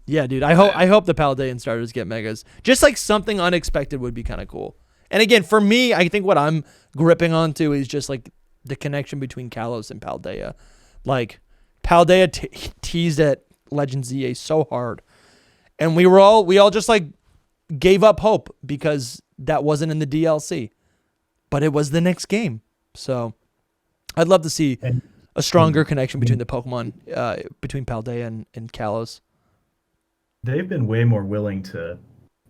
Yeah, dude. I hope the Paldean starters get megas. Just like something unexpected would be kind of cool. And again, for me, I think what I'm gripping onto is just like the connection between Kalos and Paldea. Like Paldea teased at Legends ZA so hard, and we all just like gave up hope because that wasn't in the DLC, but it was the next game. So I'd love to see a stronger connection between the Pokemon, between Paldea and Kalos. They've been way more willing to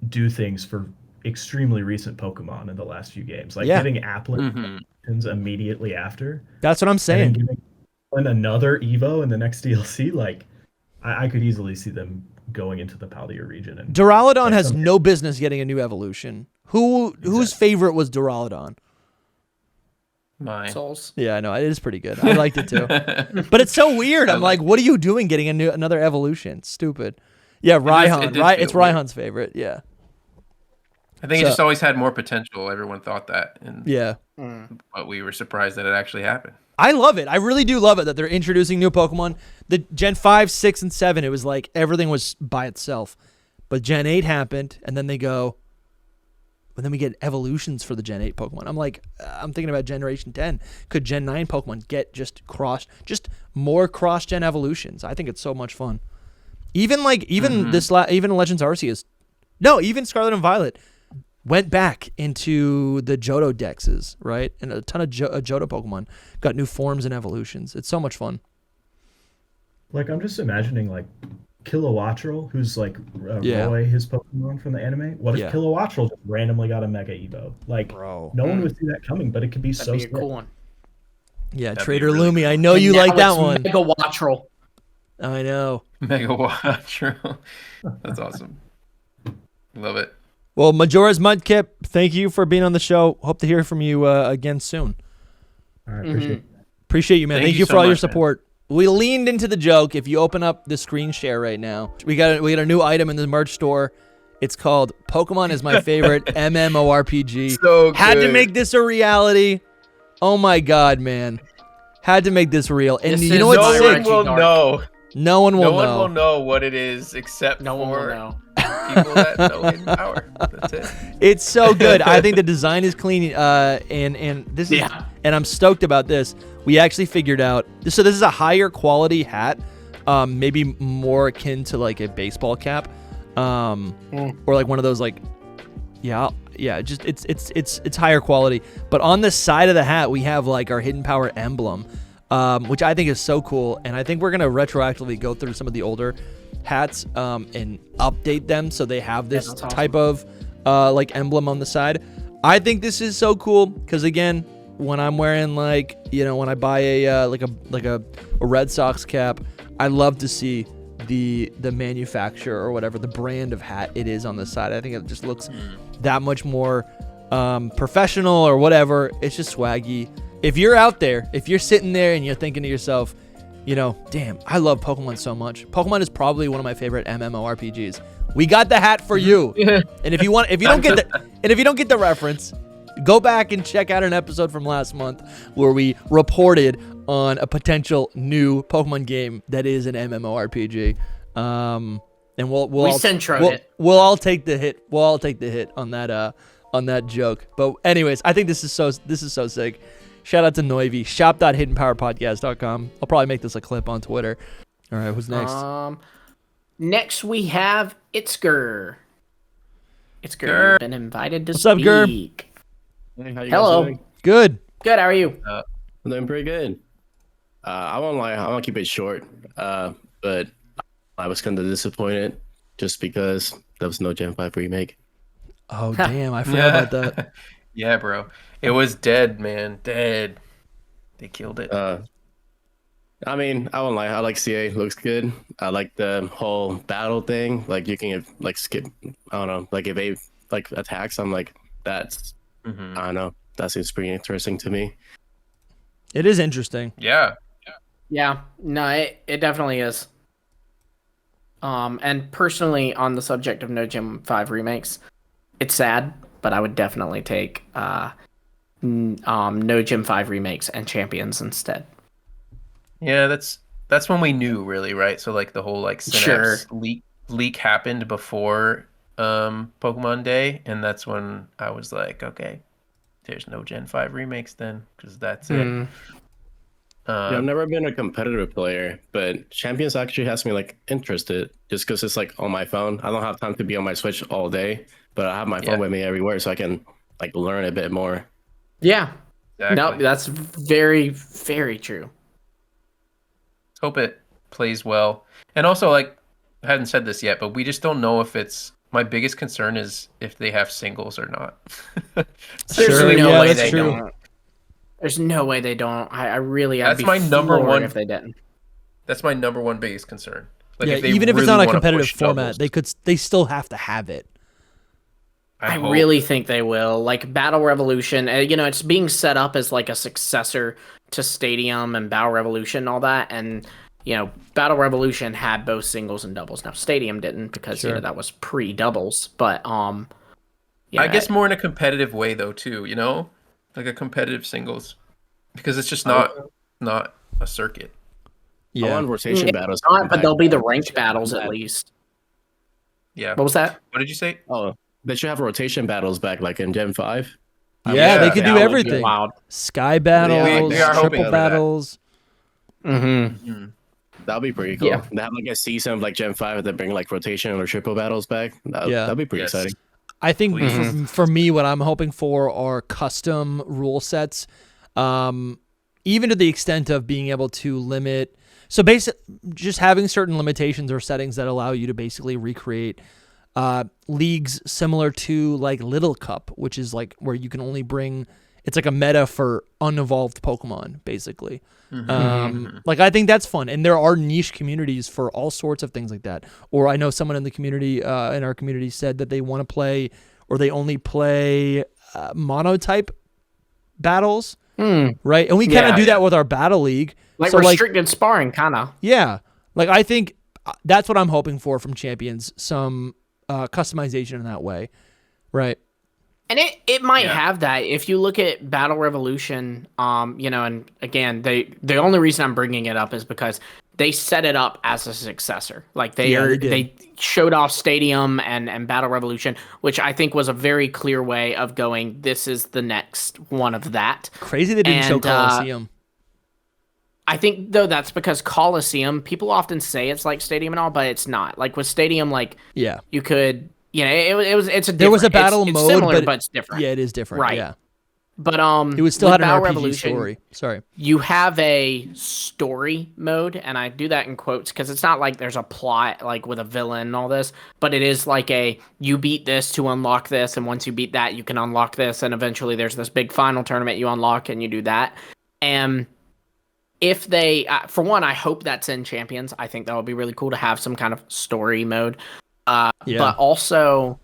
do things for extremely recent Pokemon in the last few games, like giving Applin immediately after. That's what I'm saying. And giving another Evo in the next DLC, like I could easily see them going into the Paldea region. And Duraludon has no business getting a new evolution. Whose favorite was Duraludon? Mine. Souls. Yeah, I know. It is pretty good. I liked it too. But it's so weird. I'm like, what are you doing getting another evolution? Stupid. Yeah, Raihan. It's Raihan's favorite. Yeah. I think it just always had more potential. Everyone thought that. And, yeah. But we were surprised that it actually happened. I love it. I really do love it that they're introducing new Pokemon. The Gen 5, 6, and 7, it was like everything was by itself. But Gen 8 happened, and then they go, and then we get evolutions for the Gen 8 Pokemon. I'm like, I'm thinking about Generation 10. Could Gen 9 Pokemon get just more cross-gen evolutions? I think it's so much fun. Even even Legends Arceus. No, even Scarlet and Violet went back into the Johto dexes, right? And a ton of Johto Pokemon got new forms and evolutions. It's so much fun. Like, I'm just imagining, like, Kilowattrel, who's, like, Roy, his Pokemon from the anime. What if Kilowattrel just randomly got a Mega Evo? Like, no one would see that coming, but it could be That'd be a cool one. Yeah, TraderLumi, I know you like that one. Mega Wattrel. I know. Mega Wattrel. That's awesome. Love it. Well, Majora's Mudkip, thank you for being on the show. Hope to hear from you again soon. All right, appreciate you, man. Thank you for all your support. Man. We leaned into the joke. If you open up the screen share right now, we got a new item in the merch store. It's called Pokemon is my favorite MMORPG. So good. Had to make this a reality. Oh my god, man. Had to make this real. And you know what's sick? No one will know. No one will know. No one will know what it is except no one will know. People that know Hidden Power. That's it. It's so good. I think the design is clean, and this is, and I'm stoked about this. We actually figured out. So this is a higher quality hat, maybe more akin to like a baseball cap, or like one of those like, just it's higher quality. But on the side of the hat, we have like our Hidden Power emblem, which I think is so cool. And I think we're gonna retroactively go through some of the older hats and update them so they have this type of like emblem on the side. I think this is so cool because again, when I'm wearing like, you know, when I buy a like a Red Sox cap, I love to see the manufacturer or whatever the brand of hat it is on the side. I think it just looks that much more professional or whatever. It's just swaggy. If you're out there, if you're sitting there and you're thinking to yourself, you know, damn, I love Pokemon so much. Pokemon is probably one of my favorite MMORPGs. We got the hat for you. And if you don't get the reference, go back and check out an episode from last month where we reported on a potential new Pokemon game that is an MMORPG. And we'll all take the hit. We'll all take the hit on that joke. But anyways, I think this is so sick. Shout out to Noivy. Shop.hiddenpowerpodcast.com. I'll probably make this a clip on Twitter. All right, who's next? Next we have Itzger. Itzger, you've been invited to speak. What's up, Gur? Hey, how you guys Hello. doing? Good. Good, how are you? I'm doing pretty good. I won't lie, I want to keep it short. But I was kind of disappointed just because there was no Gen 5 remake. Oh, damn. I forgot about that. Yeah, bro. It was dead, man. Dead. They killed it. I mean, I won't lie. I like CA. Looks good. I like the whole battle thing. Like, you can, like, skip, I don't know, like, evade, like, attacks. I'm like, that's, I don't know. That seems pretty interesting to me. It is interesting. Yeah. Yeah. No, it definitely is. And personally, on the subject of no Gen 5 remakes, it's sad, but I would definitely take no Gen 5 remakes and Champions instead. Yeah, that's when we knew, really, right? So like the whole like Synapse leak happened before Pokemon Day, and that's when I was like, okay, there's no Gen 5 remakes then, because that's it. I've never been a competitive player, but Champions actually has me like interested just because it's like on my phone. I don't have time to be on my Switch all day, but I have my phone with me everywhere, so I can like learn a bit more. Yeah. Exactly. No, that's very, very true. Hope it plays well. And also, like, I hadn't said this yet, but we just don't know if it's. My biggest concern is if they have singles or not. There's no way they don't. There's no way they don't. I really. That's my number one. if they didn't. That's my number one biggest concern. Like, yeah, if they even if it's really not a wanna competitive push format, doubles. they still have to have it. I hope. really think they will. Like Battle Revolution, it's being set up as like a successor to Stadium and Battle Revolution and all that. And, Battle Revolution had both singles and doubles. Now Stadium didn't because, that was pre-doubles. But, I guess more in a competitive way though too, like a competitive singles, because it's just not a circuit. I want rotation battles. But they'll be the ranked battles at least. Yeah. What was that? What did you say? Oh, they should have rotation battles back, like in Gen 5. Yeah, they could do that would be everything. wild. Sky battles, we are hoping triple for that. battles. Mm-hmm. That'd be pretty cool. Yeah. They have like a season of like Gen 5 and then bring like rotation or triple battles back. That'd be pretty exciting. I think for me, what I'm hoping for are custom rule sets, even to the extent of being able to limit. So just having certain limitations or settings that allow you to basically recreate leagues similar to like Little Cup, which is like where you can only bring. It's like a meta for unevolved Pokemon, basically. Like I think that's fun, and there are niche communities for all sorts of things like that. Or I know someone in the community, in our community, said that they want to play, or they only play monotype battles, right? And we kind of do that with our battle league, like so restricted sparring, kind of. Yeah, like I think that's what I'm hoping for from Champions, some customization in that way, right? And it might have that. If you look at Battle Revolution, and again, the only reason I'm bringing it up is because they set it up as a successor. Like they showed off Stadium and Battle Revolution, which I think was a very clear way of going, this is the next one of that. Crazy they didn't show Coliseum. I think though that's because Coliseum, people often say it's like Stadium and all, but it's not. Like with Stadium, you could. There was a battle it's mode, similar, but it's different. Yeah, it is different. Right. Yeah. But it was still had an Battle RPG Revolution, story. Sorry. You have a story mode, and I do that in quotes because it's not like there's a plot like with a villain and all this, but it is like you beat this to unlock this, and once you beat that, you can unlock this, and eventually there's this big final tournament you unlock, and you do that. And if they, for one, I hope that's in Champions. I think that would be really cool to have some kind of story mode. But also,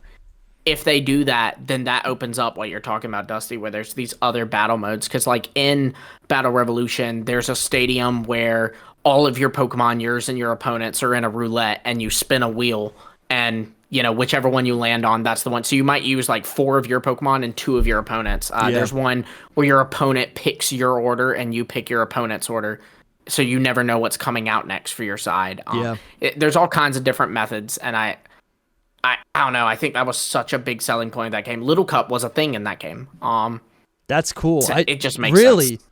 if they do that, then that opens up what you're talking about, Dusty, where there's these other battle modes. Because like in Battle Revolution, there's a stadium where all of your Pokemon, yours and your opponents, are in a roulette, and you spin a wheel, and whichever one you land on, that's the one. So you might use like 4 of your Pokemon and 2 of your opponents. There's one where your opponent picks your order and you pick your opponent's order. So you never know what's coming out next for your side. There's all kinds of different methods, and I don't know. I think that was such a big selling point of that game. Little Cup was a thing in that game. That's cool. So it just makes sense.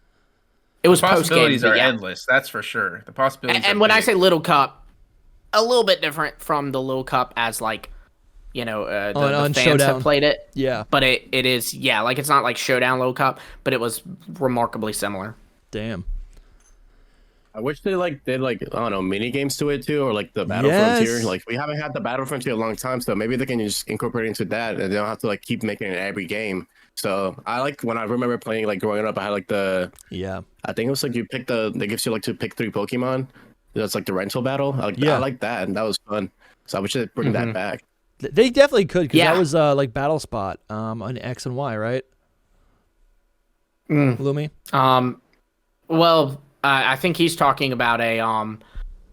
It was post-game. Possibilities are endless. That's for sure. The possibilities. And when I say Little Cup, a little bit different from the Little Cup as like, the fans Showdown. have played it. Yeah. But it is like it's not like Showdown Little Cup, but it was remarkably similar. Damn. I wish they did I don't know, mini games to it too, or like the Battle Frontier. Like we haven't had the Battle Frontier a long time, so maybe they can just incorporate into that, and they don't have to keep making it every game. So I when I remember playing growing up, I had I think it was you pick they gives you to pick 3 Pokemon. That's the rental battle. I like that, and that was fun. So I wish they'd bring that back. They definitely could, because that was Battle Spot on X and Y, right? Lumi. Well. I think he's talking about a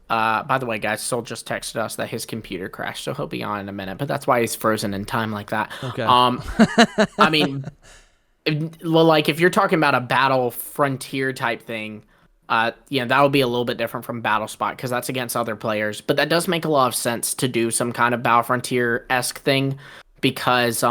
by the way, guys, Soul just texted us that his computer crashed, so he'll be on in a minute, but that's why he's frozen in time like that. Okay. I mean, if you're talking about a Battle Frontier type thing, that would be a little bit different from Battle Spot because that's against other players, but that does make a lot of sense to do some kind of Battle Frontier-esque thing because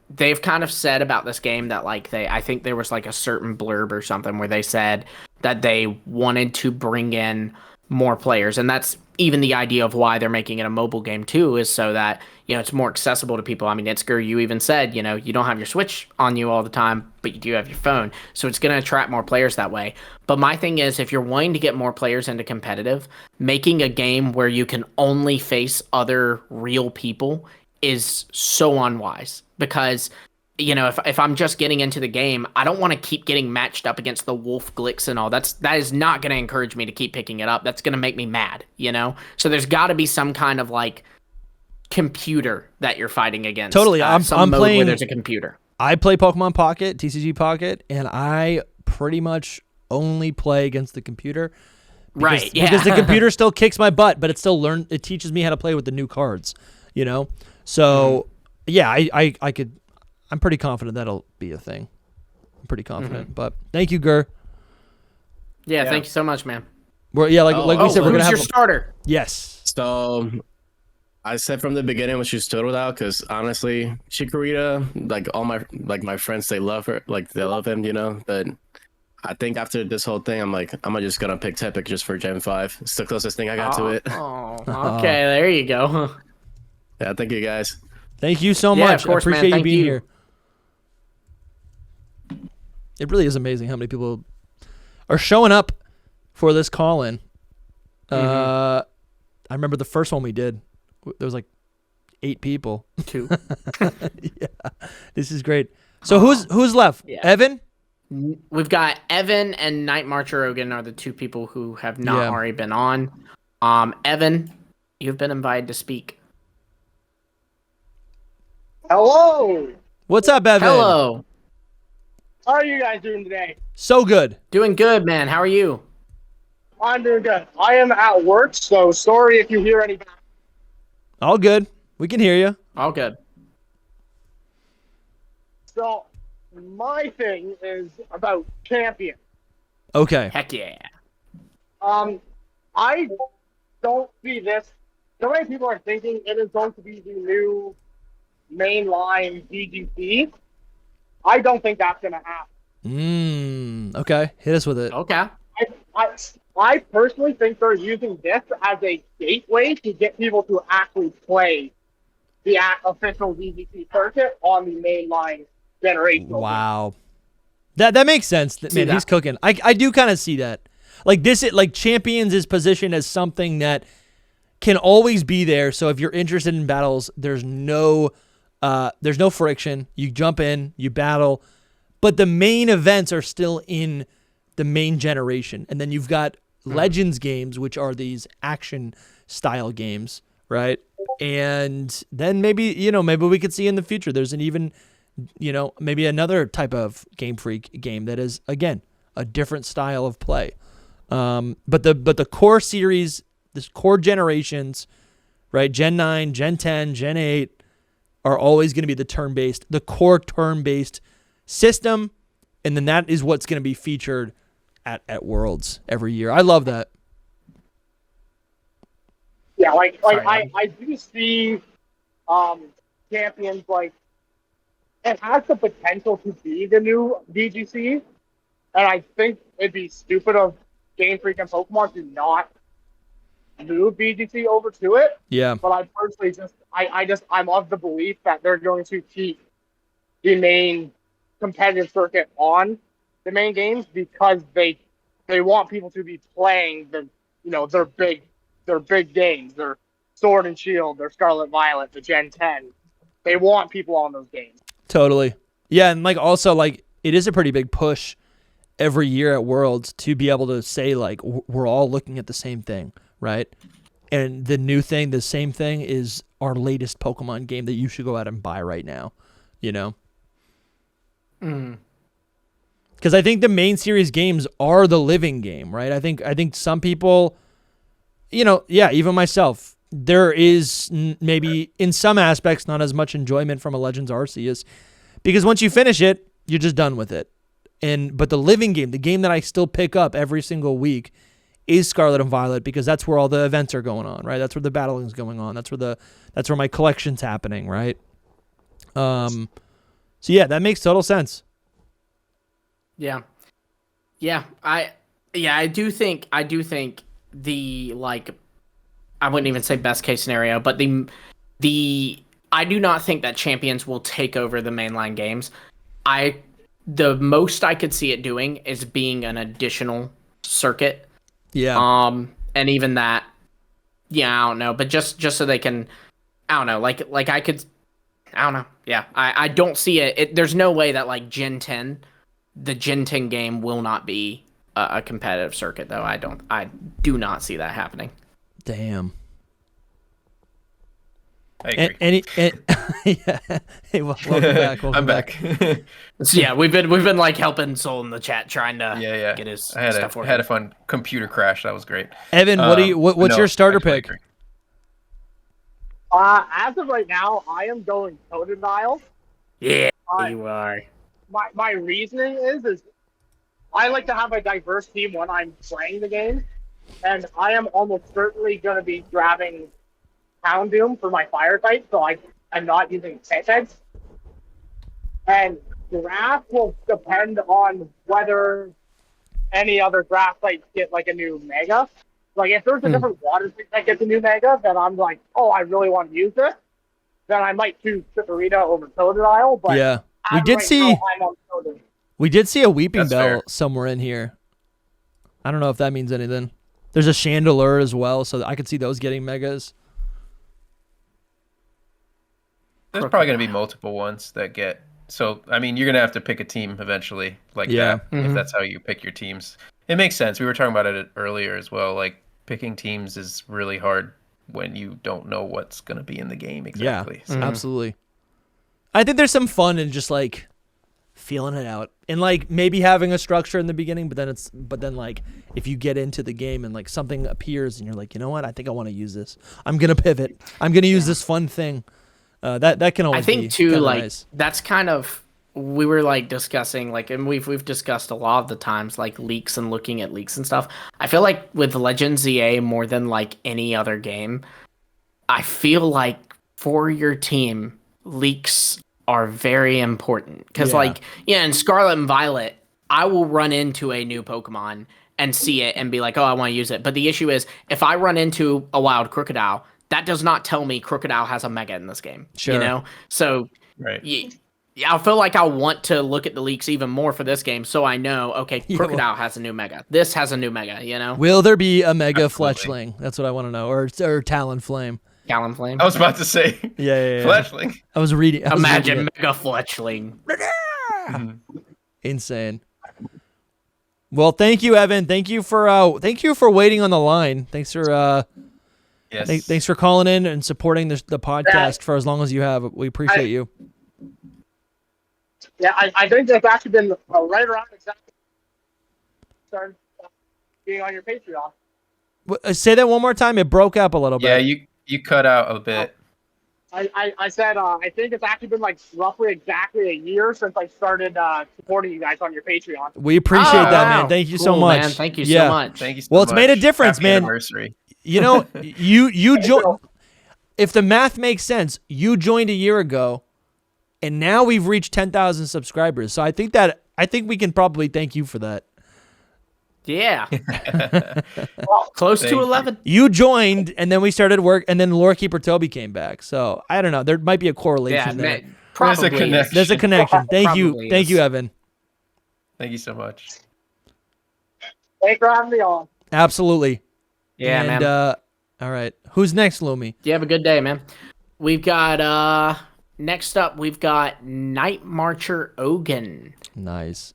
they've kind of said about this game that I think there was a certain blurb or something where they said that they wanted to bring in more players, and that's even the idea of why they're making it a mobile game too, is so that it's more accessible to people. I mean, Itzker, you even said you don't have your Switch on you all the time, but you do have your phone, so it's going to attract more players that way. But my thing is, if you're wanting to get more players into competitive, making a game where you can only face other real people is so unwise, because you know, if I'm just getting into the game, I don't want to keep getting matched up against the Wolf Glicks and all. That is not going to encourage me to keep picking it up. That's going to make me mad, you know? So there's got to be some kind of like computer that you're fighting against. Totally. I'm playing where there's a computer. I play Pokemon Pocket, TCG Pocket, and I pretty much only play against the computer. Right, yeah. Because the computer still kicks my butt, but it teaches me how to play with the new cards, you know? So, yeah, I'm pretty confident that'll be a thing. I'm pretty confident, but thank you, Gur. Yeah, thank you so much, man. Like we said, we're going to have your starter? Yes. So I said from the beginning when she was totaled out, because honestly, Chikorita, like all my friends, they love her, like they love him, you know. But I think after this whole thing, I'm just gonna pick Tepic just for Gen 5. It's the closest thing I got to it. Oh, okay, there you go. Yeah, thank you guys. Thank you so much. Of course, I appreciate man. you being Thank here. It really is amazing how many people are showing up for this call-in. I remember the first one we did. There was like 8 people. 2. Yeah, this is great. So who's left? Yeah. Evan? We've got Evan and Night Marcher Ogun are the 2 people who have not already been on. Evan, you've been invited to speak. Hello. What's up, Evan? Hello. How are you guys doing today? So good. Doing good, man. How are you? I'm doing good. I am at work, so sorry if you hear any. All good. We can hear you. All good. So, my thing is about champion. Okay. Heck yeah. I don't see this. So many people are thinking it is going to be the new mainline VGC. I don't think that's going to happen. Okay. Hit us with it. Okay. I personally think they're using this as a gateway to get people to actually play the official VGC circuit on the mainline generation. Wow. That makes sense. Man, he's cooking. I do kind of see that. Like Champions is positioned as something that can always be there. So if you're interested in battles, there's no friction. You jump in, you battle, but the main events are still in the main generation. And then you've got Legends games, which are these action style games, right? And then maybe we could see in the future there's an even, maybe another type of Game Freak game that is, again, a different style of play. But the core series, this core generations, right? Gen 9, Gen 10, Gen 8 are always going to be the core turn-based system. And then that is what's going to be featured at Worlds every year. I love that. Yeah, I do see champions it has the potential to be the new VGC, and I think it'd be stupid of Game Freak and Pokemon to not move VGC over to it. Yeah. But I personally I'm of the belief that they're going to keep the main competitive circuit on the main games because they want people to be playing their big games, their Sword and Shield, their Scarlet Violet, the Gen 10. They want people on those games. Totally. Yeah, and also it is a pretty big push every year at Worlds to be able to say we're all looking at the same thing, right? And the same thing is our latest Pokemon game that you should go out and buy right now, Because I think the main series games are the living game, right? I think some people, even myself, there is maybe in some aspects not as much enjoyment from a Legends Arceus because once you finish it, you're just done with it. But the living game, the game that I still pick up every single week is Scarlet and Violet because that's where all the events are going on, right? That's where the battling is going on. That's where my collection's happening, right? So yeah, that makes total sense. Yeah. I do think the I wouldn't even say best case scenario, but I do not think that Champions will take over the mainline games. The most I could see it doing is being an additional circuit. Yeah. And even that, I don't know, but just so they can, I don't know, I don't know. Yeah, I don't see it. There's no way that like Gen 10, the Gen 10 game will not be a competitive circuit though. I do not see that happening. Damn. I agree. Yeah. Hey, welcome back. I'm back. So yeah, we've been like helping Soul in the chat trying to get his I stuff working. had a fun computer crash. That was great. Evan, what's your starter pick? As of right now, I am going Totodile. Yeah, you are. My reasoning is I like to have a diverse team when I'm playing the game, and I am almost certainly going to be grabbing Houndoom for my fire type, so I'm not using Pet. And draft will depend on whether any other draft types get like a new mega. Like if there's a different water type that gets a new mega, then I'm like, oh, I really want to use this. Then I might choose Chikorita over Totodile. But yeah, we did see a Weeping Bell somewhere in here. I don't know if that means anything. There's a Chandelure as well, so I could see those getting megas. There's probably going to be multiple ones that get. So, I mean, you're going to have to pick a team eventually like that, if that's how you pick your teams. It makes sense. We were talking about it earlier as well. Like, picking teams is really hard when you don't know what's going to be in the game exactly. Yeah, absolutely. I think there's some fun in just, like, feeling it out. And, like, maybe having a structure in the beginning, but then, like, if you get into the game and, like, something appears and you're like, you know what? I think I want to use this. I'm going to pivot. I'm going to use this fun thing. That can always be I think too, like nice. That's kind of we were like discussing like, and we've discussed a lot of the times like leaks and looking at leaks and stuff. I feel like with Legends ZA more than like any other game, I feel like for your team leaks are very important because like in Scarlet and Violet, I will run into a new Pokemon and see it and be like, oh, I want to use it. But the issue is if I run into a wild Crocodile, that does not tell me Crocodile has a mega in this game. Sure. You know? So I feel like I want to look at the leaks even more for this game so I know, okay, Crocodile has a new mega. This has a new mega, you know? Will there be a mega Fletchling? That's what I want to know. Or Talonflame. Talonflame. I was about to say. Yeah. Fletchling. I was reading. Imagine Mega Fletchling. Insane. Well, thank you, Evan. Thank you for waiting on the line. Thanks for thanks for calling in and supporting the podcast for as long as you have. We appreciate you. Yeah, I think that's actually been right around exactly started being on your Patreon. Say that one more time. It broke up a little bit. Yeah, you cut out a bit. I said I think it's actually been like roughly exactly a year since I started supporting you guys on your Patreon. We appreciate that, man. Thank you so much. Man. Thank you so much. Thank you so well, much. It's made a difference, Happy man. Anniversary. You know, you joined. If the math makes sense, you joined a year ago, and now we've reached 10,000 subscribers. So I think we can probably thank you for that. Yeah. Close to 11. You joined, and then we started work, and then Lore Keeper Toby came back. So I don't know. There might be a correlation there. There's a connection. There's a connection. Thank you, Evan. Thank you so much. Thanks for having me on. Absolutely. Yeah, and, man. All right. Who's next, Lumi? You have a good day, man. We've got next up. We've got Night Marcher Ogun. Nice.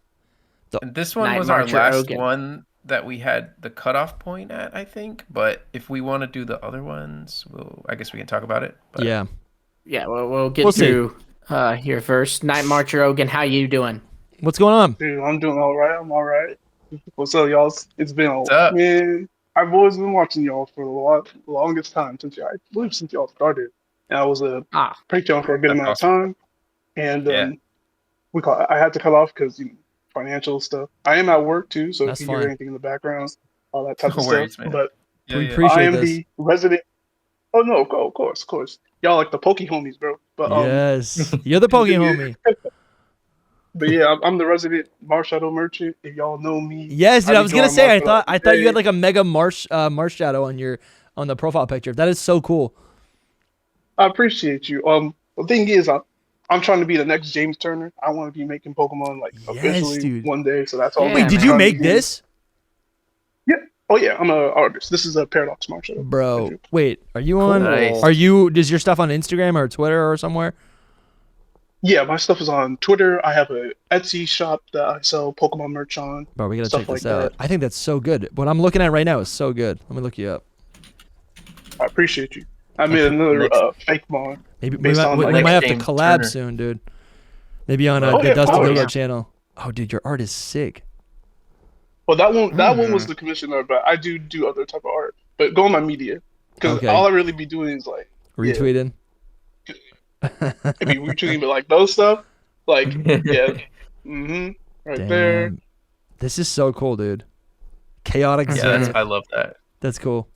And this one was our last one that we had the cutoff point at, I think. But if we want to do the other ones, I guess we can talk about it. But... Yeah. Yeah, we'll get through here first. Night Marcher Ogun, how you doing? What's going on? Dude, I'm doing all right. I'm all right. What's up, y'all? It's been man. I've always been watching y'all for the longest time since y'all started. And I was a Patreon for a good amount of time, and I had to cut off because financial stuff. I am at work too, so if you hear anything in the background, all that type of stuff. Man. But we appreciate I am the resident. Oh no, of course. Y'all like the Poke homies, bro. But yes, you're the Poke homie. But yeah, I'm the resident Marshadow merchant. If y'all know me, yes, dude. I was gonna say, I thought you had like a mega Marshadow on the profile picture. That is so cool. I appreciate you. The thing is, I'm trying to be the next James Turner. I want to be making Pokemon officially one day. So that's all. Wait, did you make this? Yeah. Oh yeah, I'm an artist. This is a Paradox Marshadow. Bro, wait, are you on? Nice. Is your stuff on Instagram or Twitter or somewhere? Yeah, my stuff is on Twitter. I have a Etsy shop that I sell Pokemon merch on. Bro, we gotta stuff check this like out. that. I think that's so good. What I'm looking at right now is so good. Let me look you up. I appreciate you. I made another fake mon. Maybe we based on might like have to James collab Turner. soon, dude. Maybe on the DustyGogoat channel. Oh, dude, your art is sick. Well, that one was the commissioner, but I do other type of art. But go on my media, because Okay. all I really be doing is like Retweeting. I be retweeting, but like those stuff, like right Damn. there. This is so cool, dude. Chaotic Yeah, Zenith. I love that. That's cool.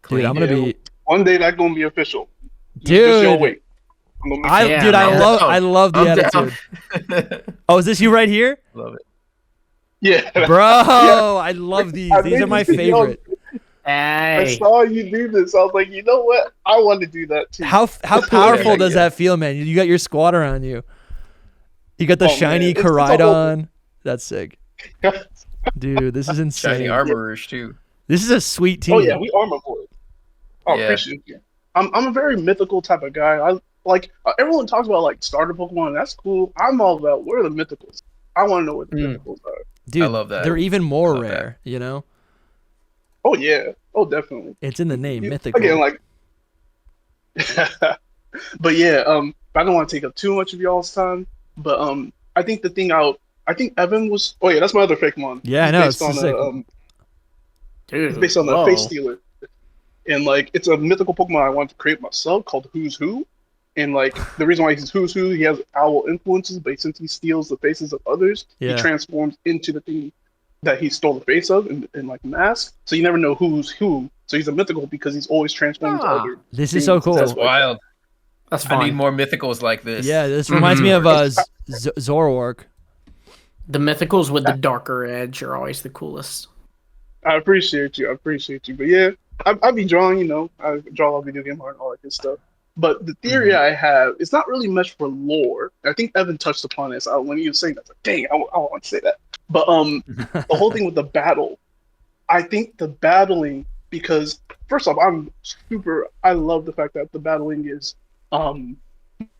Dude, I'm gonna be one day that's gonna be official. Just y'all dude. wait. I'm gonna make I love the attitude. Oh, is this you right here? Love it. Yeah, Bro, Yeah. I love these. I These made are my this video. favorite. I Hey. saw you do this. I was like, you know what? I want to do that too. How powerful does that feel, man? You got your squatter on you. You got the shiny man. It's Koraidon. That's sick. Dude, this is insane. Shiny armorers too. This is a sweet team. Oh yeah, we armor board. Oh, Yeah. appreciate you. I'm a very mythical type of guy. I like everyone talks about like starter Pokemon. That's cool. I'm all about where are the mythicals. I want to know what the mythicals are. Dude, I love that. They're even more love rare, you know? Oh yeah. Oh definitely. It's in the name, mythical. Again, like. But yeah, I don't want to take up too much of y'all's time. But I think I think Evan was. Oh yeah, that's my other fake one. Yeah, I know. It's sick. Dude, It's based on the Face Stealer. And like it's a mythical Pokemon I wanted to create myself called Who's Who. And like the reason why he's Who's Who, he has owl influences, but since he steals the faces of others, he transforms into the thing that he stole the face of in like mask. So you never know who's who. So he's a mythical because he's always transformed to other. This is so cool. That's wild. That's fun. I need more mythicals like this. Yeah, this reminds me of Zoroark. The mythicals with the darker edge are always the coolest. I appreciate you. But yeah, I be drawing, you know, I draw all video game art and all that good stuff. But the theory I have, it's not really much for lore. I think Evan touched upon this when he was saying that. I was like, dang, I want to say that. But the whole thing with the battle, I think the battling, because first off, I love the fact that the battling is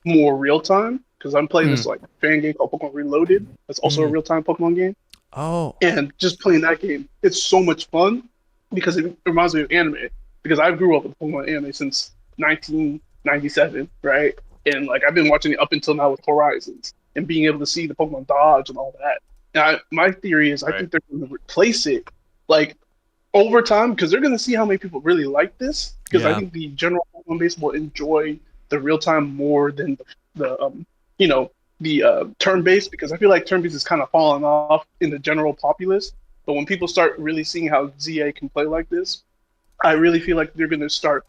more real time, because I'm playing this like fan game called Pokemon Reloaded. That's also a real time Pokemon game. Oh. And just playing that game, it's so much fun because it reminds me of anime. Because I grew up with Pokemon anime since 1997, right? And like I've been watching it up until now with Horizons and being able to see the Pokemon dodge and all that. And my theory is I think they're going to replace it like over time because they're going to see how many people really like this. Because I think the general Pokemon base will enjoy the real time more than the turn-based, because I feel like turn-based is kind of falling off in the general populace. But when people start really seeing how ZA can play like this, I really feel like they're going to start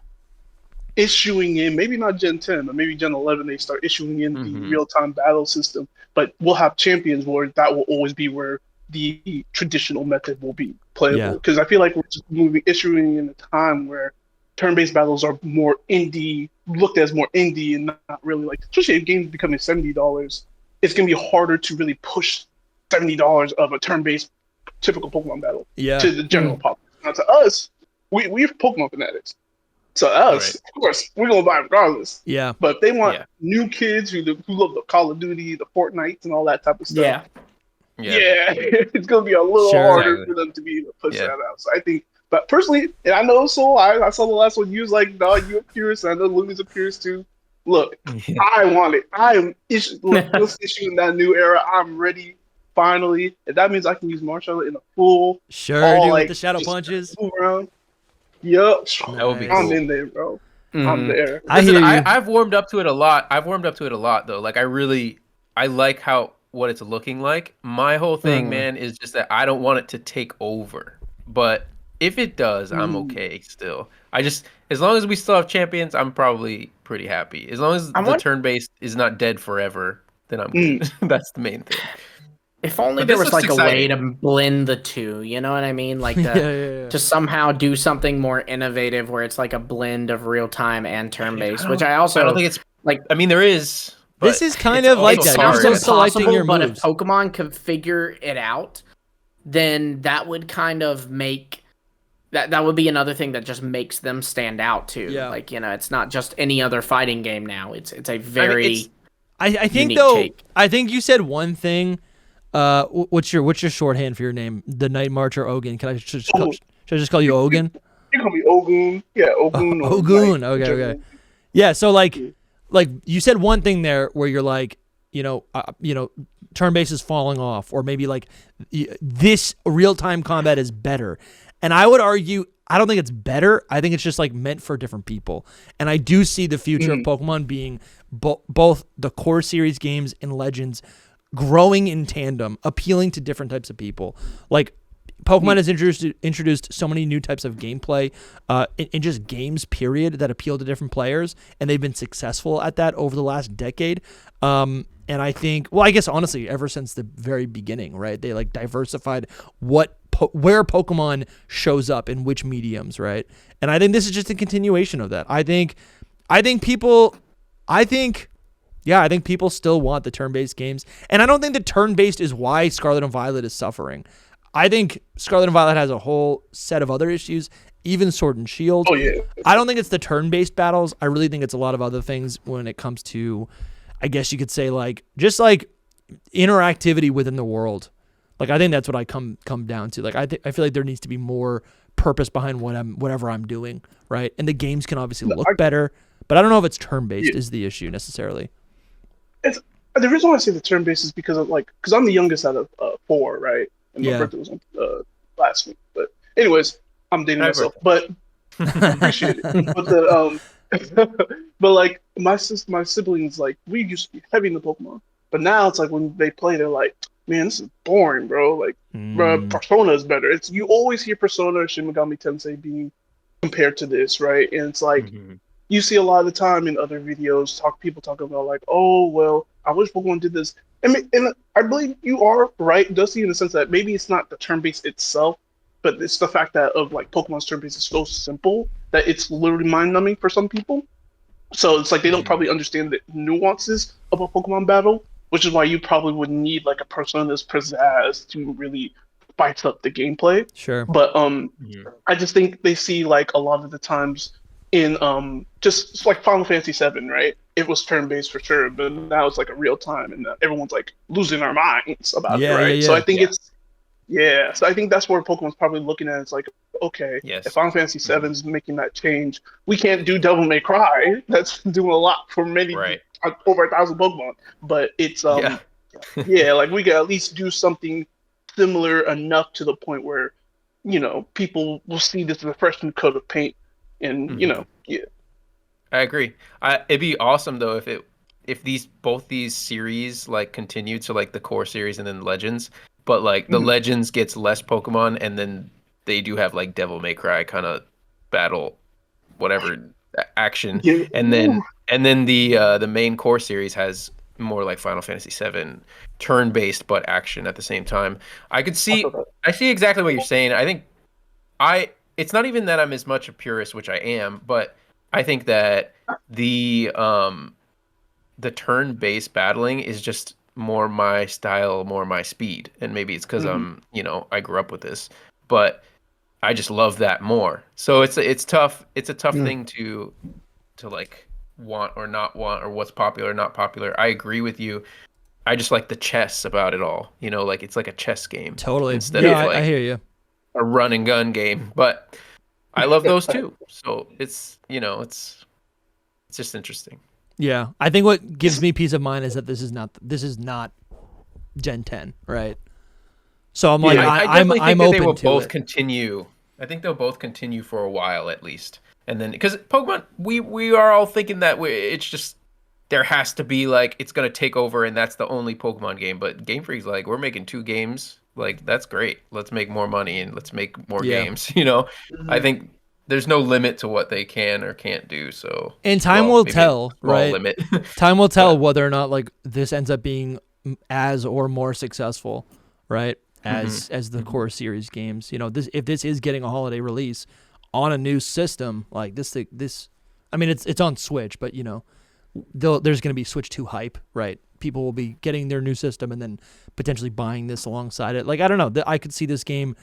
issuing in, maybe not Gen 10, but maybe Gen 11, they start issuing in the real-time battle system. But we'll have champions where that will always be where the traditional method will be playable. Because I feel like we're just issuing in a time where turn-based battles are more indie, looked as more indie and not really like, especially if games becoming $70, it's going to be harder to really push $70 of a turn-based typical Pokemon battle to the general populace. Now to us, we're Pokemon fanatics. To us, of course, we're going to buy regardless. Yeah. But if they want new kids who love the Call of Duty, the Fortnites, and all that type of stuff, it's going to be a little harder for them to be able to push that out. So I think, but personally, and I know Soul, I saw the last one, you was like, no, you're a purist, and I know Lumi's a purist too. Look, I want it. I am issuing that new era. I'm ready, finally. And that means I can use Marshadow in a full. Dude, with the shadow punches. Move around. Yup. That would be I'm cool. in there, bro. I'm there. I've warmed up to it a lot. Though. Like I like what it's looking like. My whole thing, man, is just that I don't want it to take over. But if it does, I'm okay still. As long as we still have champions, I'm probably pretty happy. As long as the turn-based is not dead forever, then I'm good. That's the main thing. If only there was like a way to blend the two, you know what I mean? Like to somehow do something more innovative where it's like a blend of real time and turn based, which I don't think it's like. I mean, there is. This is kind of like that. You're still selecting your but moves. if Pokemon could figure it out, then that would kind of make that would be another thing that just makes them stand out too. Yeah. Like, you know, it's not just any other fighting game now. It's a very I think unique though. take. I think you said one thing. What's your shorthand for your name? The Night Marcher Ogun. Can I just call you Ogun? You call me Ogun. Yeah, Ogun. Or Ogun. Knight, Okay. Yeah. So like you said one thing there where you're like, turn base is falling off, or maybe like this real time combat is better. And I would argue, I don't think it's better. I think it's just like meant for different people. And I do see the future of Pokemon being both the core series games and Legends growing in tandem, appealing to different types of people. Like Pokemon has introduced so many new types of gameplay in just games, period, that appeal to different players, and they've been successful at that over the last decade. And I think, well, I guess honestly, ever since the very beginning, right? They like diversified where Pokemon shows up in which mediums, right? And I think this is just a continuation of that. I think people still want the turn-based games, and I don't think the turn-based is why Scarlet and Violet is suffering. I think Scarlet and Violet has a whole set of other issues, even Sword and Shield. Oh yeah. I don't think it's the turn-based battles. I really think it's a lot of other things when it comes to, I guess you could say, like just like interactivity within the world. Like I think that's what I come down to. Like I feel like there needs to be more purpose behind whatever I'm doing, right? And the games can obviously look better, but I don't know if it's turn-based is the issue necessarily. It's the reason why I say the turn-based is because I'm the youngest out of 4, right? And my birthday was last week. But anyways, I'm dating myself. But appreciate it. But like my siblings, like we used to be heavy into Pokemon, but now it's like when they play, they're like, man, this is boring, bro. Like, Persona is better. You always hear Persona or Shin Megami Tensei being compared to this, right? And it's like you see a lot of the time in other videos, people talk about like, oh well, I wish Pokemon did this. And I believe you are right, Dusty, in the sense that maybe it's not the turn-based itself, but it's the fact that Pokemon's turn-based is so simple that it's literally mind-numbing for some people. So it's like they don't probably understand the nuances of a Pokemon battle, which is why you probably would need like a Persona's pizzazz to really spice up the gameplay. Sure. But I just think they see like a lot of the times in just like Final Fantasy VII, right? It was turn-based for sure, but now it's like a real time, and everyone's like losing our minds about it, right? So I think so I think that's where Pokemon's probably looking at. It's like, okay, if Final Fantasy VII is making that change, we can't do Devil May Cry. That's doing a lot for many over 1,000 Pokemon, but it's like we can at least do something similar enough to the point where people will see this as a fresh new coat of paint, and I agree. It'd be awesome though if both these series like continue to like the core series and then Legends, but like the Legends gets less Pokemon, and then they do have like Devil May Cry kind of battle, whatever action, and then the main core series has more like Final Fantasy VII turn-based but action at the same time. I see exactly what you're saying. I think it's not even that I'm as much a purist, which I am, but I think that the turn-based battling is just more my style, more my speed, and maybe it's because I grew up with this, but I just love that more. So it's tough. It's a tough thing to like want or not want, or what's popular or not popular. I agree with you. I just like the chess about it all. Like it's like a chess game. Totally. Instead of like I hear you. A run and gun game, but I love those too. So it's just interesting. Yeah, I think what gives me peace of mind is that this is not Gen 10, right? So I'm like, I'm open they will to both it. continue. I think they'll both continue for a while at least, and then because Pokemon, we are all thinking that it's just there has to be like it's gonna take over, and that's the only Pokemon game. But Game Freak's like, we're making 2 games. Like that's great. Let's make more money and let's make more games. I think there's no limit to what they can or can't do. So and time will tell, right? Limit. Time will tell whether or not like this ends up being as or more successful, right? As the core series games. If this is getting a holiday release on a new system like this, I mean it's on Switch, but there's going to be Switch 2 hype, right? People will be getting their new system and then potentially buying this alongside it. Like, I don't know. I could see this game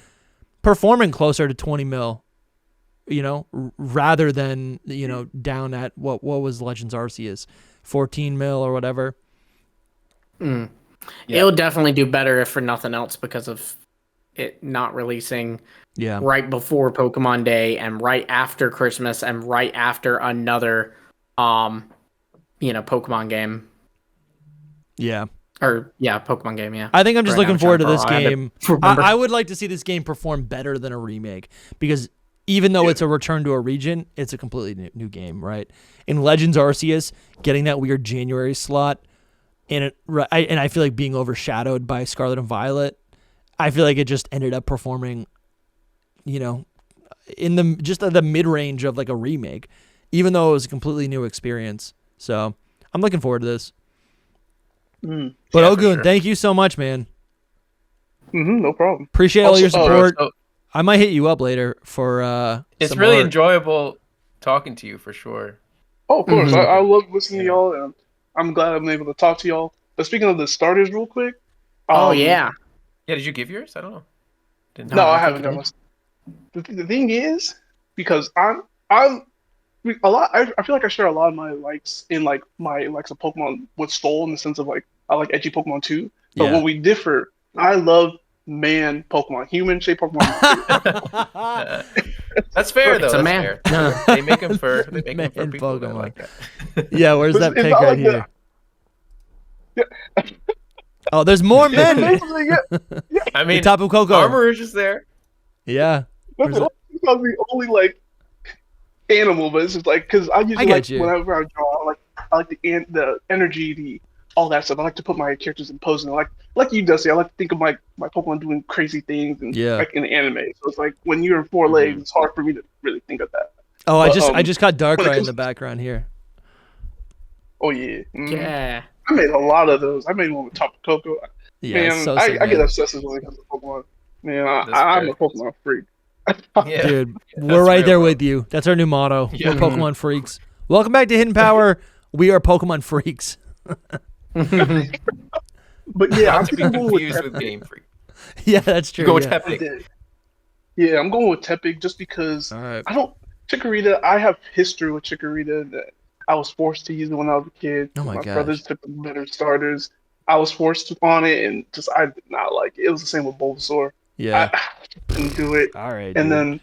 performing closer to 20 mil, rather than, down at what was Legends Arceus, 14 mil or whatever. Yeah. It'll definitely do better if for nothing else because of it not releasing right before Pokemon Day and right after Christmas and right after another Pokemon game. Yeah. Pokemon game, yeah. I think I'm just looking forward to this game. I would like to see this game perform better than a remake because even though it's a return to a region, it's a completely new game, right? In Legends Arceus, getting that weird January slot, and I feel like being overshadowed by Scarlet and Violet, I feel like it just ended up performing, in the mid-range of like a remake, even though it was a completely new experience. So I'm looking forward to this. But Ogun, thank you so much, man. No problem. Appreciate all your support. I might hit you up later for. It's really enjoyable talking to you for sure. Oh, of course. I love listening to y'all, and I'm glad I'm able to talk to y'all. But speaking of the starters, real quick. Yeah. Did you give yours? I don't know. No, I haven't done this. The thing is, because I'm a lot. I feel like I share a lot of my likes in like my likes of Pokemon with Soul in the sense of like I like edgy Pokemon too. But when we differ, I love man Pokemon, human shaped Pokemon. That's fair though. It's a man. Fair. They make them for people that like that. Yeah, where's that pic right here? Oh, there's more men. I mean, Tapu Koko. Armor is just there. Yeah. That's the only like animal, but it's just like because I usually whenever I draw, I like the energy, all that stuff. I like to put my characters in pose, and like you, Dusty. I like to think of my Pokemon doing crazy things, and like in the anime. So it's like when you're in 4 legs, it's hard for me to really think of that. Oh, but, I just got Darkrai in the background here. Oh yeah, yeah. I made a lot of those. I made one with Tapu Koko. Yeah, man, I get obsessed when it comes to Pokemon. Man, I'm a Pokemon freak. Dude, we're right there with you. That's our new motto. We're Pokemon freaks. Welcome back to Hidden Power. We are Pokemon freaks. But yeah, I'm confused with Game Freak. Yeah, that's true. Go with Tepig. Yeah, I'm going with Tepig just because I don't Chikorita. I have history with Chikorita that I was forced to use it when I was a kid. Oh my gosh. gosh. Brothers took the better starters. I was forced on it, and just I did not like it. It was the same with Bulbasaur. Yeah, I didn't do it. All right, and then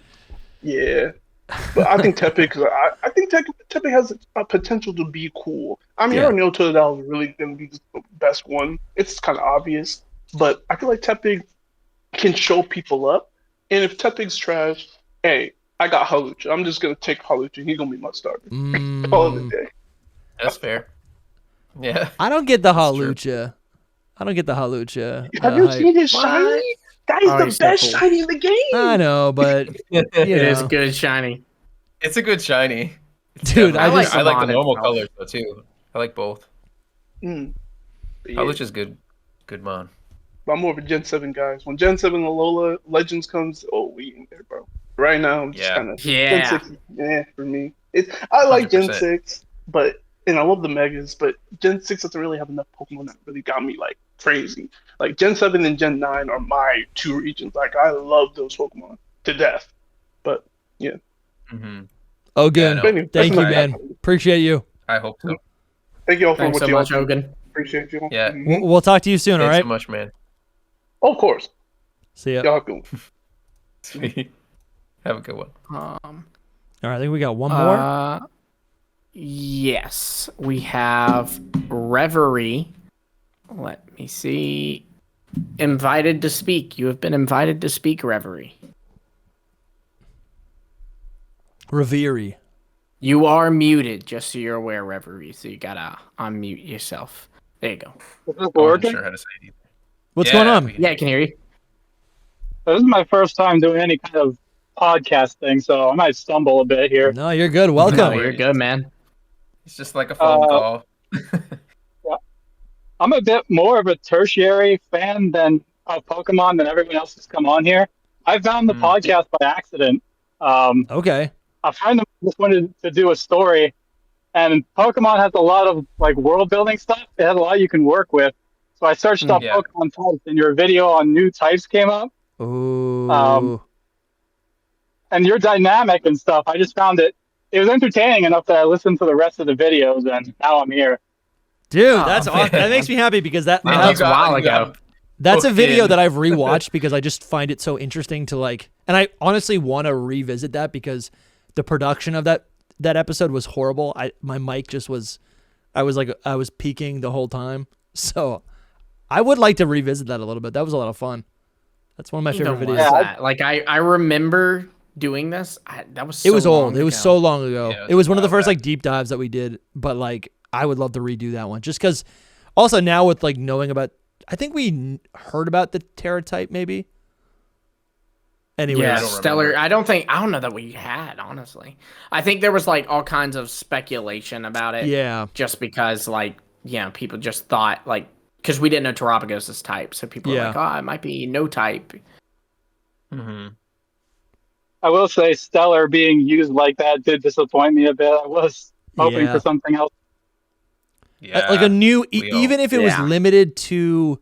but I think Tepig. I think Tepig has a potential to be cool. I mean, I already know Totodile is really going to be the best one. It's kind of obvious, but I feel like Tepig can show people up. And if Tepig's trash, hey, I got Halucha. I'm just gonna take Halucha. He's gonna be my starter. All of the day. That's fair. Yeah. I don't get the Halucha. Have you seen his shiny? That is the best shiny in the game. I know, but it is good shiny. It's a good shiny. Dude, I like the normal colors though too. I like both. Halucha's good mon. I'm more of a Gen 7 guy. When Gen 7 Alola Legends comes, we in there, bro. Right now, I'm just kind of Gen 6. For me, I like 100%. Gen 6, and I love the Megas, but Gen 6 doesn't really have enough Pokemon that really got me like crazy. Like Gen 7 and Gen 9 are my 2 regions. Like I love those Pokemon to death. But yeah. Ogun, thank you, man. Appreciate you. I hope so. Thank you all for Thanks what so you much, all Ogun. Appreciate you. Yeah. We'll talk to you soon. Thanks all right. so much, man. Of course. See ya. Y'all good. Sweet. Have a good one. All right, I think we got one more. Yes, we have Reverie. Let me see. Invited to speak. You have been invited to speak, Reverie. Reverie. You are muted, just so you're aware, Reverie. So you gotta unmute yourself. There you go. Is this working? Sure how to say it. What's going on? Yeah, I can hear you. This is my first time doing any kind of podcast thing, so I might stumble a bit here. No, you're good. Welcome. No, you're good, man. It's just like a phone call. I'm a bit more of a tertiary fan of Pokemon than everyone else that's come on here. I found the podcast by accident. Okay. A friend of mine just wanted to do a story, and Pokemon has a lot of like world building stuff. It has a lot you can work with. So I searched up Pokemon types, and your video on new types came up. Ooh. And your dynamic and stuff. I just found it was entertaining enough that I listened to the rest of the videos, and now I'm here. Dude, that's awesome. That makes me happy because that's a while ago. That's a video that I've rewatched because I just find it so interesting to like, and I honestly want to revisit that because the production of that episode was horrible. My mic just was, I was peaking the whole time. So I would like to revisit that a little bit. That was a lot of fun. That's one of my favorite videos. Like I remember doing this. That was so it was old. Long it was ago. so long ago. Yeah, it was one of the first like deep dives that we did. But like I would love to redo that one just because. Also now with like knowing about. I think we heard about the Terra type, maybe. Anyway, yeah, Stellar. I don't know that we had, honestly. I think there was like all kinds of speculation about it. Yeah. Just because, like, people just thought like because we didn't know Terrapagos' type, so people were like, "Oh, it might be no type." Mm-hmm. I will say, Stellar being used like that did disappoint me a bit. I was hoping for something else. Yeah, like a new, even if it was limited to,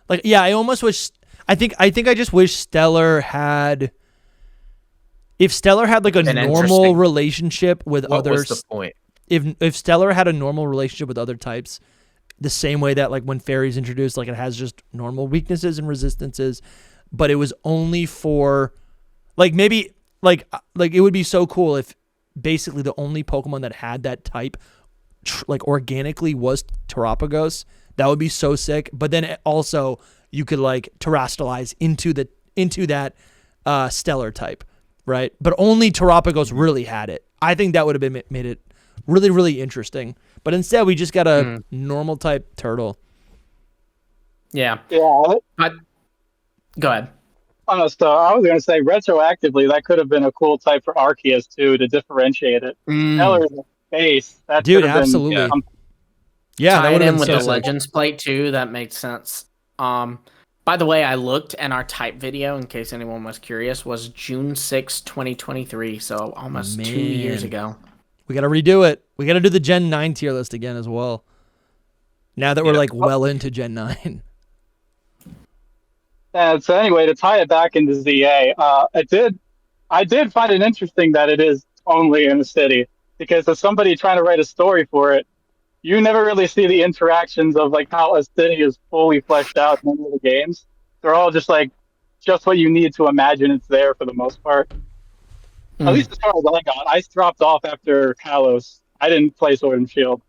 like, I almost wish. I think I just wish Stellar had. If Stellar had like a normal relationship with others, what's the point? If Stellar had a normal relationship with other types, the same way that like when Fairy's introduced, like it has just normal weaknesses and resistances, but it was only for, like maybe like it would be so cool if basically the only Pokemon that had that type. Like organically was Terrapagos. That would be so sick. But then also you could like terrestrialize into that Stellar type, right? But only Terrapagos really had it. I think that would have been made it really, really interesting. But instead we just got a normal type turtle. Yeah. But go ahead. Oh, so I was gonna say retroactively that could have been a cool type for Arceus too to differentiate it. Stellar is base. That dude, absolutely. Yeah, that would have been with the Legends plate too. That makes sense. By the way, I looked, and our type video, in case anyone was curious, was June 6, 2023. So almost 2 years ago. We got to redo it. We got to do the Gen 9 tier list again as well. Now that we're like well into Gen 9. So anyway, to tie it back into ZA, I did find it interesting that it is only in the city. Because as somebody trying to write a story for it, you never really see the interactions of like how a city is fully fleshed out in any of the games. They're all just like just what you need to imagine it's there for the most part. At least as far as I got. I dropped off after Kalos. I didn't play Sword and Shield.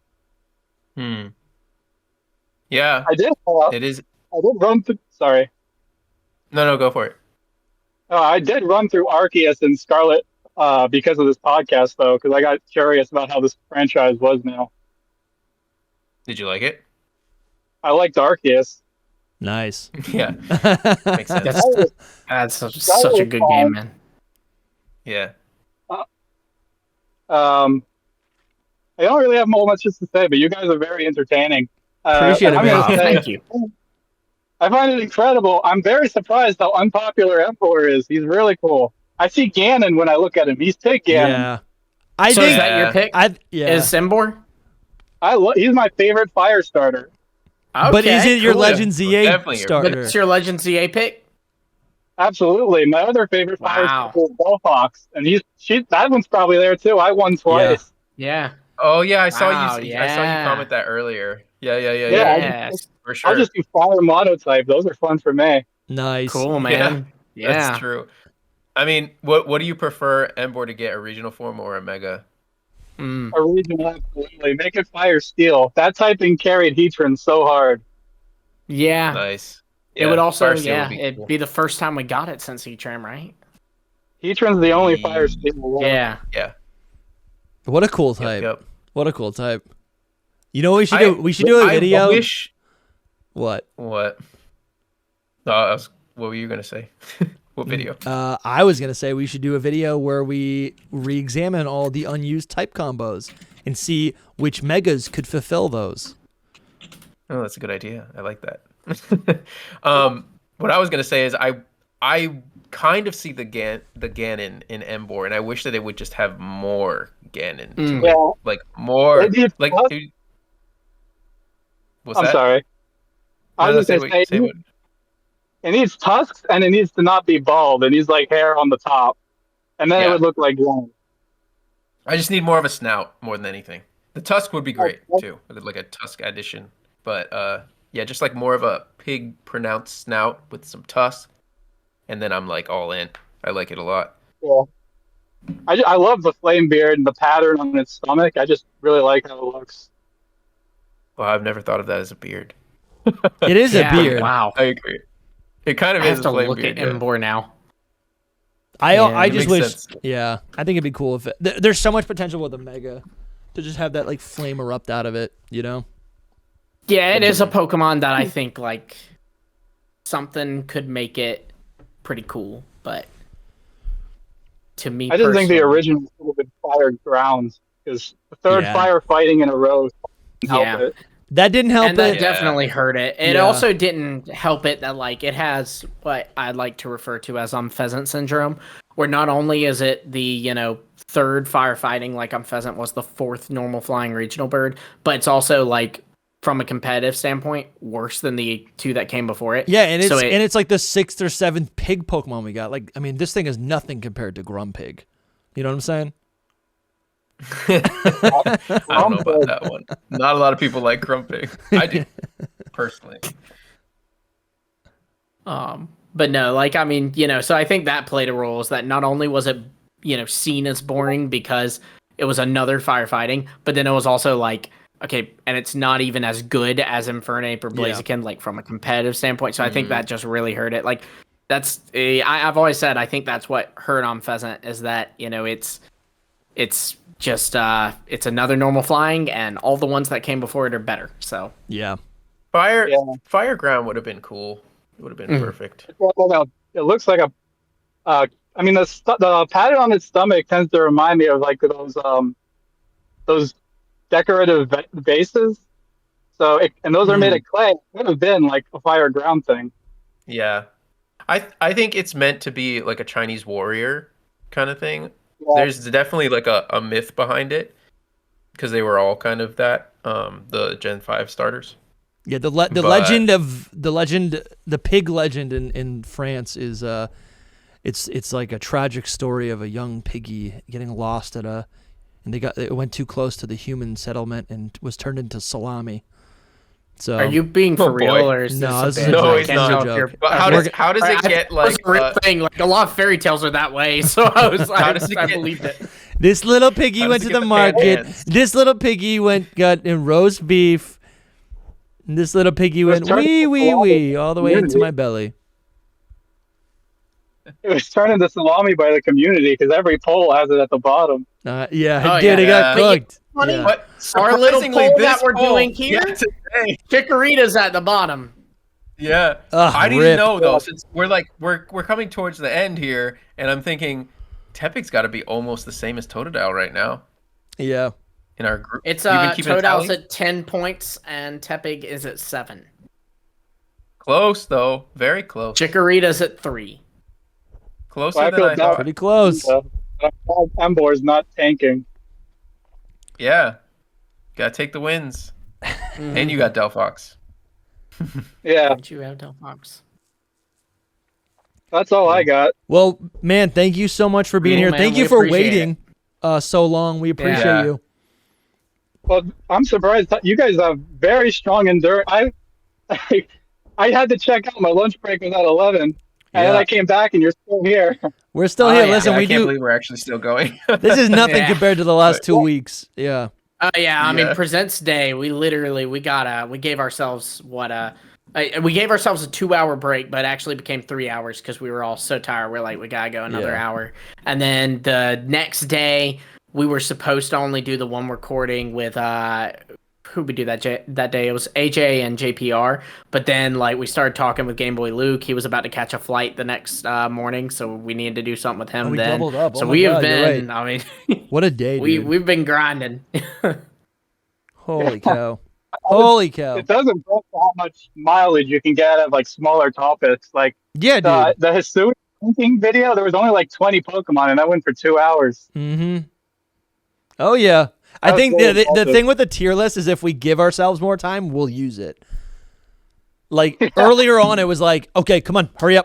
Yeah. I did. It is. I did run through. Sorry. No, go for it. I did run through Arceus and Scarlet because of this podcast, though, because I got curious about how this franchise was now. Did you like it? I liked Arceus. Nice. Yeah. Makes sense. That's such a good game, man. Yeah. I don't really have much to say, but you guys are very entertaining. Appreciate it, man. Thank you. I find it incredible. I'm very surprised how unpopular Emperor is. He's really cool. I see Ganon when I look at him. He's pick Ganon. Yeah. Is that your pick? Is Sembor? He's my favorite fire starter. Okay, but is it your Legend ZA starter? But it's your Legend ZA pick? Absolutely. My other favorite fire starter is Bellfox, and that one's probably there too. I won twice. Yeah. Oh yeah, I saw you comment that earlier. Yeah. For sure. I'll just do fire monotype. Those are fun for me. Nice. Cool, man. Yeah. That's true. I mean, what do you prefer, Ember to get, a regional form or a mega? A regional, absolutely. Make it fire steel. That typing carried Heatran so hard. Yeah. Nice. It would also, it'd be the first time we got it since Heatran, right? Heatran's the only fire steel. Yeah. Yeah. What a cool type. Yep. What a cool type. You know what we should do? We should do a video. What? What? What were you going to say? What video? I was going to say we should do a video where we re-examine all the unused type combos and see which megas could fulfill those. Oh, that's a good idea. I like that. What I was going to say is I kind of see the Ganon in Ember, and I wish that it would just have more Ganon. Like more. Like, I'm sorry. I was going to say it needs tusks, and it needs to not be bald. It needs like hair on the top, and then it would look like Ganon. I just need more of a snout more than anything. The tusk would be great too, like a tusk addition. But yeah, just like more of a pig pronounced snout with some tusk, and then I'm like all in. I like it a lot. Yeah. I love the flame beard and the pattern on its stomach. I just really like how it looks. Well, I've never thought of that as a beard. It is a beard. Wow. I agree. It kind of I is have a to flame look beard. at him more now. I just makes wish. sense. Yeah, I think it'd be cool if there's so much potential with a mega to just have that like flame erupt out of it. You know. Yeah, it is a Pokemon that I think like something could make it pretty cool, but to me, I just think the personally- original would have been Fire Grounds because the third fire fighting in a row didn't help it. That didn't help and that it. definitely hurt it. It Yeah. also didn't help it that like it has what I'd like to refer to as pheasant syndrome, where not only is it the third firefighting like pheasant was the fourth normal flying regional bird, but it's also like from a competitive standpoint worse than the two that came before it. Yeah, and it's So and it's like the 6th or 7th pig Pokemon we got. Like, I mean, this thing is nothing compared to Grumpig. You know what I'm saying? I don't know about that one. Not a lot of people like Grumpig. I do, personally. But no, like I mean, so I think that played a role. Is that not only was it seen as boring because it was another firefighting, but then it was also like okay, and it's not even as good as Infernape or Blaziken, like from a competitive standpoint. So I think that just really hurt it. Like that's I've always said I think that's what hurt on Pheasant is that it's just it's another normal flying, and all the ones that came before it are better. So yeah, Fire Ground would have been cool. It would have been perfect. Well, it looks like a. I mean, the pattern on its stomach tends to remind me of like those decorative vases. So, and those are made of clay. It would have been like a Fire Ground thing. Yeah, I think it's meant to be like a Chinese warrior kind of thing. Yeah. There's definitely like a myth behind it because they were all kind of that. The Gen 5 starters. Yeah, the pig legend in France is it's like a tragic story of a young piggy getting lost and it went too close to the human settlement and was turned into salami. So are you being for real or is no, this a this bit? is No, a he's joke. not. Joke. But how does it get like a real thing? Like a lot of fairy tales are that way, so I was How does it I get- believed it. This little piggy went to the market. This little piggy got in roast beef. And this little piggy went wee wee wee all the way into my belly. It was turned into salami by the community because every poll has it at the bottom. Yeah, Oh, it did. It got But cooked. funny, Yeah. But Our little surprisingly, poll this that we're poll- doing here, Yeah, today. Chikorita's at the bottom. Yeah. Ugh, I need rip. to know though, since we're coming towards the end here, and I'm thinking Tepig's got to be almost the same as Totodile right now Yeah. in our group. It's You've been keeping a Totodil's tally? at 10 points and Tepig is at 7. Close though, very close. Chikorita's at 3. Closer Well, I than feel I bad. thought. Pretty close. Embor is not tanking. Yeah, gotta take the wins, and you got Delphox. Yeah, Don't you have Delphox? that's all I got. Well, man, thank you so much for being Cool, here. man. Thank We you for appreciate waiting so long. We appreciate Yeah. you. Well, I'm surprised that you guys have very strong endurance. I had to check out. My lunch break was at 11, and then I came back, and you're still here. We're still here. Listen, I we can't do. believe we're actually still going. This is nothing Yeah. compared to the last 2 weeks. Yeah. Oh yeah, I mean Yeah. Presents Day, we gave ourselves we gave ourselves a 2-hour break, but it actually became 3 hours because we were all so tired. We're like, we gotta go another hour. And then the next day, we were supposed to only do the one recording with who we do that day? It was AJ and JPR. But then like we started talking with Game Boy Luke. He was about to catch a flight the next morning, so we needed to do something with him. Oh, we then doubled up. So Oh my we have God, you're been. right. I mean, What a day, dude. we've been grinding. Holy cow. Holy cow. It doesn't impress how much mileage you can get out of like smaller topics. Like Yeah, dude. the Hisui painting video, there was only like 20 Pokemon, and that went for 2 hours. Mm-hmm. Oh, yeah. I That was think really the impressive. thing with the tier list is if we give ourselves more time, we'll use it. Like earlier on, it was like, okay, come on, hurry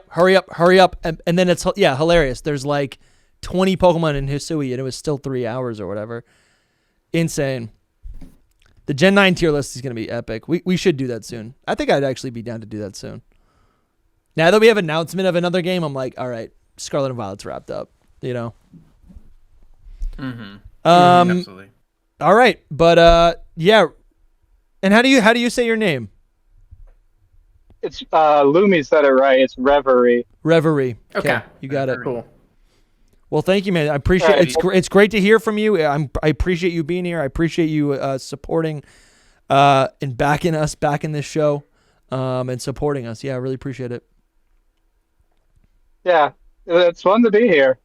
up. And then it's, hilarious. There's like 20 Pokemon in Hisui and it was still 3 hours or whatever. Insane. The Gen 9 tier list is going to be epic. We should do that soon. I think I'd actually be down to do that soon. Now that we have announcement of another game, I'm like, all right, Scarlet and Violet's wrapped up, you know? Mm-hmm. Absolutely. All right, but yeah. And how do you say your name? It's Lumi said it right. It's Reverie. Reverie. Okay. You got it. Cool. Well, thank you, man. I appreciate it. It's great to hear from you. I appreciate you being here. I appreciate you supporting and backing us back in this show and supporting us. Yeah, I really appreciate it. Yeah, it's fun to be here.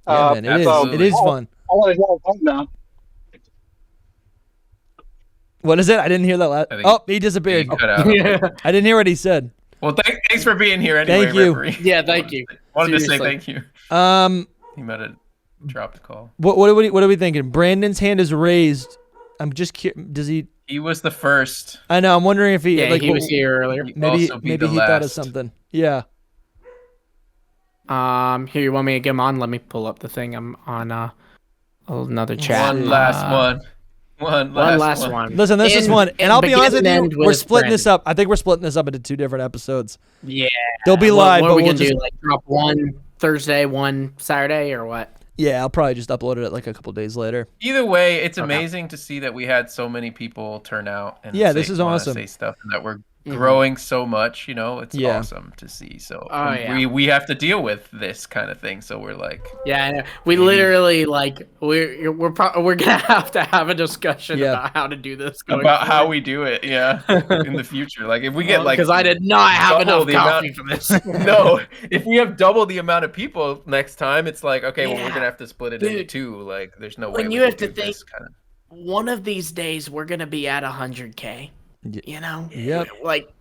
Yeah, man, it is. It is fun. I want to go home now. What is it? I didn't hear that last. Oh, he disappeared. He cut out. I didn't hear what he said. Well, thanks for being here anyway. Thank you. Referee. Yeah, thank you. Wanted to say thank you. He might have dropped the call. What are we thinking? Brandon's hand is raised. I'm just curious. Does he? He was the first. I know. I'm wondering if he. Yeah, he was here earlier. Maybe he thought of something. Yeah. Here, you want me to get him on? Let me pull up the thing. I'm on another chat. One last one. Listen, this is one, and I'll be honest with you, we're splitting this up. I think we're splitting this up into 2 different episodes. Yeah, they'll be live. What are we but gonna do? Like drop one Thursday, one Saturday, or what? Yeah, I'll probably just upload it like a couple days later. Either way, it's amazing to see that we had so many people turn out and this is awesome. Say stuff and that we're growing so much. You know, it's awesome to see. So we have to deal with this kind of thing. So we're like, yeah, I know. We literally like we're gonna have to have a discussion about how to do this. About how we do it, in the future. Like if we get because I did not have enough coffee for this. No, if we have double the amount of people next time, it's like okay, well we're gonna have to split it into 2. Like there's no way. When you have to think, one of these days we're gonna be at 100K. You know, what?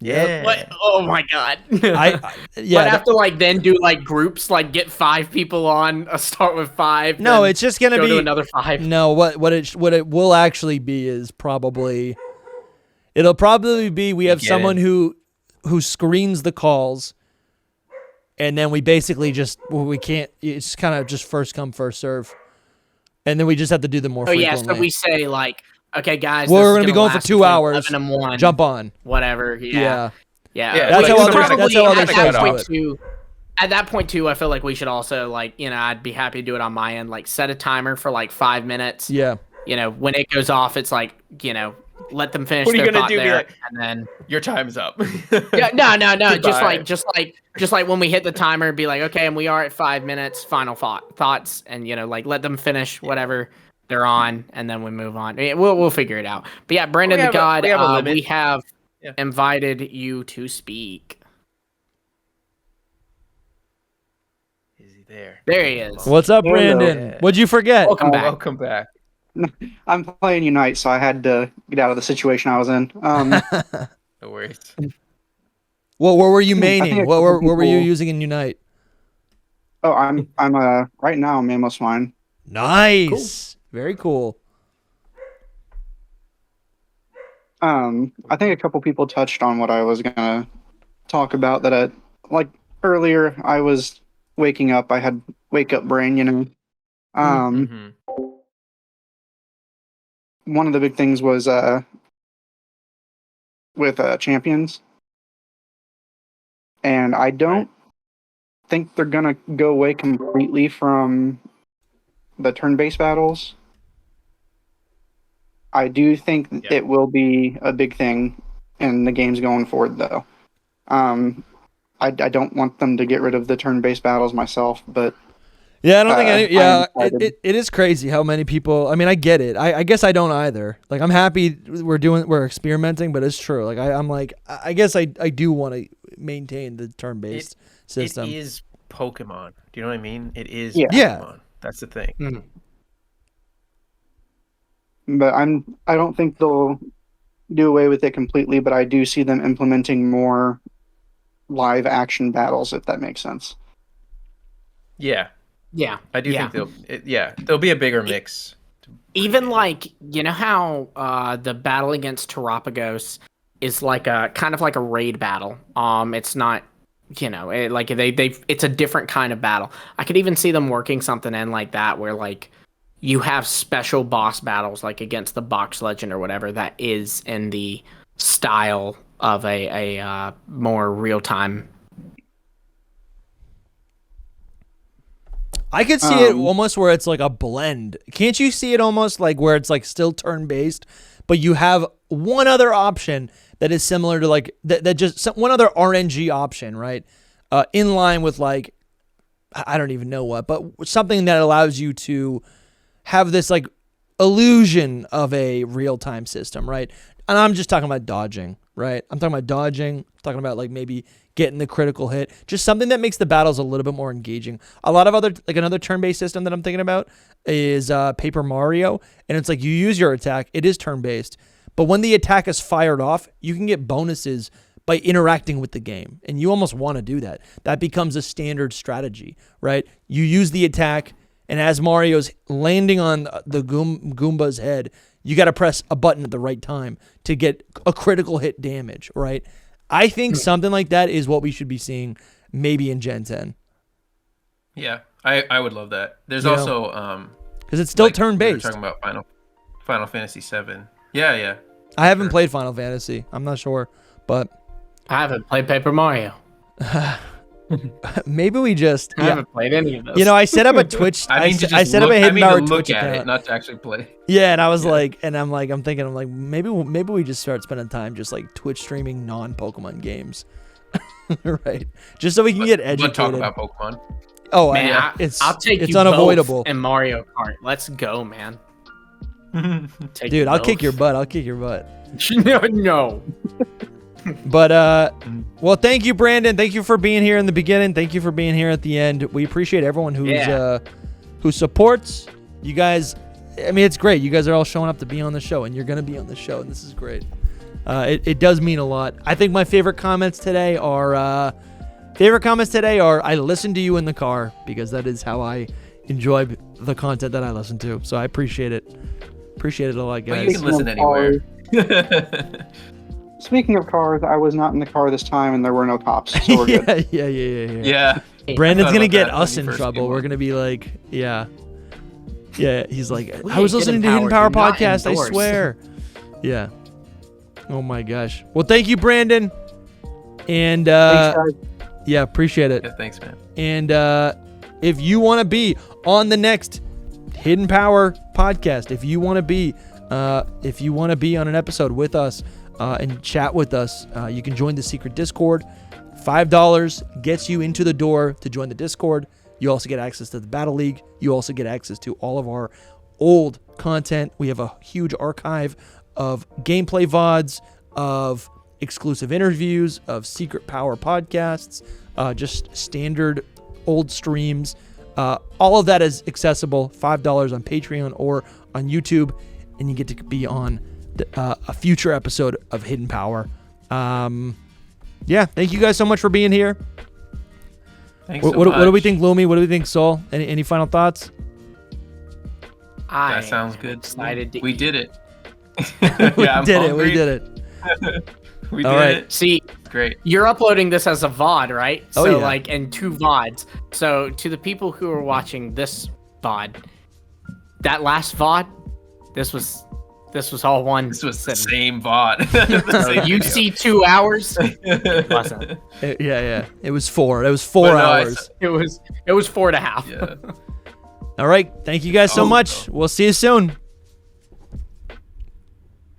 Oh my god! But have to like then do like groups, like get 5 people on. Start with 5. No, it's just gonna go be to another 5. No, what it will actually be is it'll probably be we have someone who screens the calls, and then we basically we can't. It's kind of just first come first serve, and then we just have to do them more frequently. So we say like. Okay, guys. Well, we're gonna be going for 2 hours. Jump on. Whatever. Yeah. That's how other shows do it. At that point too, I feel like we should also I'd be happy to do it on my end. Like set a timer for like 5 minutes. Yeah. You know, when it goes off, it's like let them finish. What are you their gonna thought do? there, Like, and then your time's up. Yeah. No. just like when we hit the timer, be like, okay, and we are at 5 minutes. Final thoughts, and let them finish whatever they're on, and then we move on. We'll figure it out. But yeah, Brandon the God, we have invited you to speak. Is he there? There he is. What's up, Brandon? What'd you forget? Welcome back. I'm playing Unite, so I had to get out of the situation I was in. No worries. What were you maining? What were you using in Unite? Oh, I'm right now I'm Amos Mine. Nice. Cool. Very cool. I think a couple people touched on what I was gonna talk about. That like earlier, I was waking up. I had wake up brain, One of the big things was with champions, and I don't think they're gonna go away completely from the turn-based battles. I do think it will be a big thing in the games going forward, though. I don't want them to get rid of the turn-based battles myself, but yeah, I don't think it is crazy how many people. I mean, I get it. I guess I don't either. Like, I'm happy we're experimenting, but it's true. Like, I guess I do want to maintain the turn-based system. It is Pokemon. Do you know what I mean? It is Pokemon. Yeah. That's the thing. Mm-hmm. But I don't think they'll do away with it completely, but I do see them implementing more live action battles, if that makes sense. Yeah. Yeah. I do think there'll be a bigger mix. Even like, how the battle against Terapagos is like a kind of like a raid battle. It's not, it's a different kind of battle. I could even see them working something in like that where like, you have special boss battles like against the box legend or whatever that is in the style of a more real time. I could see it almost where it's like a blend. Can't you see it almost like where it's like still turn based, but you have one other option that is similar to like that just one other RNG option, right? In line with like, I don't even know what, but something that allows you to have this like illusion of a real time system, right? And I'm just talking about dodging, right? I'm talking about dodging, talking about like maybe getting the critical hit, just something that makes the battles a little bit more engaging. A lot of other, like another turn-based system that I'm thinking about is Paper Mario, and it's like you use your attack, it is turn-based, but when the attack is fired off, you can get bonuses by interacting with the game, and you almost want to do that. That becomes a standard strategy, right? You use the attack, and as Mario's landing on the Goomba's head, you got to press a button at the right time to get a critical hit damage, right? I think something like that is what we should be seeing maybe in Gen 10. Yeah, I would love that. There's also because it's still like turn-based. We were talking about Final Fantasy 7. Yeah. I haven't played Final Fantasy. I'm not sure, but I haven't played Paper Mario. Maybe we just I haven't played any of those. You know, I set up a Twitch. I set up a Hidden Power Twitch account, it, not to actually play. Yeah, and I was like, I'm thinking, maybe we just start spending time just like Twitch streaming non-Pokemon games, right? Just so we can get educated. Talk about Pokemon. Oh, man, I'll take it's you unavoidable. Both in Mario Kart. Let's go, man. Dude, I'll kick your butt. No. But well, thank you, Brandon. Thank you for being here in the beginning. Thank you for being here at the end. We appreciate everyone who supports you guys. I mean, it's great. You guys are all showing up to be on the show, and you're gonna be on the show, and this is great. It does mean a lot. I think my favorite comments today are I listened to you in the car, because that is how I enjoy the content that I listen to. So I appreciate it. Appreciate it a lot, guys. Well, you can listen anywhere. Speaking of cars, I was not in the car this time, and there were no cops, so we're good. Yeah. Brandon's gonna get us in trouble. We're gonna be like, yeah. He's like, I was listening to Hidden Power podcast. I swear. Yeah. Oh my gosh. Well, thank you, Brandon. And yeah, appreciate it. Yeah, thanks, man. And if you want to be on the next Hidden Power podcast, if you want to be on an episode with us and chat with us, you can join the secret Discord. $5 gets you into the door to join the Discord. You also get access to the Battle League. You also get access to all of our old content. We have a huge archive of gameplay VODs, of exclusive interviews, of secret power podcasts, just standard old streams. All of that is accessible, $5 on Patreon or on YouTube, and you get to be on a future episode of Hidden Power. Yeah, thank you guys so much for being here. Thanks so what much. What do we think, Lumi? What do we think, Soul? Any final thoughts? That sounds good. Excited we did it. We did it. We All did right. it. See, great. You're uploading this as a VOD, right? Oh, So yeah. like in 2 VODs. So to the people who are watching this VOD, that last VOD, this was all one. This was the same VOD. So you see 2 hours. It wasn't. Yeah. It was 4. It was 4 hours. It was 4.5. Yeah. All right. Thank you guys so much. We'll see you soon.